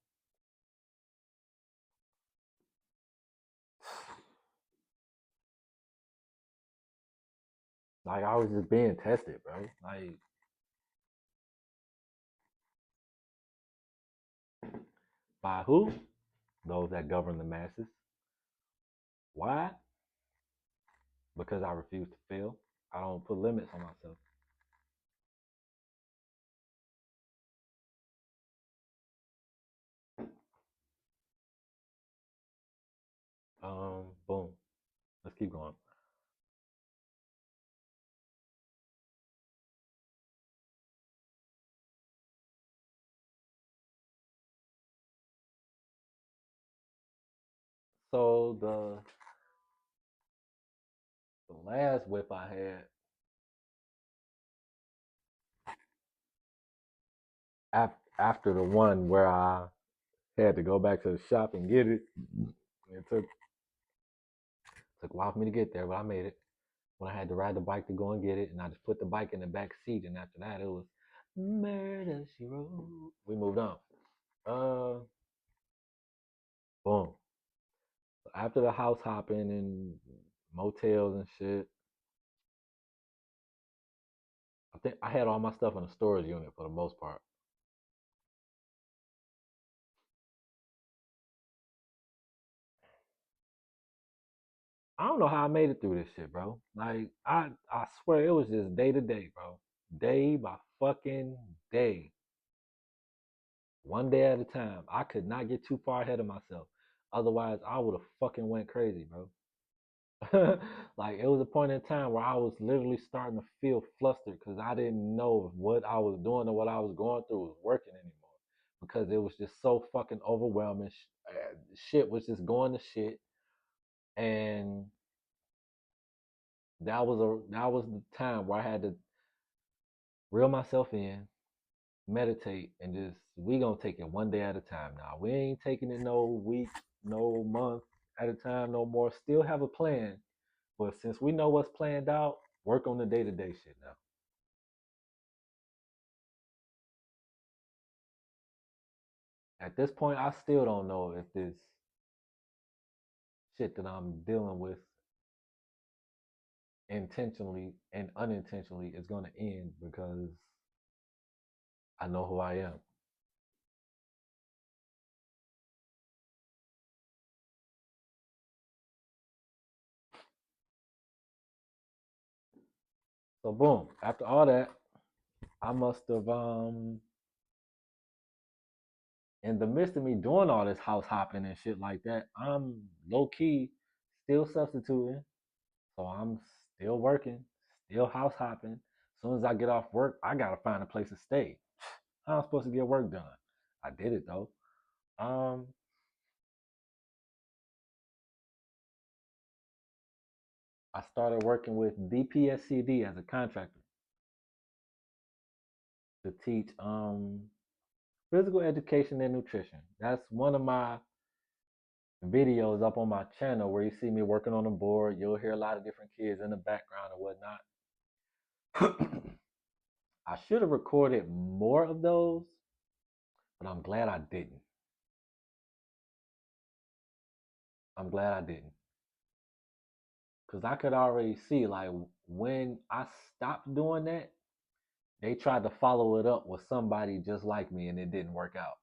Like I was just being tested, bro. Like by who? Those that govern the masses. Why? Because I refuse to fail. I don't put limits on myself. Boom. Let's keep going. So the last whip I had after the one where I had to go back to the shop and get it. It took a while for me to get there, but I made it. When I had to ride the bike to go and get it, and I just put the bike in the back seat, and after that, it was murder she wrote. We moved on. Uh, boom. After the house hopping and motels and shit, I think I had all my stuff in a storage unit for the most part. I don't know how I made it through this shit, bro. Like I swear it was just day to day, bro. Day by fucking day. One day at a time. I could not get too far ahead of myself. Otherwise, I would have fucking went crazy, bro. Like it was a point in time where I was literally starting to feel flustered because I didn't know if what I was doing or what I was going through was working anymore. Because it was just so fucking overwhelming. Shit was just going to shit, and that was the time where I had to reel myself in, meditate, and just we gonna take it one day at a time. Now we ain't taking it no week, no month at a time, no more. Still have a plan, but since we know what's planned out, work on the day to day shit now. At this point, I still don't know if this shit that I'm dealing with intentionally and unintentionally is gonna end because I know who I am. So boom, after all that, I must have in the midst of me doing all this house hopping and shit like that, I'm low key still substituting. So I'm still working, still house hopping. As soon as I get off work, I gotta find a place to stay. How am I supposed to get work done? I did it though. Um, I started working with DPSCD as a contractor to teach physical education and nutrition. That's one of my videos up on my channel where you see me working on the board. You'll hear a lot of different kids in the background and whatnot. I should have recorded more of those, but I'm glad I didn't. I'm glad I didn't. Because I could already see, like, when I stopped doing that, they tried to follow it up with somebody just like me and it didn't work out.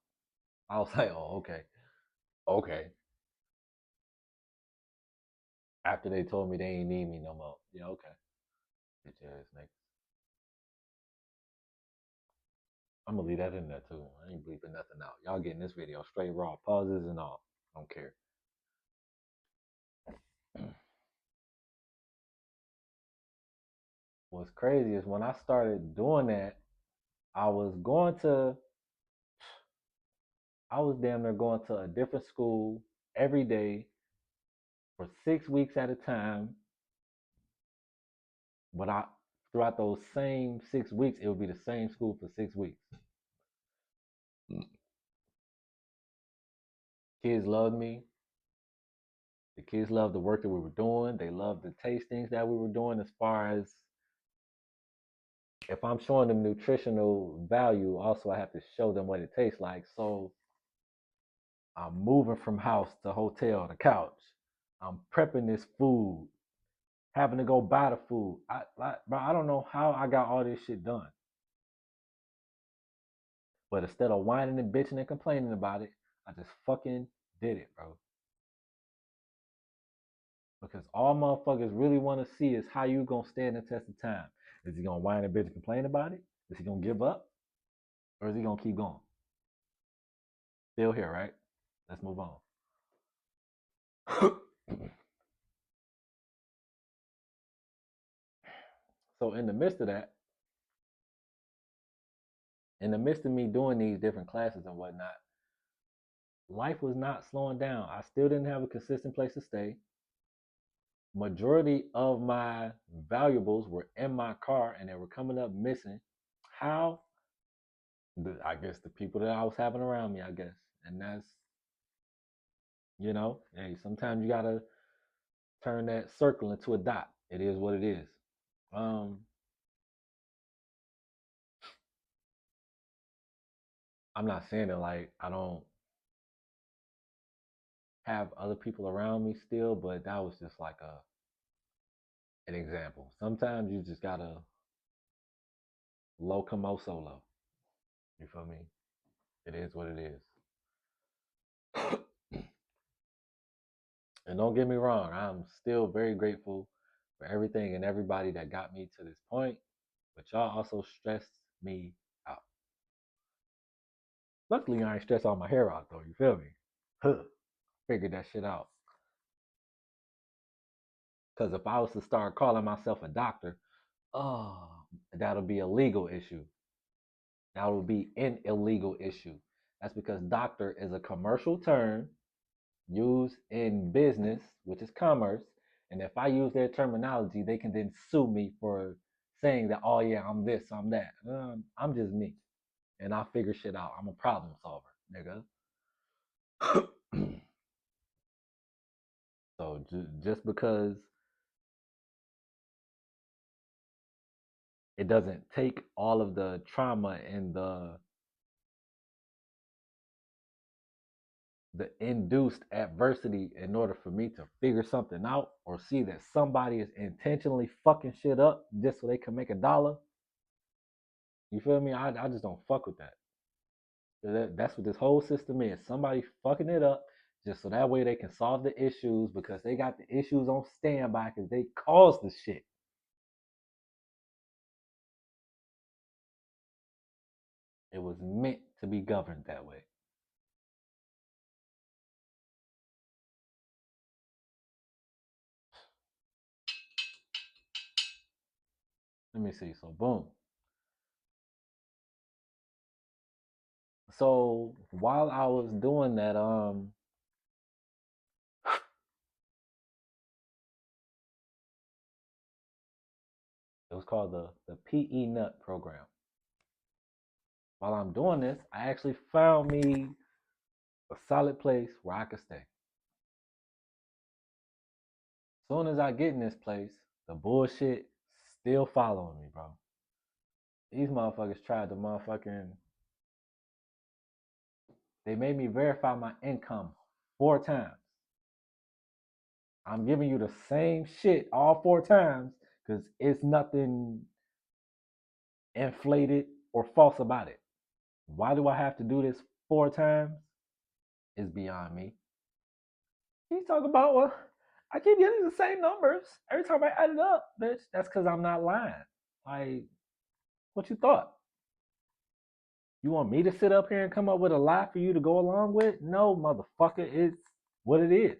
I was like, oh, okay. Okay. After they told me they ain't need me no more. Yeah, okay. Bitch ass nigga. I'm gonna leave that in there too. I ain't bleeping nothing out. Y'all getting this video straight raw, pauses and all. Don't care. What's crazy is when I started doing that, I was going to, I was damn near going to a different school every day for 6 weeks at a time. But throughout those same 6 weeks, it would be the same school for 6 weeks. Kids loved me. The kids loved the work that we were doing. They loved the tastings that we were doing as far as if I'm showing them nutritional value, also I have to show them what it tastes like. So I'm moving from house to hotel to couch. I'm prepping this food, having to go buy the food. Bro, I don't know how I got all this shit done. But instead of whining and bitching and complaining about it, I just fucking did it, bro. Because all motherfuckers really want to see is how you gonna stand the test of time. Is he gonna whine and bitch and complain about it? Is he gonna give up? Or is he gonna keep going? Still here, right? Let's move on. So in the midst of that, in the midst of me doing these different classes and whatnot, life was not slowing down. I still didn't have a consistent place to stay. Majority of my valuables were in my car and they were coming up missing. How? I guess the people that I was having around me, I guess. And that's, hey, sometimes you gotta turn that circle into a dot. It is what it is. Um, I'm not saying that like I don't have other people around me still, but that was just like an example. Sometimes you just gotta locomo solo. You feel me? It is what it is. And don't get me wrong, I'm still very grateful for everything and everybody that got me to this point. But y'all also stressed me out. Luckily, I ain't stressed all my hair out though. You feel me? Huh. Figured that shit out. Because if I was to start calling myself a doctor, oh, that'll be a legal issue. That would be an illegal issue. That's because doctor is a commercial term used in business, which is commerce. And if I use their terminology, they can then sue me for saying that, oh yeah, I'm this, I'm that. I'm just me. And I figure shit out. I'm a problem solver, nigga. So just because it doesn't take all of the trauma and the induced adversity in order for me to figure something out or see that somebody is intentionally fucking shit up just so they can make $1. You feel me? I just don't fuck with that. That's what this whole system is. Somebody fucking it up just so that way they can solve the issues because they got the issues on standby because they caused the shit. It was meant to be governed that way. Let me see. So boom. So while I was doing that, it was called the PE Nut program. While I'm doing this, I actually found me a solid place where I could stay. As soon as I get in this place, the bullshit still following me, bro. These motherfuckers tried to they made me verify my income 4 times. I'm giving you the same shit all 4 times because it's nothing inflated or false about it. Why do I have to do this 4 times? Is beyond me. He's talking about, well, I keep getting the same numbers every time I add it up, bitch. That's because I'm not lying. Like, what you thought? You want me to sit up here and come up with a lie for you to go along with? No, motherfucker, it's what it is.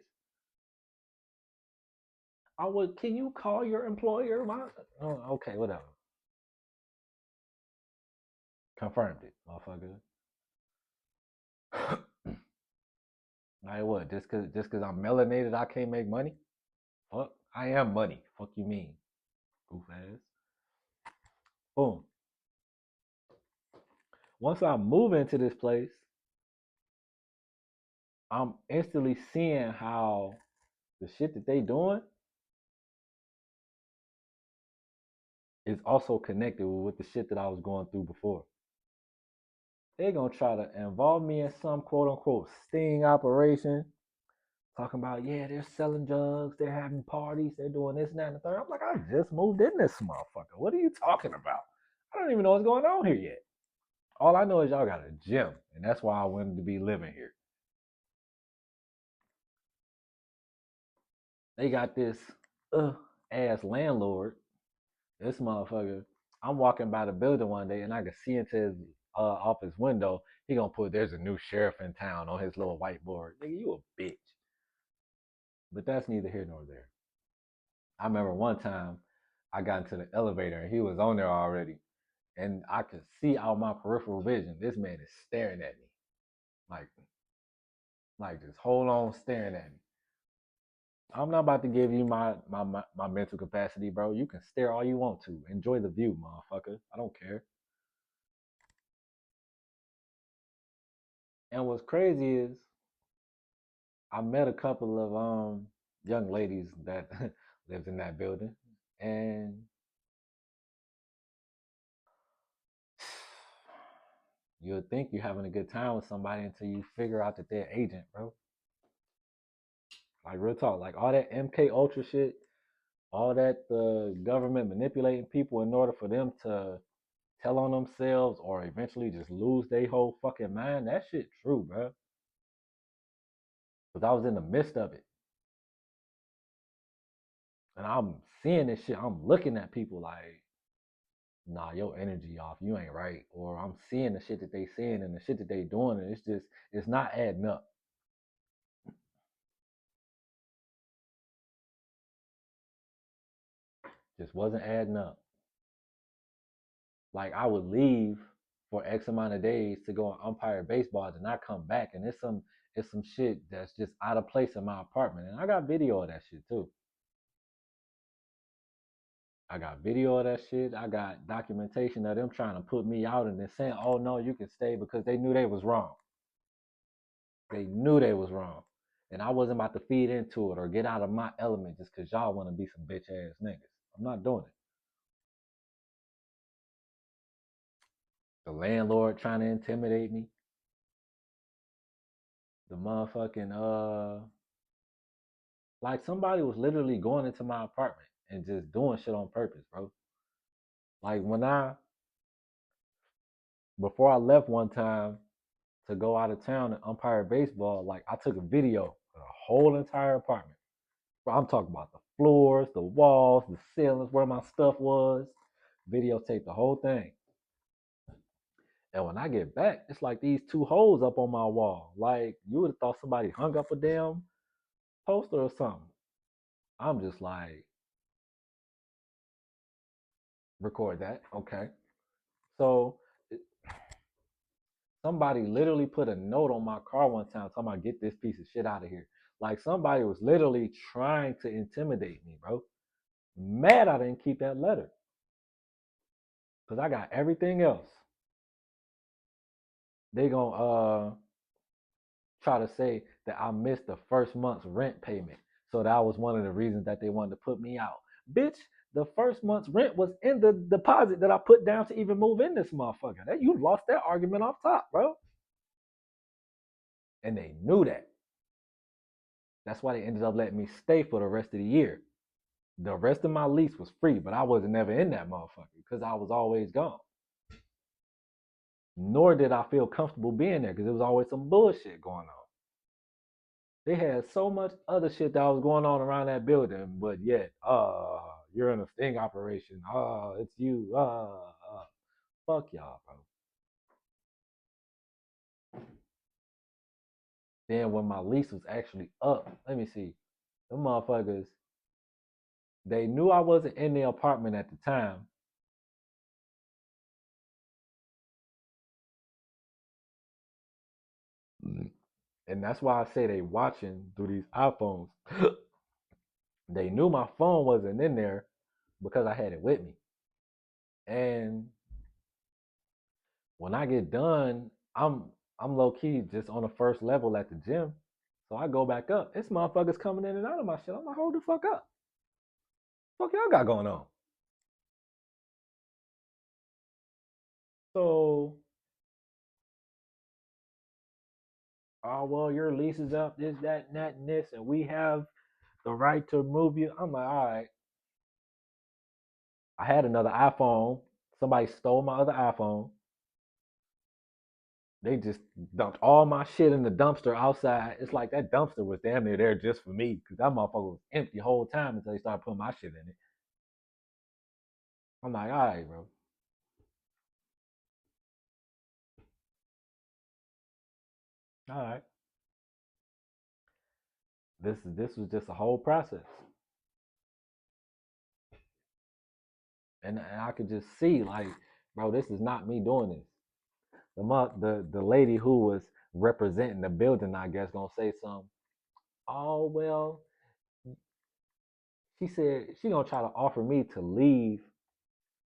I would. Can you call your employer? Oh, okay, whatever. Confirmed it, motherfucker. Like what? Just cause I'm melanated, I can't make money? Fuck, I am money. Fuck you mean, goof ass. Boom. Once I move into this place, I'm instantly seeing how the shit that they doing is also connected with the shit that I was going through before. They gonna try to involve me in some quote unquote sting operation, talking about, yeah, they're selling drugs, they're having parties, they're doing this and that and the third. I'm like, I just moved in this motherfucker. What are you talking about? I don't even know what's going on here yet. All I know is y'all got a gym, and that's why I wanted to be living here. They got this ass landlord. This motherfucker. I'm walking by the building one day, and I can see into his office window. He gonna put, "There's a new sheriff in town" on his little whiteboard. Nigga, you a bitch. But that's neither here nor there. I remember one time I got into the elevator and he was on there already, and I could see out my peripheral vision. This man is staring at me, like, just hold on, staring at me. I'm not about to give you my mental capacity, bro. You can stare all you want to. Enjoy the view, motherfucker. I don't care. And what's crazy is I met a couple of young ladies that lived in that building, and you'll think you're having a good time with somebody until you figure out that they're an agent, bro. Like real talk, like all that MK Ultra shit, all that the government manipulating people in order for them to tell on themselves or eventually just lose their whole fucking mind. That shit true, bro. Because I was in the midst of it, and I'm seeing this shit. I'm looking at people like, nah, your energy off. You ain't right. Or I'm seeing the shit that they saying and the shit that they doing, and it's not adding up. Just wasn't adding up. Like I would leave for X amount of days to go and umpire baseball, then I come back and it's some shit that's just out of place in my apartment. And I got video of that shit too. I got video of that shit. I got documentation of them trying to put me out and then saying, "Oh no, you can stay," because they knew they was wrong. They knew they was wrong. And I wasn't about to feed into it or get out of my element just because y'all want to be some bitch ass niggas. I'm not doing it. The landlord trying to intimidate me. The motherfucking like somebody was literally going into my apartment and just doing shit on purpose, bro. Like before I left one time to go out of town and umpire baseball, like I took a video of the whole entire apartment. Bro, I'm talking about the floors, the walls, the ceilings, where my stuff was. Videotape the whole thing. And when I get back, it's like these two holes up on my wall. Like you would have thought somebody hung up a damn poster or something. I'm just like, record that. Okay. So somebody literally put a note on my car one time talking about get this piece of shit out of here. Like somebody was literally trying to intimidate me, bro. Mad I didn't keep that letter. Cause I got everything else. They gonna try to say that I missed the first month's rent payment. So that was one of the reasons that they wanted to put me out. Bitch, the first month's rent was in the deposit that I put down to even move in this motherfucker. That you lost that argument off top, bro. And they knew that. That's why they ended up letting me stay for the rest of the year. The rest of my lease was free, but I wasn't never in that motherfucker because I was always gone. Nor did I feel comfortable being there because there was always some bullshit going on. They had so much other shit that was going on around that building, but yet, you're in a sting operation. It's you. Fuck y'all, bro. Then when my lease was actually up, let me see, the motherfuckers, they knew I wasn't in the apartment at the time. And that's why I say they watching through these iPhones. They knew my phone wasn't in there because I had it with me. And when I get done, I'm low key just on the first level at the gym. So I go back up. It's motherfuckers coming in and out of my shit. I'm like, hold the fuck up. Fuck y'all got going on. So, oh well, your lease is up, this, that, and that, and this, and we have the right to move you. I'm like, all right. I had another iPhone. Somebody stole my other iPhone. They just dumped all my shit in the dumpster outside. It's like that dumpster was damn near there just for me because that motherfucker was empty the whole time until they started putting my shit in it. I'm like, all right, bro. All right. This was just a whole process. And I could just see like, bro, this is not me doing this. The lady who was representing the building, I guess, gonna say something. Oh well, she said she gonna try to offer me to leave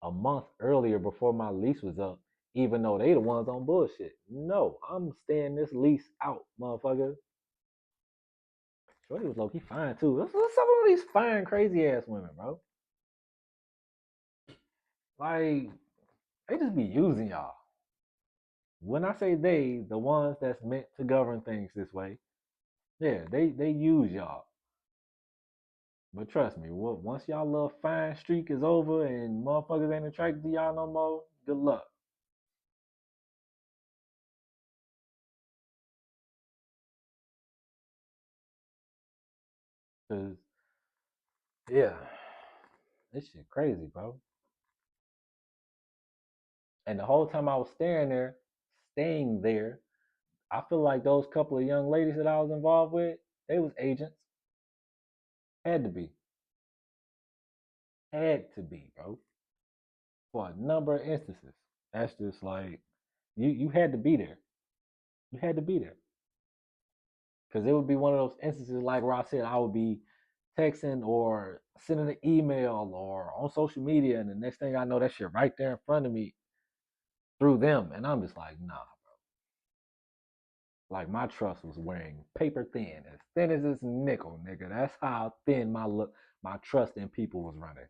a month earlier before my lease was up, even though they the ones on bullshit. No, I'm staying this lease out, motherfucker. Shorty was low key fine too. What's some of these fine, crazy ass women, bro? Like they just be using y'all. When I say they, the ones that's meant to govern things this way, yeah, they use y'all. But trust me, once y'all little fine streak is over and motherfuckers ain't attracted to y'all no more, good luck. Cause yeah, this shit crazy, bro. And the whole time I was staying there, I feel like those couple of young ladies that I was involved with, they was agents. Had to be. Had to be, bro. For a number of instances. That's just like you had to be there. You had to be there. Because it would be one of those instances like where I said I would be texting or sending an email or on social media, and the next thing I know, that shit right there in front of me through them, and I'm just like, nah. Like my trust was wearing paper thin as this nickel, nigga. That's how thin my trust in people was running,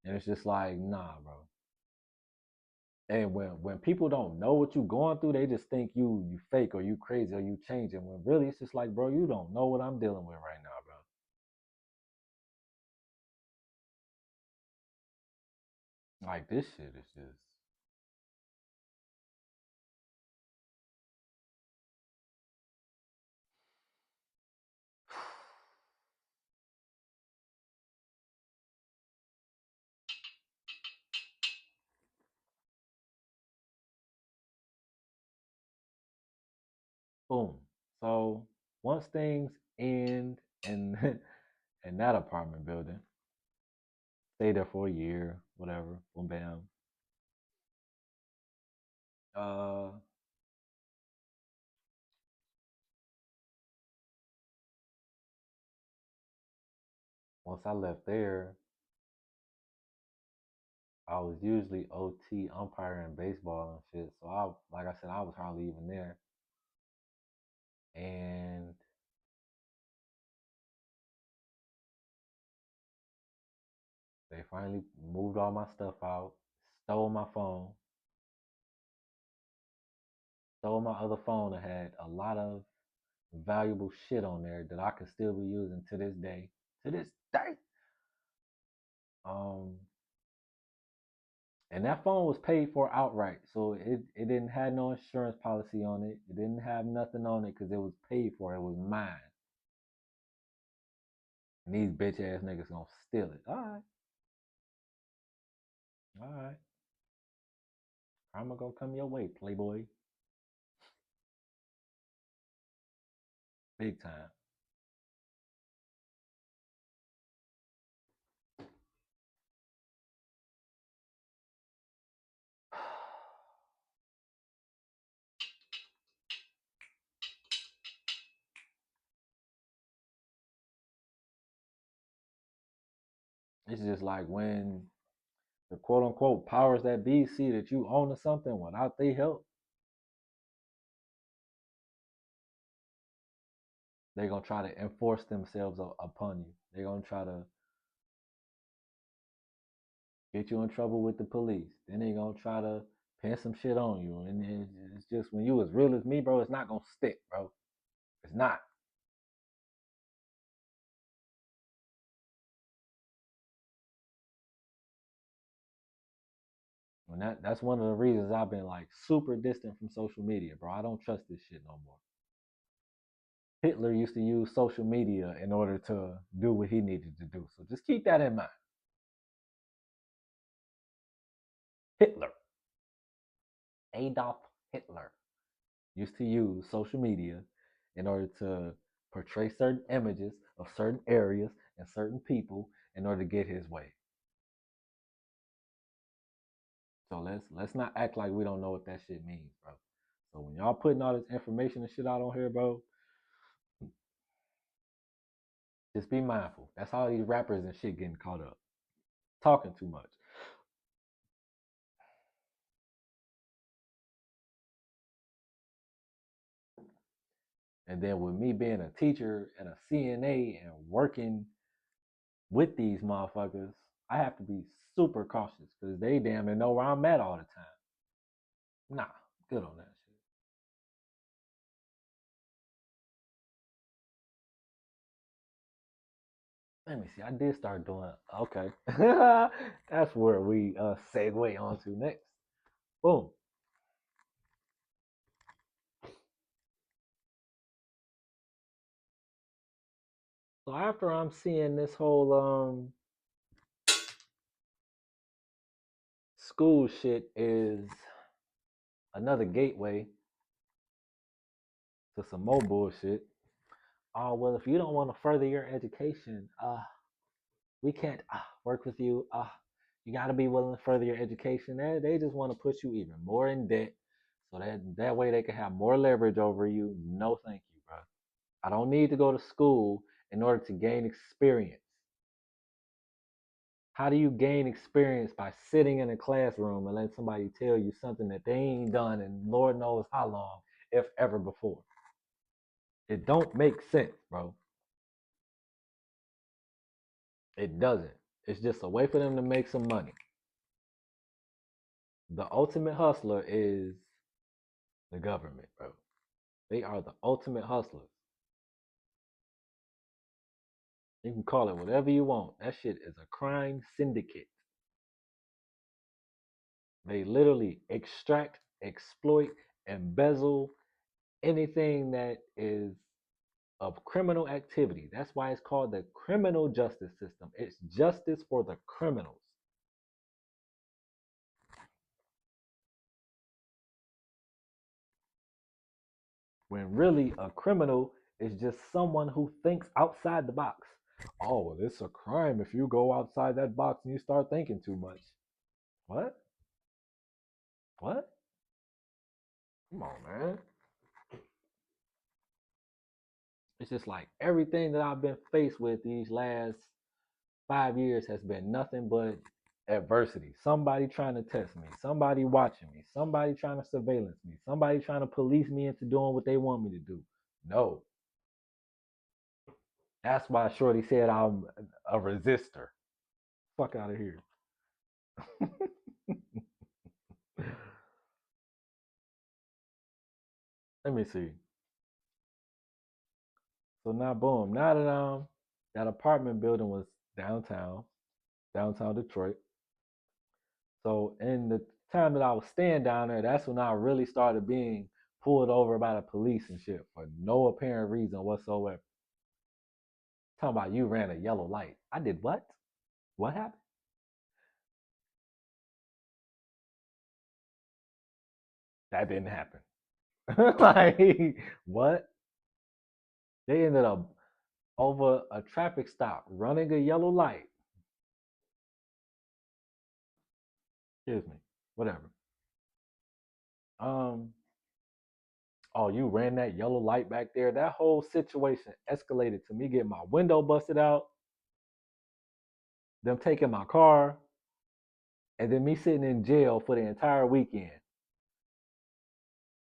and it's just like, nah, bro. And when people don't know what you going through, they just think you fake or you crazy or you changing. When really it's just like, bro, you don't know what I'm dealing with right now, bro. Like this shit is just boom. So once things end in in that apartment building, stay there for a year, whatever, boom bam. Uh, once I left there, I was usually OT umpiring baseball and shit. So like I said, I was hardly even there. And they finally moved all my stuff out, stole my phone, stole my other phone that had a lot of valuable shit on there that I could still be using to this day. To this day. Um, and that phone was paid for outright, so it didn't have no insurance policy on it. It didn't have nothing on it because it was paid for. It was mine. And these bitch ass niggas gonna steal it. All right. I'm gonna come your way, Playboy. big time. It's just like when the quote unquote powers that be see that you own to something without their help, they're gonna try to enforce themselves upon you. They're gonna try to get you in trouble with the police. Then they're gonna try to pin some shit on you. And it's just when you as real as me, bro, it's not gonna stick, bro. It's not. And that's one of the reasons I've been like super distant from social media, bro. I don't trust this shit no more. Hitler used to use social media in order to do what he needed to do. So just keep that in mind. Hitler, Adolf Hitler, used to use social media in order to portray certain images of certain areas and certain people in order to get his way. So let's not act like we don't know what that shit means, bro. So when y'all putting all this information and shit out on here, bro, just be mindful. That's how these rappers and shit getting caught up. Talking too much. And then with me being a teacher and a CNA and working with these motherfuckers, I have to be super cautious because they damn near know where I'm at all the time. Nah, good on that shit. Let me see. I did start doing okay. That's where we segue on to next. Boom. So after I'm seeing this whole school shit is another gateway to some more bullshit. Oh well, if you don't want to further your education, we can't work with you. You got to be willing to further your education. They just want to put you even more in debt, so that way they can have more leverage over you. No, thank you, bro. I don't need to go to school in order to gain experience. How do you gain experience by sitting in a classroom and letting somebody tell you something that they ain't done in Lord knows how long, if ever before? It don't make sense, bro. It doesn't. It's just a way for them to make some money. The ultimate hustler is the government, bro. They are the ultimate hustlers. You can call it whatever you want. That shit is a crime syndicate. They literally extract, exploit, embezzle anything that is of criminal activity. That's why it's called the criminal justice system. It's justice for the criminals. When really a criminal is just someone who thinks outside the box. Oh, well, it's a crime if you go outside that box and you start thinking too much. What? What? Come on, man. It's just like everything that I've been faced with these last 5 years has been nothing but adversity. Somebody trying to test me, somebody watching me, somebody trying to surveillance me, somebody trying to police me into doing what they want me to do. No. That's why Shorty said I'm a resistor. Fuck out of here. Let me see. So now, boom. Now that that apartment building was downtown Detroit. So in the time that I was staying down there, that's when I really started being pulled over by the police and shit for no apparent reason whatsoever. Talking about you ran a yellow light. I did what? What happened? That didn't happen. Like what? They ended up over a traffic stop running a yellow light. Excuse me, whatever. Um, oh, you ran that yellow light back there. That whole situation escalated to me getting my window busted out, them taking my car, and then me sitting in jail for the entire weekend.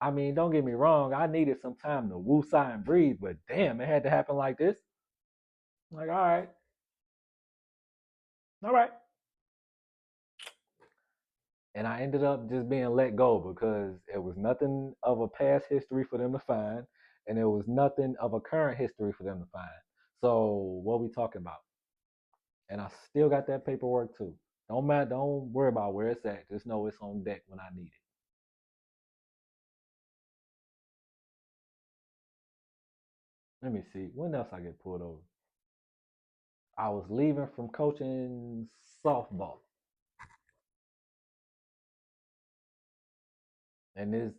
I mean, don't get me wrong, I needed some time to woosah and breathe, but damn, it had to happen like this. Like, all right. And I ended up just being let go because it was nothing of a past history for them to find, and it was nothing of a current history for them to find. So what we talking about? And I still got that paperwork too. Don't matter. Don't worry about where it's at. Just know it's on deck when I need it. Let me see. When else I get pulled over? I was leaving from coaching softball, and this,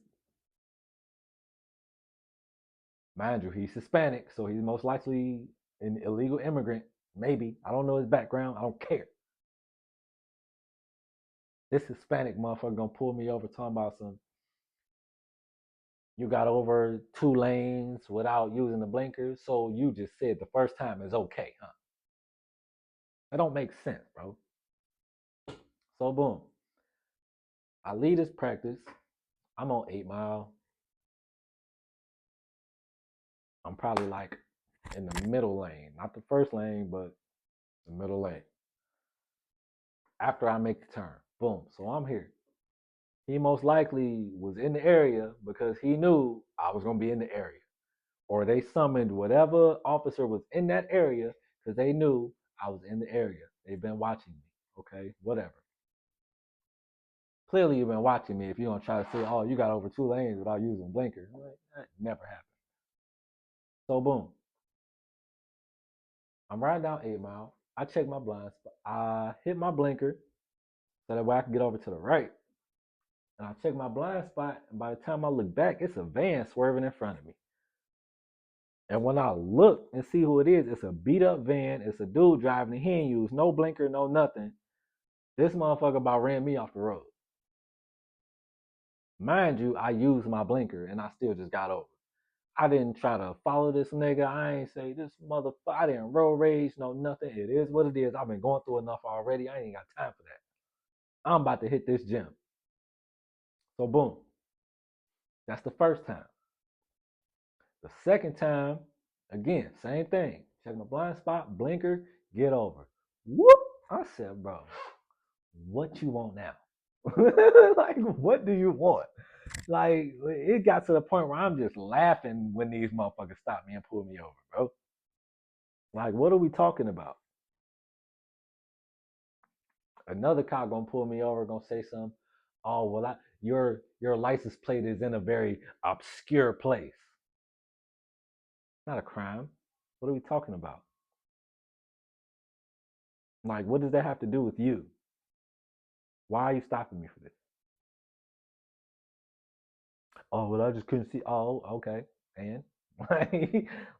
mind you, he's Hispanic, so he's most likely an illegal immigrant. Maybe I don't know his background. I don't care. This Hispanic motherfucker gonna pull me over talking about some. You got over 2 lanes without using the blinkers, so you just said the first time is okay, huh? That don't make sense, bro. So boom, I lead this practice. I'm on 8 Mile. I'm probably like in the middle lane, not the first lane, but the middle lane. After I make the turn, boom. So I'm here. He most likely was in the area because he knew I was gonna be in the area, or they summoned whatever officer was in that area because they knew I was in the area. They've been watching me. Okay, whatever. Clearly, you've been watching me if you're gonna try to say, "Oh, you got over 2 lanes without using blinkers." Like, that never happened. So boom, I'm riding down 8 Mile. I check my blind spot. I hit my blinker so that way I can get over to the right. And I check my blind spot, and by the time I look back, it's a van swerving in front of me. And when I look and see who it is, it's a beat up van. It's a dude driving, and he ain't used no blinker, no nothing. This motherfucker about ran me off the road. Mind you, I used my blinker and I still just got over. I didn't try to follow this nigga. I ain't say this motherfucker. I didn't road rage, no nothing. It is what it is. I've been going through enough already. I ain't got time for that. I'm about to hit this gym. So boom. That's the first time. The second time, again, same thing. Check my blind spot, blinker, get over. Whoop! I said, bro, what you want now? Like, what do you want? Like, it got to the point where I'm just laughing when these motherfuckers stop me and pull me over, bro. Like, what are we talking about? Another cop gonna pull me over, gonna say something. Oh well, your license plate is in a very obscure place. It's not a crime. What are we talking about? Like, what does that have to do with you? Why are you stopping me for this? Oh well, I just couldn't see. Oh, okay. And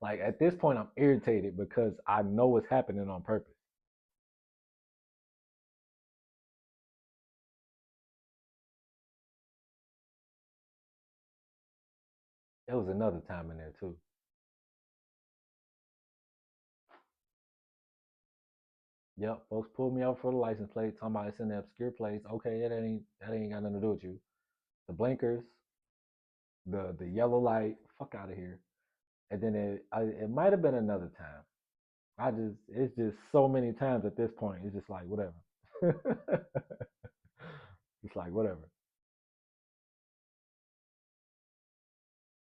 like at this point, I'm irritated because I know what's happening on purpose. There was another time in there too. Yep, folks pulled me over for the license plate, talking about it's in the obscure place. Okay, that ain't got nothing to do with you. The blinkers, the yellow light, fuck out of here. And then it might have been another time. It's just so many times at this point. It's just like whatever. It's like whatever.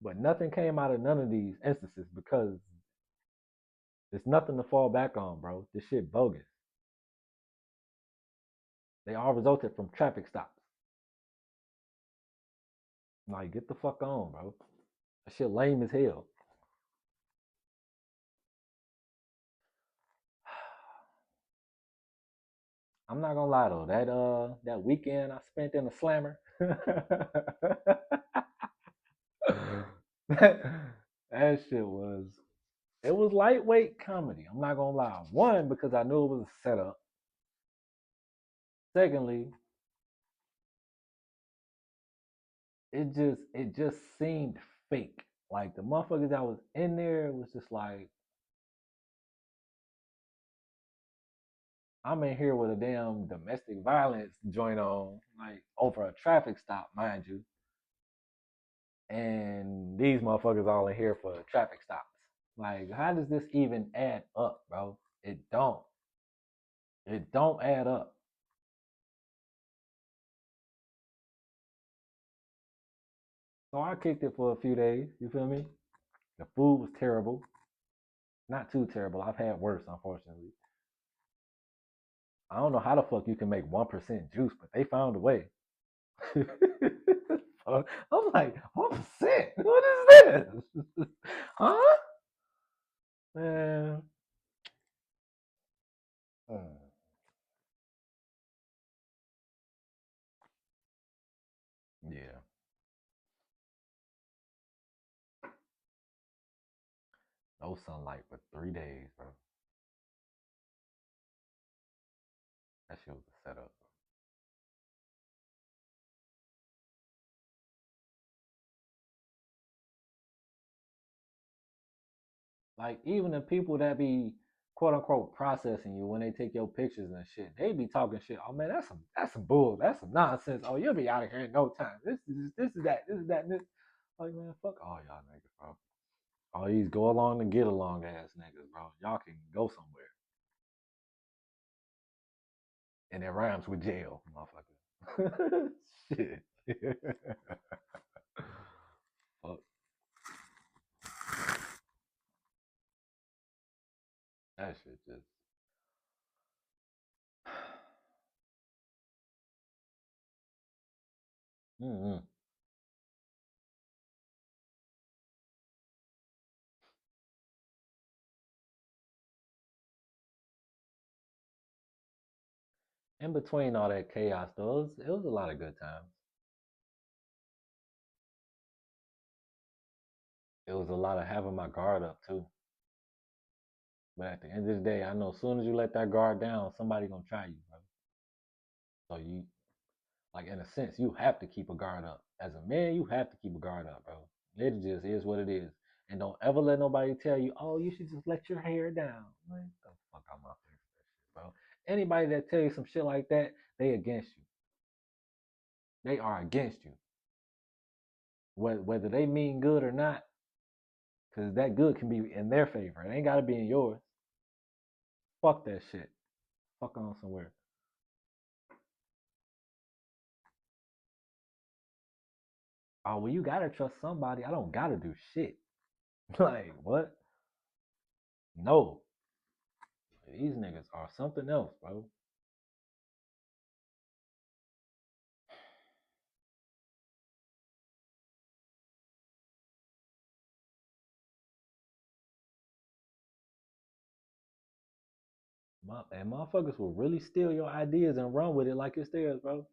But nothing came out of none of these instances because there's nothing to fall back on, bro. This shit bogus. They all resulted from traffic stops. Like, get the fuck on, bro. That shit lame as hell. I'm not gonna lie though, that weekend I spent in the slammer, that, that shit was. It was lightweight comedy. I'm not gonna lie. One, because I knew it was a setup. Secondly, it just seemed fake. Like the motherfuckers that was in there was just like, I'm in here with a damn domestic violence joint on, like over a traffic stop, mind you. And these motherfuckers all in here for traffic stops. Like, how does this even add up, bro? It don't. It don't add up. So I kicked it for a few days. You feel me? The food was terrible. Not too terrible. I've had worse, unfortunately. I don't know how the fuck you can make 1% juice, but they found a way. I'm like, 1%? What is this? Huh? Man. Mm. Yeah. No sunlight for 3 days, bro. That shit was a setup. Like, even the people that be quote unquote processing you when they take your pictures and shit, they be talking shit. Oh man, that's some bull. That's some nonsense. Oh, you'll be out of here in no time. This is that, and this. Like, man, fuck all y'all niggas, bro. All these go along and get along ass niggas, bro. Y'all can go somewhere. And it rhymes with jail, motherfucker. Shit. Fuck that shit just. Mm-hmm. In between all that chaos, though, it was a lot of good times. It was a lot of having my guard up too. But at the end of the day, I know as soon as you let that guard down, somebody gonna try you, bro. So you, like, in a sense, you have to keep a guard up. As a man, you have to keep a guard up, bro. It just is what it is. And don't ever let nobody tell you, oh, you should just let your hair down. Like, the fuck out my face, that shit, bro. Anybody that tell you some shit like that, they against you. They are against you. Whether they mean good or not, because that good can be in their favor. It ain't gotta be in yours. Fuck that shit. Fuck on somewhere. Oh, well, you gotta trust somebody. I don't gotta do shit. Like, what? No. These niggas are something else, bro. And motherfuckers will really steal your ideas and run with it like it's theirs, bro.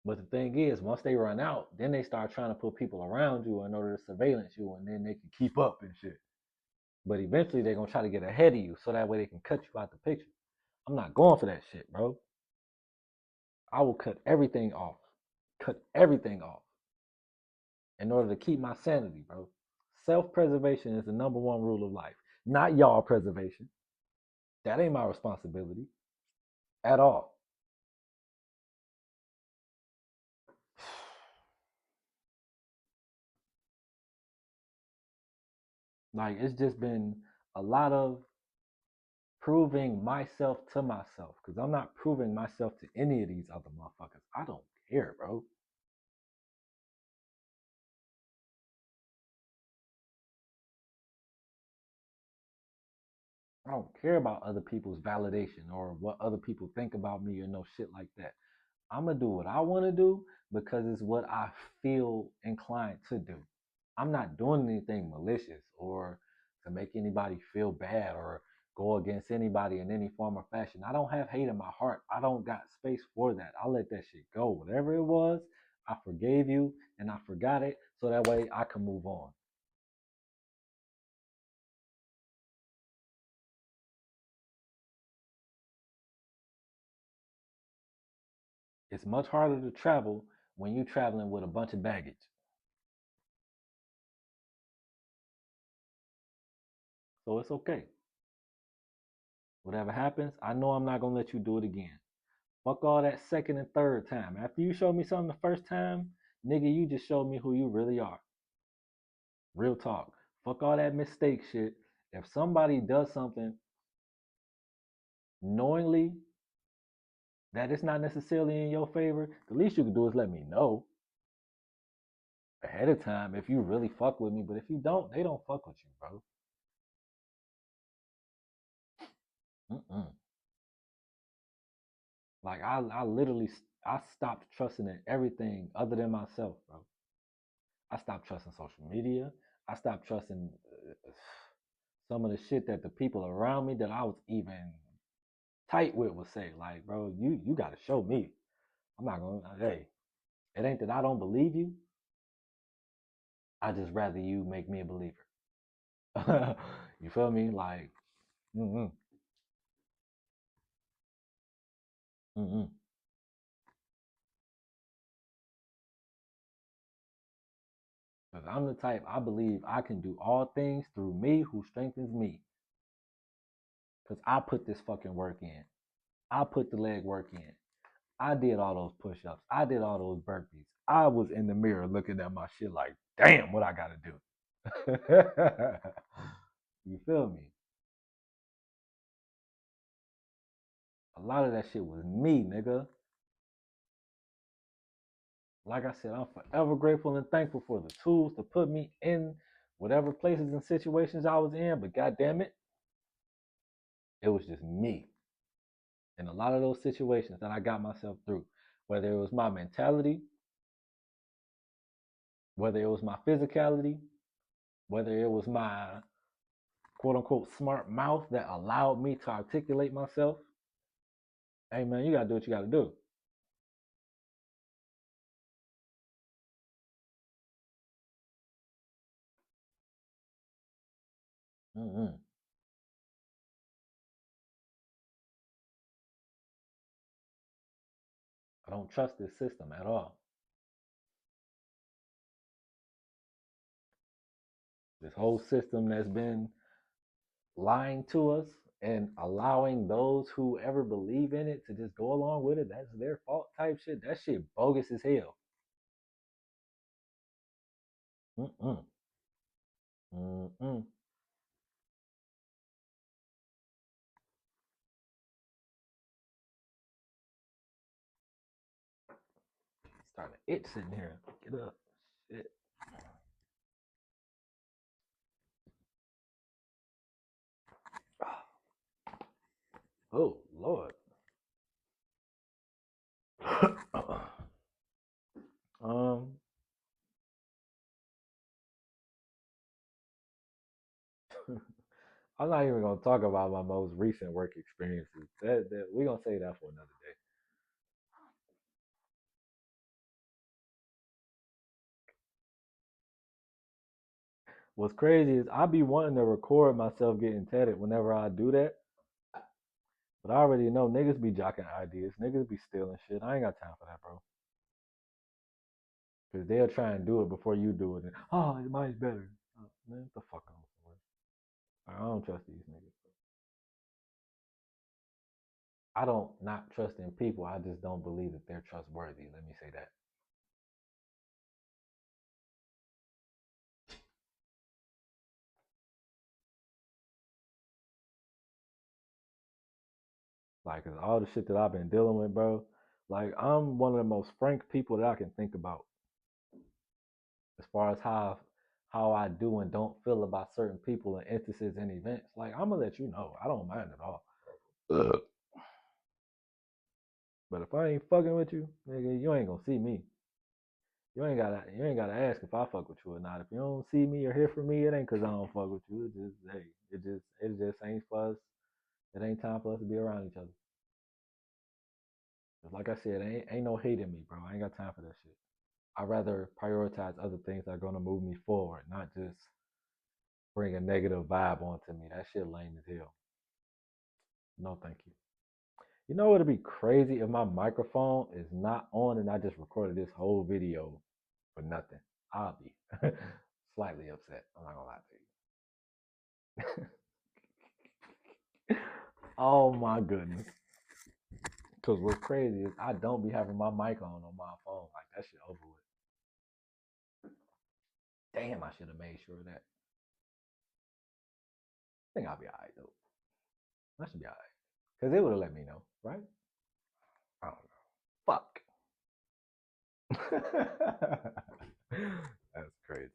But the thing is, once they run out, then they start trying to put people around you in order to surveillance you, and then they can keep up and shit. But eventually, they're gonna try to get ahead of you, so that way they can cut you out the picture. I'm not going for that shit, bro. I will cut everything off. Cut everything off in order to keep my sanity, bro. Self-preservation is the number one rule of life, not y'all preservation. That ain't my responsibility at all. Like, it's just been a lot of proving myself to myself because I'm not proving myself to any of these other motherfuckers. I don't care, bro. I don't care about other people's validation or what other people think about me or no shit like that. I'm gonna do what I want to do because it's what I feel inclined to do. I'm not doing anything malicious or to make anybody feel bad or go against anybody in any form or fashion. I don't have hate in my heart. I don't got space for that. I let that shit go. Whatever it was, I forgave you and I forgot it so that way I can move on. It's much harder to travel when you're traveling with a bunch of baggage. So it's okay. Whatever happens, I know I'm not gonna let you do it again. Fuck all that second and third time. After you showed me something the first time, nigga, you just showed me who you really are. Real talk. Fuck all that mistake shit. If somebody does something knowingly that it's not necessarily in your favor, the least you can do is let me know ahead of time if you really fuck with me. But if you don't, they don't fuck with you, bro. Mm-mm. Like I literally, I stopped trusting in everything other than myself, bro. I stopped trusting social media. I stopped trusting some of the shit that the people around me that I was even tight with would say. Like, bro, you got to show me. I'm not gonna. Hey, it ain't that I don't believe you. I just rather you make me a believer. You feel me? Like, mm-mm, mm-mm. Because I'm the type I believe I can do all things through me who strengthens me. Because I put this fucking work in. I put the leg work in. I did all those push-ups. I did all those burpees. I was in the mirror looking at my shit like, damn, what I gotta do. You feel me? A lot of that shit was me, nigga. Like I said, I'm forever grateful and thankful for the tools to put me in whatever places and situations I was in. But goddamn it, it was just me. In a lot of those situations that I got myself through, whether it was my mentality, whether it was my physicality, whether it was my quote unquote smart mouth that allowed me to articulate myself. Hey man, you gotta do what you gotta do. Mm-mm. I don't trust this system at all. This whole system that's been lying to us and allowing those who ever believe in it to just go along with it, that's their fault type shit. That shit bogus as hell. Mm-mm. Mm-mm. Starting to itch sitting here. Get up. Shit. Oh, Lord. um, I'm not even gonna talk about my most recent work experiences. That we're gonna say that for another day. What's crazy is I be wanting to record myself getting tatted whenever I do that, but I already know niggas be jocking ideas. Niggas be stealing shit. I ain't got time for that, bro. Because they'll try and do it before you do it. And, oh, mine's better. Oh, man, what the fuck on somewhere. I don't trust these niggas. I don't not trust in people. I just don't believe that they're trustworthy. Let me say that. Like, 'cause all the shit that I've been dealing with, bro. Like, I'm one of the most frank people that I can think about as far as how I do and don't feel about certain people and instances and events. Like, I'm gonna let you know. I don't mind at all. Ugh. But if I ain't fucking with you, nigga, you ain't gonna see me. You ain't gotta ask if I fuck with you or not. If you don't see me or hear from me, it ain't cause I don't fuck with you. It just hey, it just ain't for us. It ain't time for us to be around each other. Cause like I said, ain't no hate in me, bro. I ain't got time for that shit. I'd rather prioritize other things that are gonna move me forward, not just bring a negative vibe onto me. That shit lame as hell. No, thank you. You know what'd be crazy if my microphone is not on and I just recorded this whole video for nothing? I'll be slightly upset. I'm not gonna lie to you. Oh my goodness. Cause what's crazy is I don't be having my mic on my phone. Like that shit over with. Damn, I should have made sure of that. I think I'll be alright though. I should be alright. Cause it would have let me know, right? I don't know. Fuck. That's crazy.